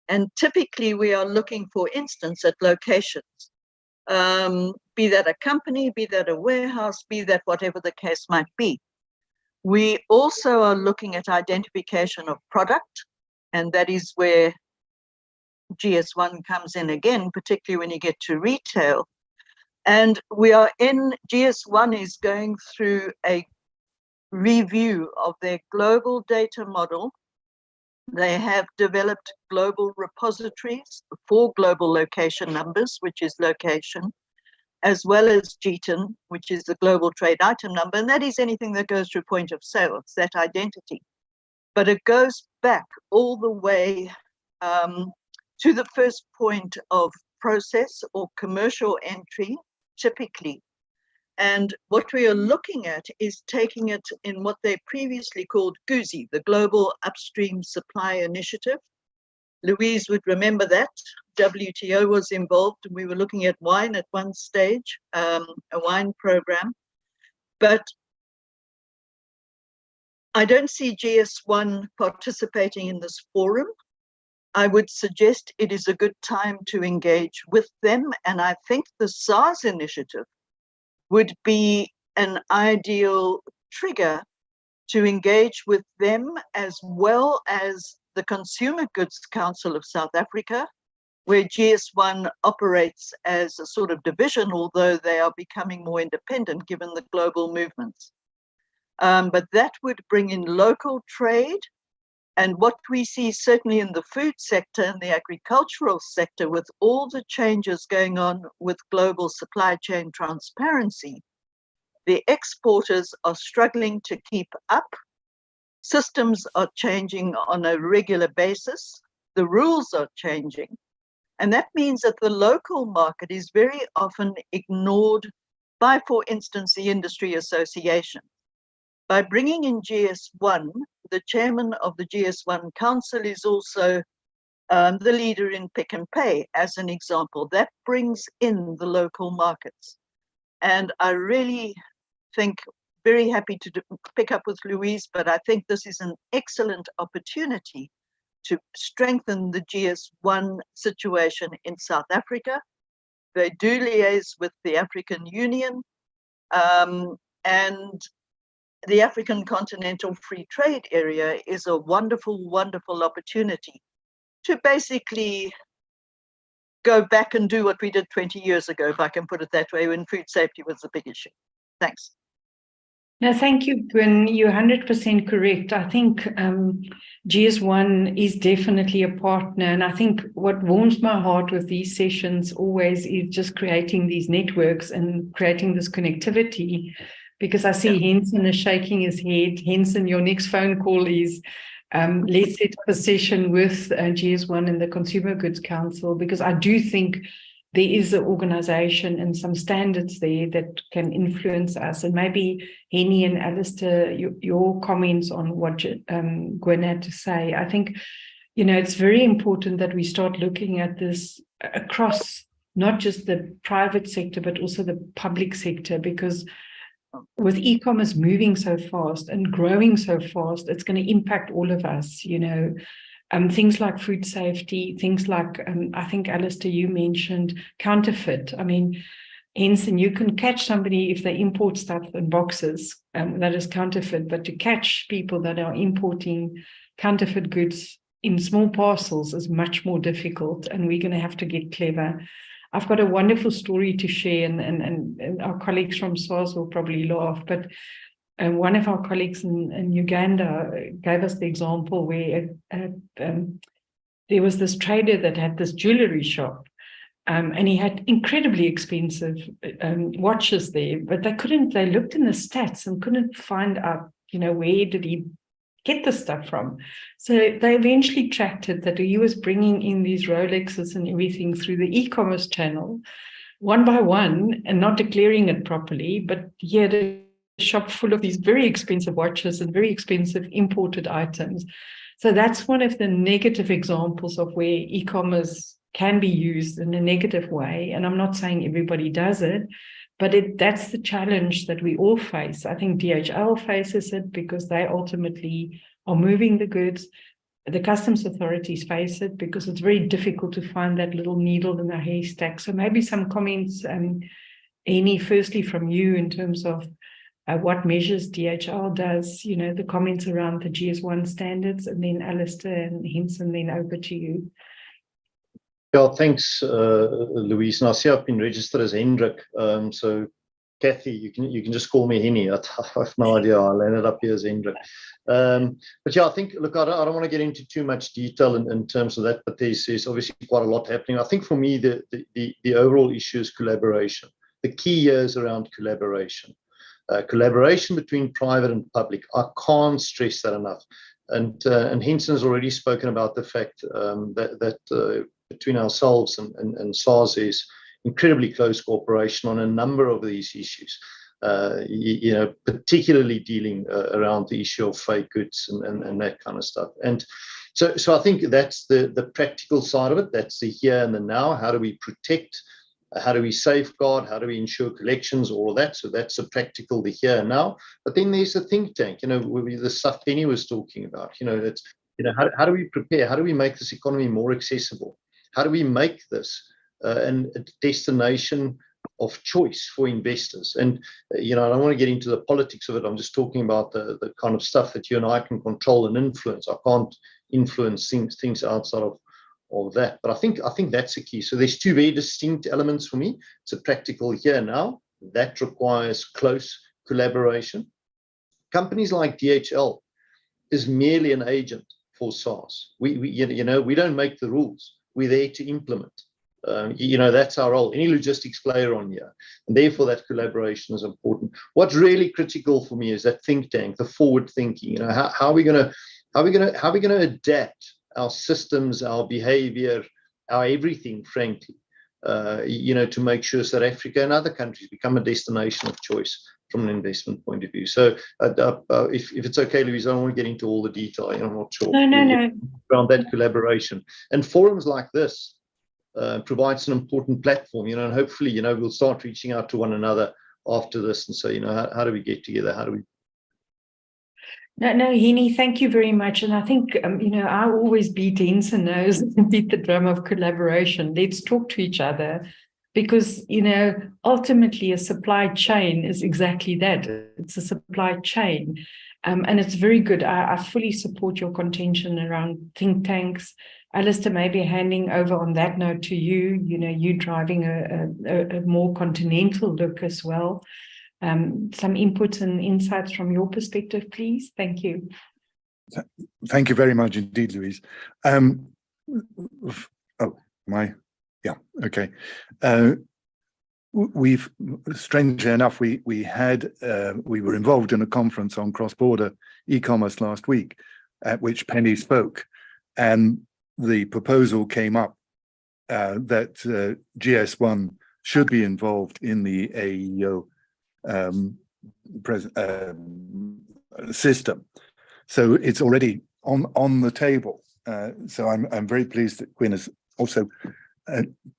And typically we are looking, for instance, at locations, be that a company, be that a warehouse, be that whatever the case might be. We also are looking at identification of product, and that is where GS1 comes in again, particularly when you get to retail. And GS1 is going through a review of their global data model. They have developed global repositories for global location numbers, which is location, as well as GTIN, which is the global trade item number. And that is anything that goes through point of sale, it's that identity. But it goes back all the way to the first point of process or commercial entry, typically. And what we are looking at is taking it in what they previously called GUSI, the Global Upstream Supply Initiative. Louise would remember that. WTO was involved, and we were looking at wine at one stage, a wine program. But I don't see GS1 participating in this forum. I would suggest it is a good time to engage with them. And I think the SARS initiative would be an ideal trigger to engage with them, as well as the Consumer Goods Council of South Africa, where GS1 operates as a sort of division, although they are becoming more independent given the global movements. But that would bring in local trade. And what we see certainly in the food sector and the agricultural sector, with all the changes going on with global supply chain transparency, the exporters are struggling to keep up. Systems are changing on a regular basis. The rules are changing. And that means that the local market is very often ignored by, for instance, the industry association. By bringing in GS1, the chairman of the GS1 Council is also the leader in Pick n Pay, as an example. That brings in the local markets. And I really think, very happy to pick up with Louise, but I think this is an excellent opportunity to strengthen the GS1 situation in South Africa. They do liaise with the African Union, and the African Continental Free Trade Area is a wonderful, wonderful opportunity to basically go back and do what we did 20 years ago, if I can put it that way, when food safety was the big issue. Thanks. No, thank you, Gwen. You're 100% correct. I think GS1 is definitely a partner. And I think what warms my heart with these sessions always is just creating these networks and creating this connectivity. Because I see Henson is shaking his head. Henson, your next phone call is let's set up a session with GS1 and the Consumer Goods Council, because I do think there is an organization and some standards there that can influence us. And maybe Henny and Alistair, your comments on what Gwen had to say. I think, it's very important that we start looking at this across not just the private sector, but also the public sector, because with e-commerce moving so fast and growing so fast, it's going to impact all of us, things like food safety, things like, I think, Alistair, you mentioned counterfeit. I mean, Henson, you can catch somebody if they import stuff in boxes that is counterfeit, but to catch people that are importing counterfeit goods in small parcels is much more difficult, and we're going to have to get clever. I've got a wonderful story to share, and our colleagues from SARS will probably laugh, but one of our colleagues in Uganda gave us the example where there was this trader that had this jewelry shop, and he had incredibly expensive watches there, but they looked in the stats and couldn't find out, where did he get the stuff from. So they eventually tracked it, that he was bringing in these Rolexes and everything through the e-commerce channel, one by one, and not declaring it properly, but he had a shop full of these very expensive watches and very expensive imported items. So that's one of the negative examples of where e-commerce can be used in a negative way. And I'm not saying everybody does it, but that's the challenge that we all face. I think DHL faces it because they ultimately are moving the goods. The customs authorities face it because it's very difficult to find that little needle in a haystack. So maybe some comments, Henny, firstly from you in terms of what measures DHL does, the comments around the GS1 standards, and then Alistair and Henson, then over to you. Yeah, thanks, Louise. And I see I've been registered as Hendrik. So, Kathy, you can just call me Henny. I have no idea. I landed up here as Hendrik. But yeah, I think, look, I don't want to get into too much detail in terms of that, but there's obviously quite a lot happening. I think for me, the overall issue is collaboration. The key here is around collaboration. Collaboration between private and public. I can't stress that enough. And Henson's already spoken about the fact that between ourselves and SARS is incredibly close cooperation on a number of these issues, particularly dealing around the issue of fake goods and that kind of stuff. And so I think that's the practical side of it. That's the here and the now. How do we protect? How do we safeguard? How do we ensure collections? All of that. So that's the practical, the here and now. But then there's a think tank. The stuff Penny was talking about. It's how do we prepare? How do we make this economy more accessible? How do we make this a destination of choice for investors? And I don't want to get into the politics of it. I'm just talking about the kind of stuff that you and I can control and influence. I can't influence things outside of that, but I think that's the key. So there's two very distinct elements for me. It's a practical here now that requires close collaboration. Companies like DHL is merely an agent for SARS. We don't make the rules. We're there to implement. That's our role. Any logistics player on here, and therefore that collaboration is important. What's really critical for me is that think tank, the forward thinking. How are we going to adapt our systems, our behavior, our everything, frankly, to make sure South Africa and other countries become a destination of choice from an investment point of view. So if it's okay, Louise, I don't want to get into all the detail. I'm not sure. No. Around that collaboration. And forums like this provides an important platform, and hopefully, we'll start reaching out to one another after this and say, how do we get together? How do we? No, Henny, thank you very much. And I think, I always beat Henson nose and beat the drum of collaboration. Let's talk to each other because, ultimately a supply chain is exactly that. It's a supply chain. And it's very good. I fully support your contention around think tanks. Alistair, maybe handing over on that note to you, you driving a more continental look as well. Some inputs and insights from your perspective, please. Thank you. Thank you very much indeed, Louise. Okay. We've, strangely enough, we were involved in a conference on cross-border e-commerce last week, at which Penny spoke, and the proposal came up that GS1 should be involved in the AEO system. So it's already on the table. So I'm very pleased that Gwyn has also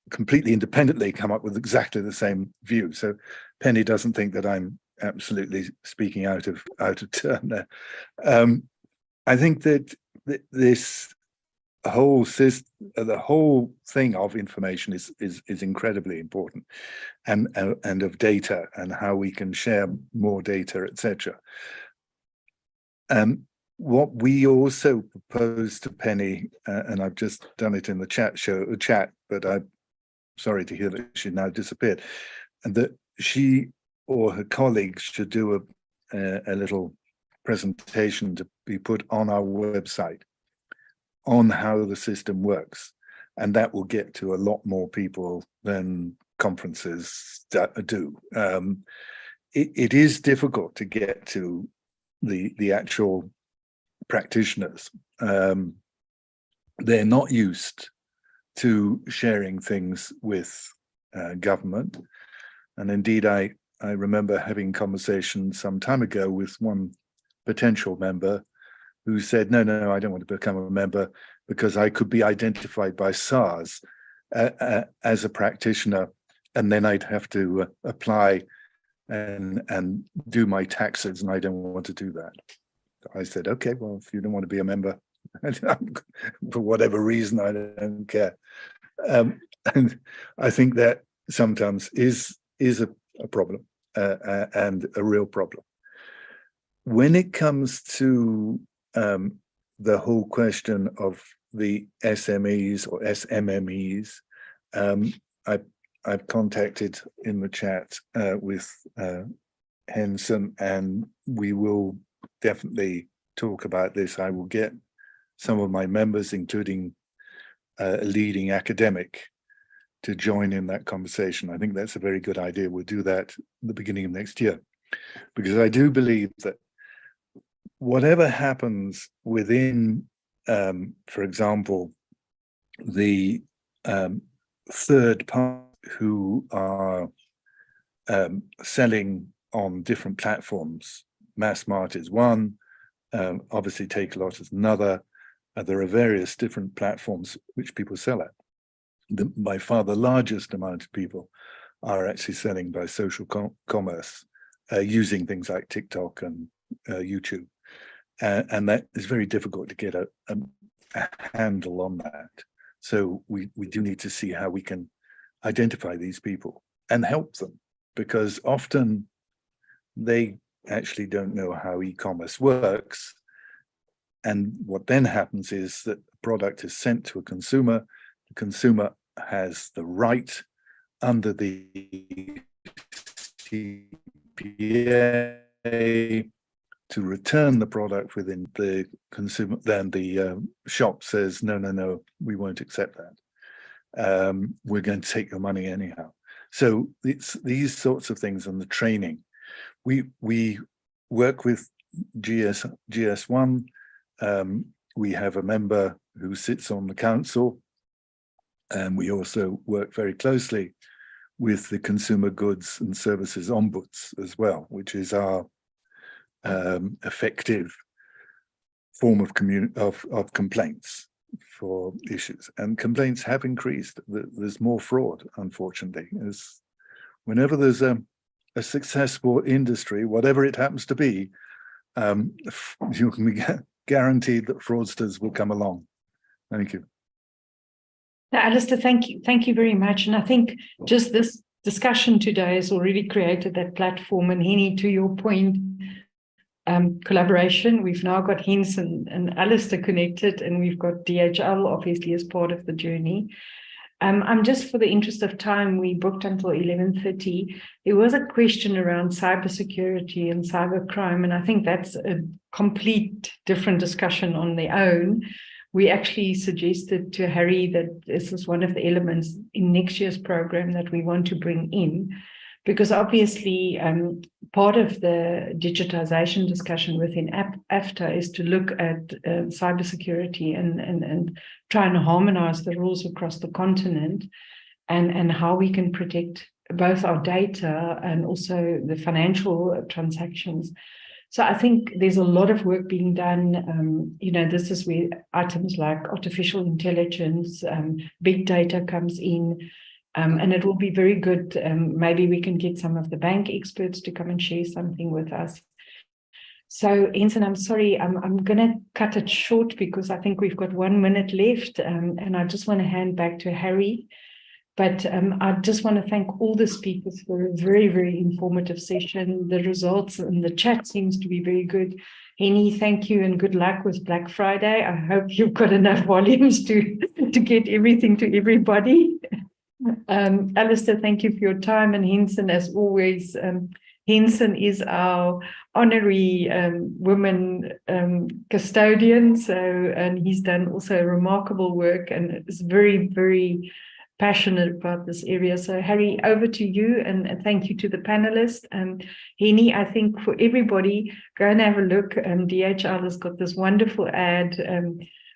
completely independently come up with exactly the same view. So Penny doesn't think that I'm absolutely speaking out of turn there. I think that this whole system, the whole thing of information is incredibly important, and of data and how we can share more data, etc. What we also proposed to Penny, and I've just done it in the chat, but sorry to hear that she now disappeared, and that she or her colleagues should do a little presentation to be put on our website on how the system works, and that will get to a lot more people than conferences do. It is difficult to get to the actual practitioners. They're not used to sharing things with government, and indeed I remember having conversations some time ago with one potential member who said, no, I don't want to become a member because I could be identified by SARS as a practitioner, and then I'd have to apply and do my taxes, and I don't want to do that. I said, okay, well, if you don't want to be a member, for whatever reason, I don't care. And I think that sometimes is a problem, and a real problem. When it comes to the whole question of the SMEs or SMMEs, I've contacted in the chat with Henson, and we will definitely talk about this. I will get some of my members, including a leading academic, to join in that conversation. I think that's a very good idea. We'll do that at the beginning of next year, because I do believe that whatever happens within, for example, the third party who are selling on different platforms, Massmart is one, obviously Takealot is another. There are various different platforms which people sell at. By far the largest amount of people are actually selling by social commerce, using things like TikTok and YouTube. And that is very difficult to get a handle on that. So we do need to see how we can identify these people and help them, because often they actually don't know how e-commerce works. And what then happens is that the product is sent to a consumer. The consumer has the right under the CPA to return the product within the consumer. Then the shop says, no, we won't accept that. We're going to take your money anyhow. So it's these sorts of things and the training. We work with GS1. We have a member who sits on the council, and we also work very closely with the Consumer Goods and Services Ombuds as well, which is our effective form of complaints for issues. And complaints have increased. There's more fraud, unfortunately. Whenever there's a successful industry, whatever it happens to be, you can be guaranteed that fraudsters will come along. Thank you. Now, Alistair, thank you very much. And I think just this discussion today has already created that platform. And Henny, to your point, collaboration. We've now got Henson and Alistair connected, and we've got DHL obviously as part of the journey. I'm just, for the interest of time, we booked until 11:30. There was a question around cybersecurity and cybercrime, and I think that's a complete different discussion on their own. We actually suggested to Harry that this is one of the elements in next year's program that we want to bring in, because obviously part of the digitization discussion within AFTA is to look at cybersecurity and try and harmonize the rules across the continent, and how we can protect both our data and also the financial transactions. So I think there's a lot of work being done. This is where items like artificial intelligence, big data comes in. And it will be very good. Maybe we can get some of the bank experts to come and share something with us. So, Henson, I'm sorry, I'm going to cut it short because I think we've got 1 minute left, and I just want to hand back to Harry. But I just want to thank all the speakers for a very, very informative session. The results and the chat seems to be very good. Henny, thank you and good luck with Black Friday. I hope you've got enough volumes to get everything to everybody. Alistair, thank you for your time. And Henson, as always, Henson is our honorary women custodian. So, and he's done also remarkable work and is very, very passionate about this area. So Harry, over to you, and thank you to the panelists. Henny, I think for everybody, go and have a look. DHL has got this wonderful ad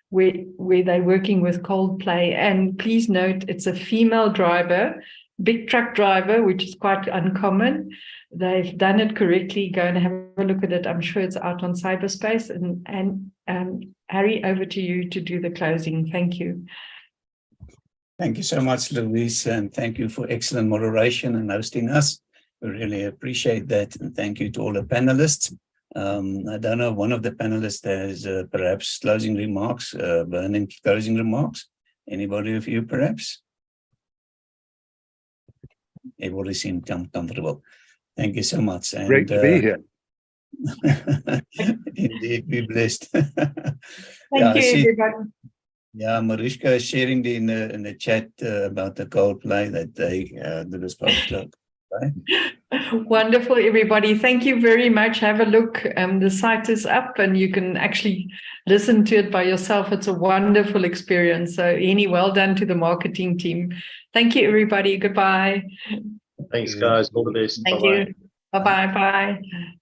where they're working with Coldplay. And please note, it's a female driver, big truck driver, which is quite uncommon. They've done it correctly. Go and have a look at it. I'm sure it's out on cyberspace. And Harry, over to you to do the closing. Thank you. Thank you so much, Louise, and thank you for excellent moderation and hosting us. We really appreciate that, and thank you to all the panelists. I don't know, one of the panelists has perhaps closing remarks, burning closing remarks. Anybody of you, perhaps? Everybody seemed comfortable. Thank you so much. And, Great to be here. Indeed, be blessed. Thank you, everybody. Yeah, Mariska is sharing in the chat about the Coldplay that they do the spot club. Right? Wonderful, everybody. Thank you very much. Have a look. The site is up and you can actually listen to it by yourself. It's a wonderful experience. So, Henny, well done to the marketing team. Thank you, everybody. Goodbye. Thanks, guys. All the best. Thank Bye-bye. you. Bye-bye. Bye.